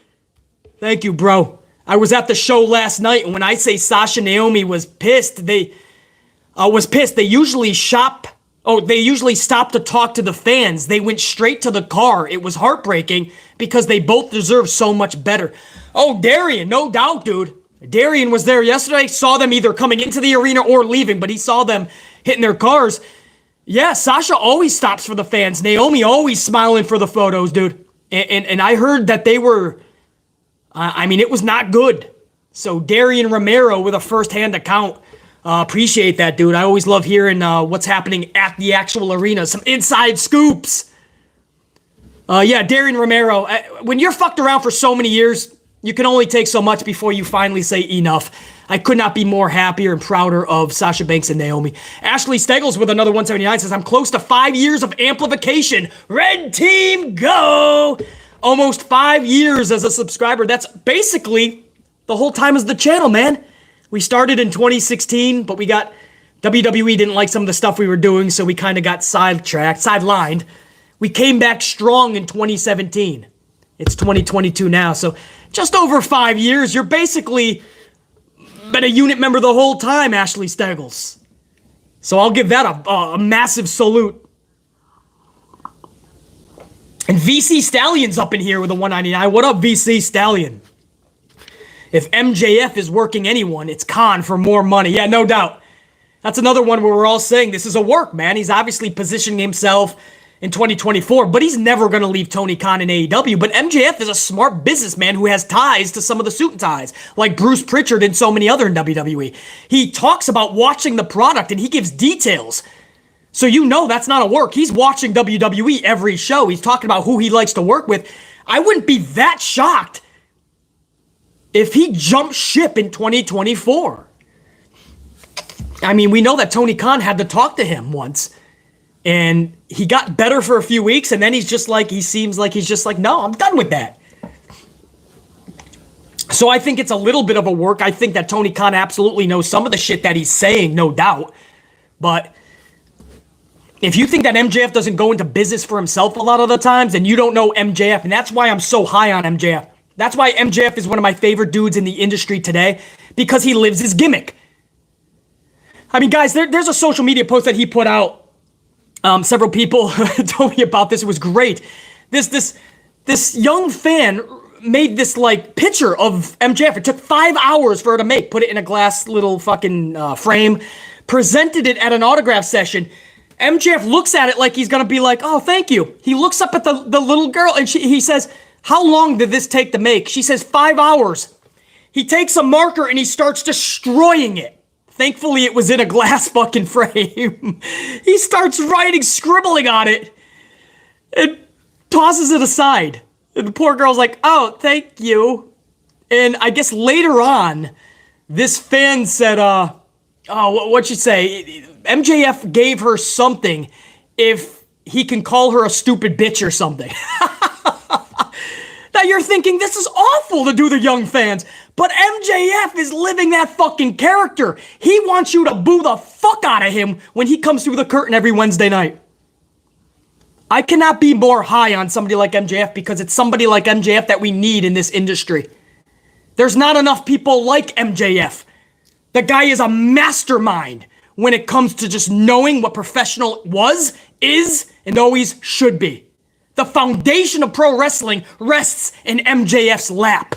Thank you, bro. I was at the show last night, and when I say Sasha Naomi was pissed, they usually stop to talk to the fans. They went straight to the car. It was heartbreaking because they both deserve so much better. Oh, Darian, no doubt, dude. Darian was there yesterday, saw them either coming into the arena or leaving, but he saw them hitting their cars. Yeah, Sasha always stops for the fans. Naomi always smiling for the photos, dude. And I heard that they were, it was not good. So Darian Romero with a first-hand account. Appreciate that, dude. I always love hearing what's happening at the actual arena. Some inside scoops. Yeah, Darian Romero. When you're fucked around for so many years, you can only take so much before you finally say enough. I could not be more happier and prouder of Sasha Banks and Naomi. Ashley Steggles with another 179 says, I'm close to 5 years of amplification. Red team, go! Almost 5 years as a subscriber. That's basically the whole time as the channel, man. We started in 2016, but WWE didn't like some of the stuff we were doing, so we kind of got sidelined. We came back strong in 2017. It's 2022 now, so just over 5 years. You're basically been a unit member the whole time, Ashley Steggles. So I'll give that a massive salute. And VC Stallion's up in here with a 199. What up, VC Stallion? If MJF is working anyone, it's Khan for more money. Yeah, no doubt. That's another one where we're all saying this is a work, man. He's obviously positioning himself in 2024, but he's never going to leave Tony Khan in AEW. But MJF is a smart businessman who has ties to some of the suit and ties, like Bruce Pritchard and so many other in WWE. He talks about watching the product, and he gives details. So you know that's not a work. He's watching WWE every show. He's talking about who he likes to work with. I wouldn't be that shocked if he jumped ship in 2024. I mean, we know that Tony Khan had to talk to him once, and he got better for a few weeks, and then he seems like he's just like, no, I'm done with that. So I think it's a little bit of a work. I think that Tony Khan absolutely knows some of the shit that he's saying, no doubt. But if you think that MJF doesn't go into business for himself a lot of the times, then you don't know MJF, and that's why I'm so high on MJF. That's why MJF is one of my favorite dudes in the industry today, because he lives his gimmick. I mean, guys, there's a social media post that he put out. Several people told me about this. It was great. This young fan made this like picture of MJF. It took 5 hours for her to make. Put it in a glass little fucking frame. Presented it at an autograph session. MJF looks at it like he's gonna be like, "Oh, thank you." He looks up at the little girl and he says, "How long did this take to make?" She says, 5 hours. He takes a marker and he starts destroying it. Thankfully, it was in a glass fucking frame. He starts writing, scribbling on it, and tosses it aside. And the poor girl's like, "Oh, thank you." And I guess later on, this fan said, what'd you say? MJF gave her something if he can call her a stupid bitch or something. Now you're thinking, this is awful to do the young fans. But MJF is living that fucking character. He wants you to boo the fuck out of him when he comes through the curtain every Wednesday night. I cannot be more high on somebody like MJF because it's somebody like MJF that we need in this industry. There's not enough people like MJF. The guy is a mastermind when it comes to just knowing what professional was, is, and always should be. The foundation of pro wrestling rests in MJF's lap.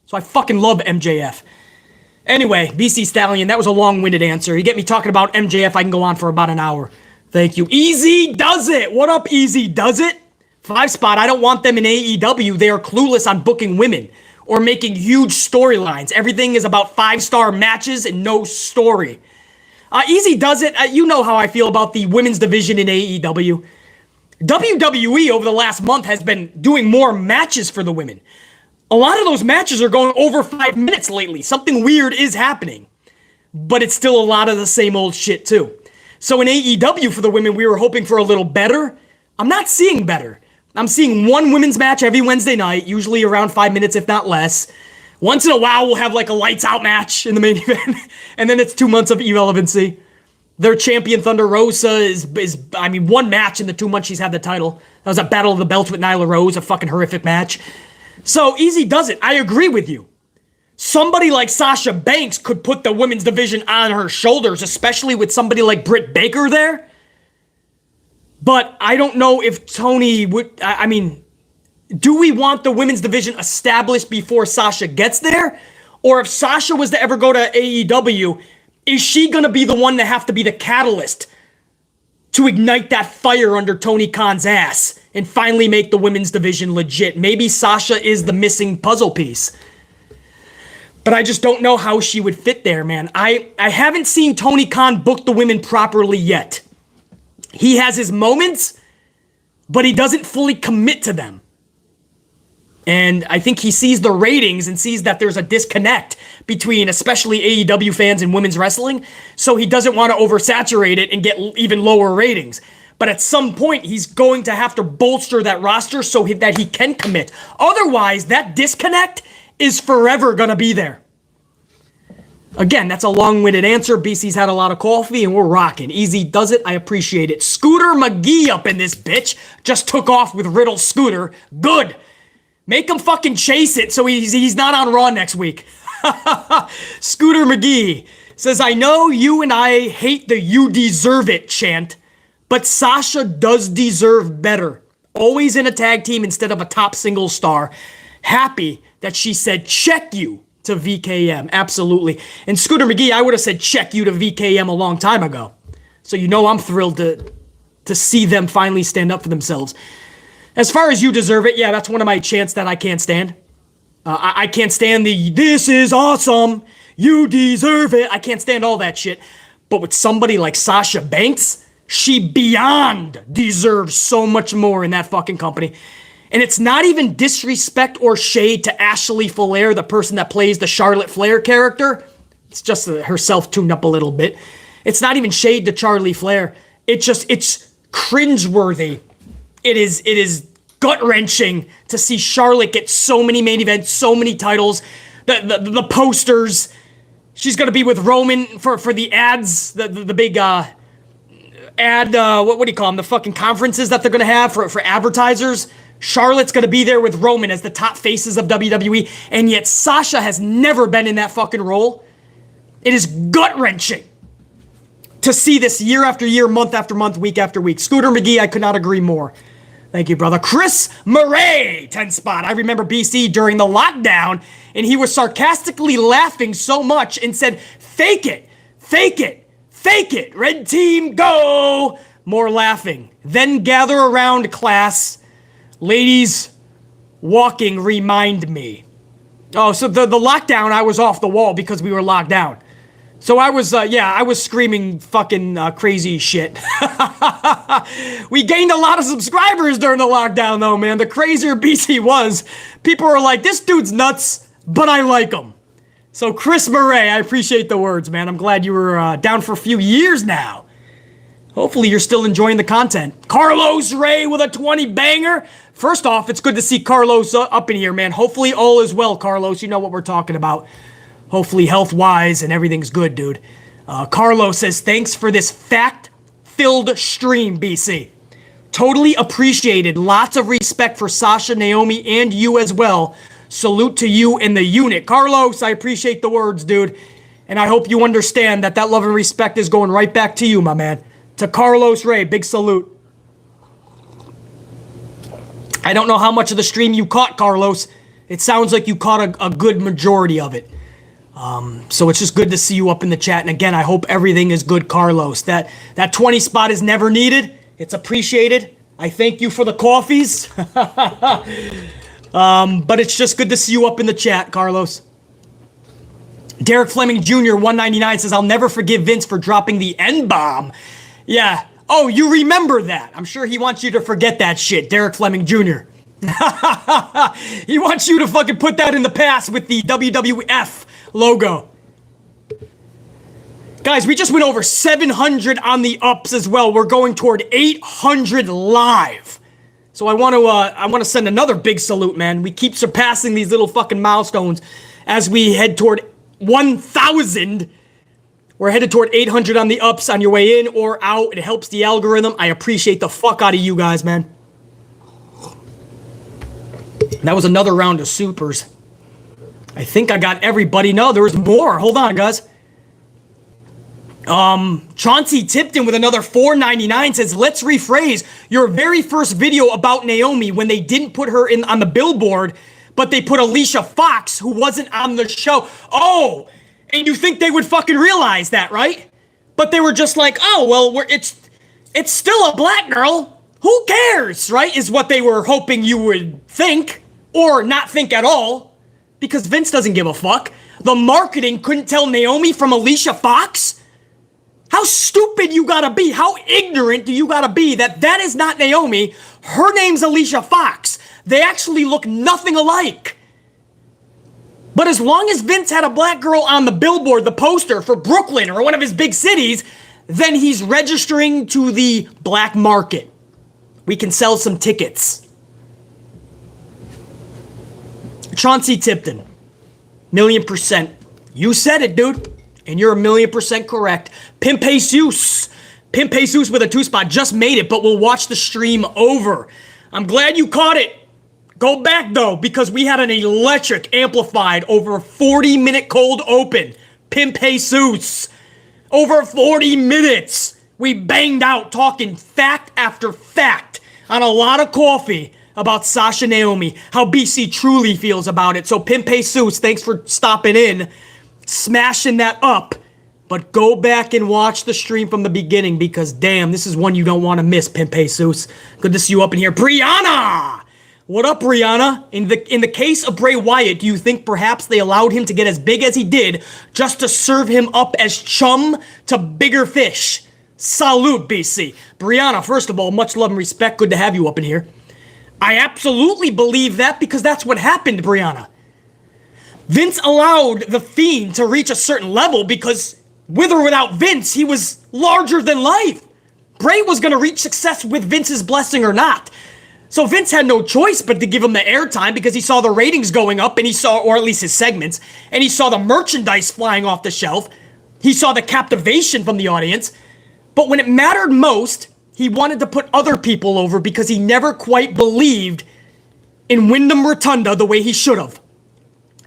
So I fucking love MJF. Anyway, BC Stallion, that was a long-winded answer. You get me talking about MJF, I can go on for about an hour. Thank you. Easy Does It. What up, Easy Does It? 5-spot, I don't want them in AEW. They are clueless on booking women or making huge storylines. Everything is about 5-star matches and no story. Easy does it. You know how I feel about the women's division in AEW. WWE over the last month has been doing more matches for the women. A lot of those matches are going over 5 minutes lately. Something weird is happening. But it's still a lot of the same old shit too. So in AEW for the women, we were hoping for a little better. I'm not seeing better. I'm seeing one women's match every Wednesday night, usually around 5 minutes, if not less. Once in a while, we'll have like a lights out match in the main event. And then it's 2 months of irrelevancy. Their champion, Thunder Rosa, is one match in the 2 months she's had the title. That was a Battle of the Belts with Nyla Rose, a fucking horrific match. So Easy does it. I agree with you. Somebody like Sasha Banks could put the women's division on her shoulders, especially with somebody like Britt Baker there. But I don't know if Tony would... do we want the women's division established before Sasha gets there? Or if Sasha was to ever go to AEW, is she going to be the one to have to be the catalyst to ignite that fire under Tony Khan's ass and finally make the women's division legit? Maybe Sasha is the missing puzzle piece. But I just don't know how she would fit there, man. I haven't seen Tony Khan book the women properly yet. He has his moments, but he doesn't fully commit to them. And I think he sees the ratings and sees that there's a disconnect between especially AEW fans and women's wrestling. So he doesn't want to oversaturate it and get even lower ratings. But at some point, he's going to have to bolster that roster so that he can commit. Otherwise, that disconnect is forever going to be there. Again, that's a long-winded answer. BC's had a lot of coffee and we're rocking. Easy does it. I appreciate it. Scooter McGee up in this bitch. Just took off with Riddle's scooter. Good. Make him fucking chase it so he's not on Raw next week. Scooter McGee says, I know you and I hate the "you deserve it" chant, but Sasha does deserve better. Always in a tag team instead of a top single star. Happy that she said check you to VKM. Absolutely. And Scooter McGee, I would have said check you to VKM a long time ago. So you know I'm thrilled to see them finally stand up for themselves. As far as "you deserve it," yeah, that's one of my chants that I can't stand. I can't stand the "this is awesome, you deserve it." I can't stand all that shit. But with somebody like Sasha Banks, she beyond deserves so much more in that fucking company. And it's not even disrespect or shade to Ashley Flair, the person that plays the Charlotte Flair character. It's just herself tuned up a little bit. It's not even shade to Charlie Flair. It's cringeworthy. It is gut-wrenching to see Charlotte get so mmany main events, so many titles, the posters. She's going to be with Roman for the ads, the big ad, what do you call them, the fucking conferences that they're going to have for advertisers. Charlotte's going to be there with Roman as the top faces of WWE, and yet Sasha has never been in that fucking role. It is gut-wrenching to see this year after year, month after month, week after week. Scooter McGee, I could not agree more. Thank you, brother. Chris Murray, 10 spot. I remember BC during the lockdown, and he was sarcastically laughing so much and said, fake it, fake it, fake it. Red team, go. More laughing. Then gather around, class. Ladies walking remind me. Oh, so the lockdown, I was off the wall because we were locked down. So I was screaming fucking crazy shit. We gained a lot of subscribers during the lockdown though, man. The crazier BC was, people were like, this dude's nuts, but I like him. So Chris Murray, I appreciate the words, man. I'm glad you were down for a few years now. Hopefully you're still enjoying the content. Carlos Ray with a 20 banger. First off, it's good to see Carlos up in here, man. Hopefully all is well, Carlos. You know what we're talking about. Hopefully health-wise and everything's good, dude. Carlos says, thanks for this fact-filled stream, BC. Totally appreciated. Lots of respect for Sasha, Naomi, and you as well. Salute to you and the unit. Carlos, I appreciate the words, dude. And I hope you understand that love and respect is going right back to you, my man. To Carlos Ray, big salute. I don't know how much of the stream you caught, Carlos. It sounds like you caught a good majority of it. So it's just good to see you up in the chat. And again, I hope everything is good, Carlos. That 20 spot is never needed. It's appreciated. I thank you for the coffees. But it's just good to see you up in the chat, Carlos. Derek Fleming Jr. 199 says, I'll never forgive Vince for dropping the N-bomb. Yeah. Oh, you remember that. I'm sure he wants you to forget that shit, Derek Fleming Jr. He wants you to fucking put that in the past with the WWF logo. Guys, we just went over 700 on the ups as well. We're going toward 800 live. So I want to send another big salute, man. We keep surpassing these little fucking milestones as we head toward 1,000. We're headed toward 800 on the ups on your way in or out. It helps the algorithm. I appreciate the fuck out of you guys, man. That was another round of supers. I think I got everybody. No, there was more. Hold on, guys. Chauncey Tipton with another $4.99 says, let's rephrase your very first video about Naomi when they didn't put her in on the billboard, but they put Alicia Fox, who wasn't on the show. Oh, and you think they would fucking realize that, right? But they were just like, oh, well, it's still a black girl. Who cares, right? Is what they were hoping you would think, or not think at all, because Vince doesn't give a fuck. The marketing couldn't tell Naomi from Alicia Fox? How stupid you gotta be? How ignorant do you gotta be that is not Naomi? Her name's Alicia Fox. They actually look nothing alike. But as long as Vince had a black girl on the billboard, the poster for Brooklyn or one of his big cities, then he's registering to the black market. We can sell some tickets. Chauncey Tipton, 1,000,000%. You said it, dude. And you're 1,000,000% correct. Pimp Jesus. Pimp Jesus with a 2-spot just made it, but we'll watch the stream over. I'm glad you caught it. Go back, though, because we had an electric, amplified, over 40-minute cold open. Pimp Jesus. Over 40 minutes. We banged out talking fact after fact on a lot of coffee about Sasha Naomi, how BC truly feels about it. So, Pimp Jesus, thanks for stopping in, smashing that up. But go back and watch the stream from the beginning because, damn, this is one you don't want to miss, Pimp Jesus. Good to see you up in here. Brianna! What up, Brianna? In the case of Bray Wyatt, do you think perhaps they allowed him to get as big as he did just to serve him up as chum to bigger fish? Salute, BC. Brianna, first of all, much love and respect. Good to have you up in here. I absolutely believe that because that's what happened, Brianna. Vince allowed The Fiend to reach a certain level because with or without Vince, he was larger than life. Bray was going to reach success with Vince's blessing or not. So Vince had no choice but to give him the airtime because he saw the ratings going up and he saw, or at least his segments, and he saw the merchandise flying off the shelf. He saw the captivation from the audience. But when it mattered most, he wanted to put other people over because he never quite believed in Wyndham Rotunda the way he should have.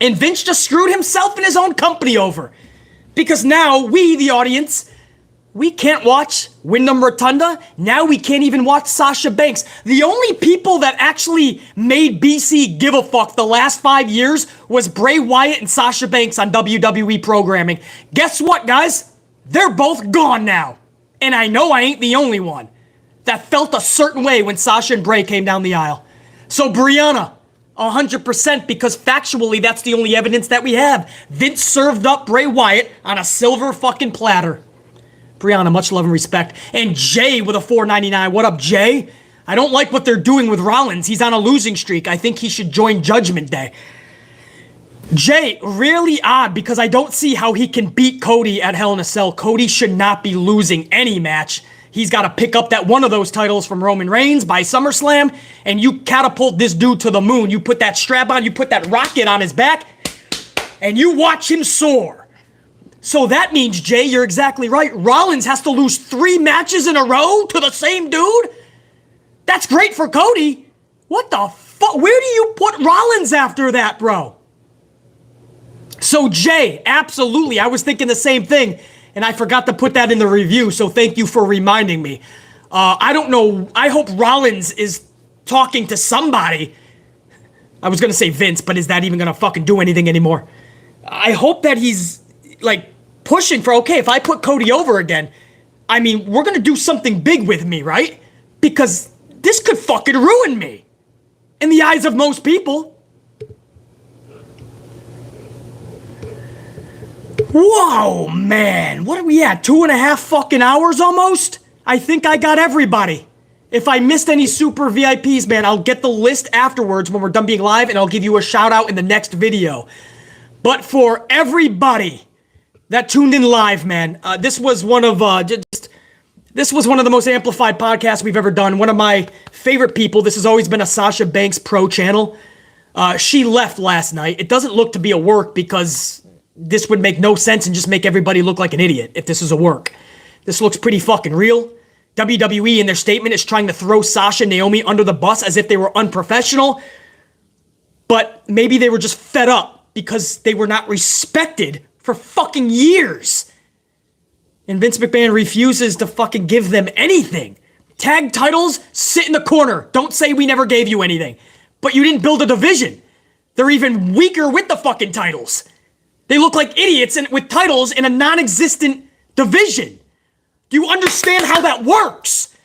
And Vince just screwed himself and his own company over. Because now we, the audience, we can't watch Wyndham Rotunda. Now we can't even watch Sasha Banks. The only people that actually made BC give a fuck the last 5 years was Bray Wyatt and Sasha Banks on WWE programming. Guess what, guys? They're both gone now. And I know I ain't the only one that felt a certain way when Sasha and Bray came down the aisle. So Brianna, 100%, because factually that's the only evidence that we have. Vince served up Bray Wyatt on a silver fucking platter. Brianna, much love and respect. And Jay with a $4.99. What up, Jay? I don't like what they're doing with Rollins. He's on a losing streak. I think he should join Judgment Day. Jay, really odd because I don't see how he can beat Cody at Hell in a Cell. Cody should not be losing any match. He's got to pick up that one of those titles from Roman Reigns by SummerSlam, and you catapult this dude to the moon. You put that strap on, you put that rocket on his back, and you watch him soar. So that means, Jay, you're exactly right. Rollins has to lose 3 matches in a row to the same dude? That's great for Cody. What the fuck? Where do you put Rollins after that, bro? So, Jay, absolutely. I was thinking the same thing, and I forgot to put that in the review, so thank you for reminding me. I don't know. I hope Rollins is talking to somebody. I was going to say Vince, but is that even going to fucking do anything anymore? I hope that he's, like, pushing for, okay, if I put Cody over again, I mean, we're going to do something big with me, right? Because this could fucking ruin me in the eyes of most people. Whoa, man. What are we at? 2.5 fucking hours almost? I think I got everybody. If I missed any super VIPs, man, I'll get the list afterwards when we're done being live, and I'll give you a shout out in the next video. But for everybody that tuned in live, man, this was one of this was one of the most amplified podcasts we've ever done. One of my favorite people. This has always been a Sasha Banks Pro channel. She left last night. It doesn't look to be a work because this would make no sense and just make everybody look like an idiot if this is a work. This looks pretty fucking real. WWE in their statement is trying to throw Sasha and Naomi under the bus as if they were unprofessional. But maybe they were just fed up because they were not respected for fucking years. And Vince McMahon refuses to fucking give them anything. Tag titles, sit in the corner. Don't say we never gave you anything. But you didn't build a division. They're even weaker with the fucking titles. They look like idiots with titles in a non-existent division. Do you understand how that works?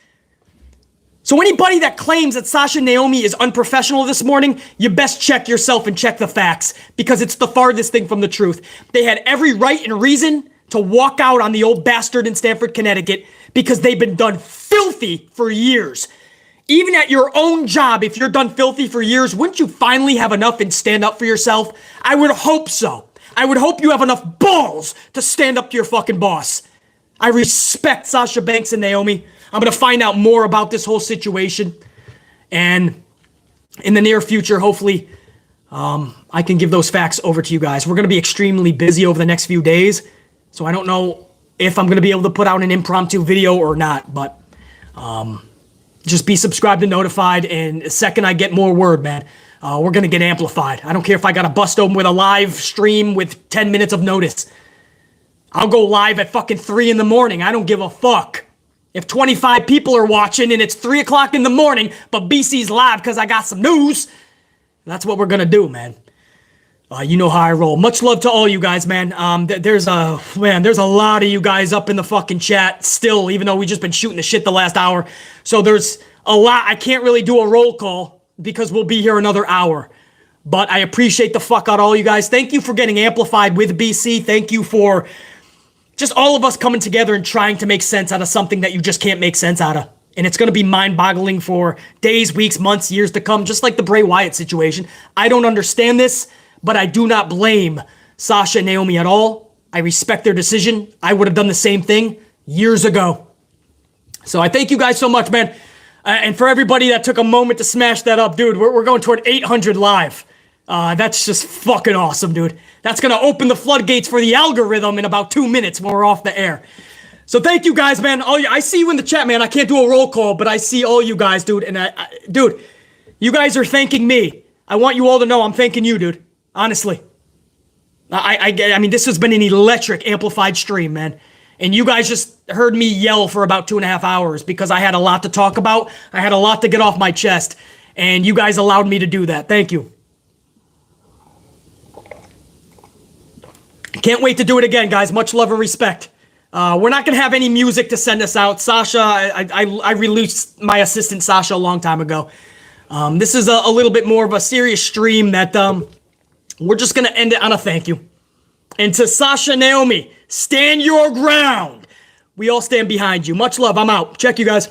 So anybody that claims that Sasha and Naomi is unprofessional this morning, you best check yourself and check the facts, because it's the farthest thing from the truth. They had every right and reason to walk out on the old bastard in Stamford, Connecticut, because they've been done filthy for years. Even at your own job, if you're done filthy for years, wouldn't you finally have enough and stand up for yourself? I would hope so. I would hope you have enough balls to stand up to your fucking boss. I respect Sasha Banks and Naomi. I'm going to find out more about this whole situation. And in the near future, hopefully, I can give those facts over to you guys. We're going to be extremely busy over the next few days. So I don't know if I'm going to be able to put out an impromptu video or not. But just be subscribed and notified. And the second I get more word, man, we're going to get amplified. I don't care if I got to bust open with a live stream with 10 minutes of notice. I'll go live at fucking 3 in the morning. I don't give a fuck. If 25 people are watching and it's 3 o'clock in the morning, but BC's live because I got some news, that's what we're going to do, man. You know how I roll. Much love to all you guys, man. There's a lot of you guys up in the fucking chat still, even though we just been shooting the shit the last hour. So there's a lot. I can't really do a roll call because we'll be here another hour. But I appreciate the fuck out all you guys. Thank you for getting amplified with BC. Thank you for just all of us coming together and trying to make sense out of something that you just can't make sense out of. And it's going to be mind-boggling for days, weeks, months, years to come, just like the Bray Wyatt situation. I don't understand this, but I do not blame Sasha and Naomi at all. I respect their decision. I would have done the same thing years ago. So I thank you guys so much, man. And for everybody that took a moment to smash that up, dude, we're going toward 800 live. That's just fucking awesome, dude. That's going to open the floodgates for the algorithm in about 2 minutes when we're off the air. So thank you guys, man. I see you in the chat, man. I can't do a roll call, but I see all you guys, dude. And dude, you guys are thanking me. I want you all to know I'm thanking you, dude. Honestly. I mean, this has been an electric amplified stream, man. And you guys just heard me yell for about 2.5 hours because I had a lot to talk about. I had a lot to get off my chest. And you guys allowed me to do that. Thank you. Can't wait to do it again, guys. Much love and respect. We're not going to have any music to send us out. Sasha, I released my assistant Sasha a long time ago. This is a little bit more of a serious stream that we're just going to end it on a thank you. And to Sasha and Naomi, stand your ground. We all stand behind you. Much love. I'm out. Check you guys.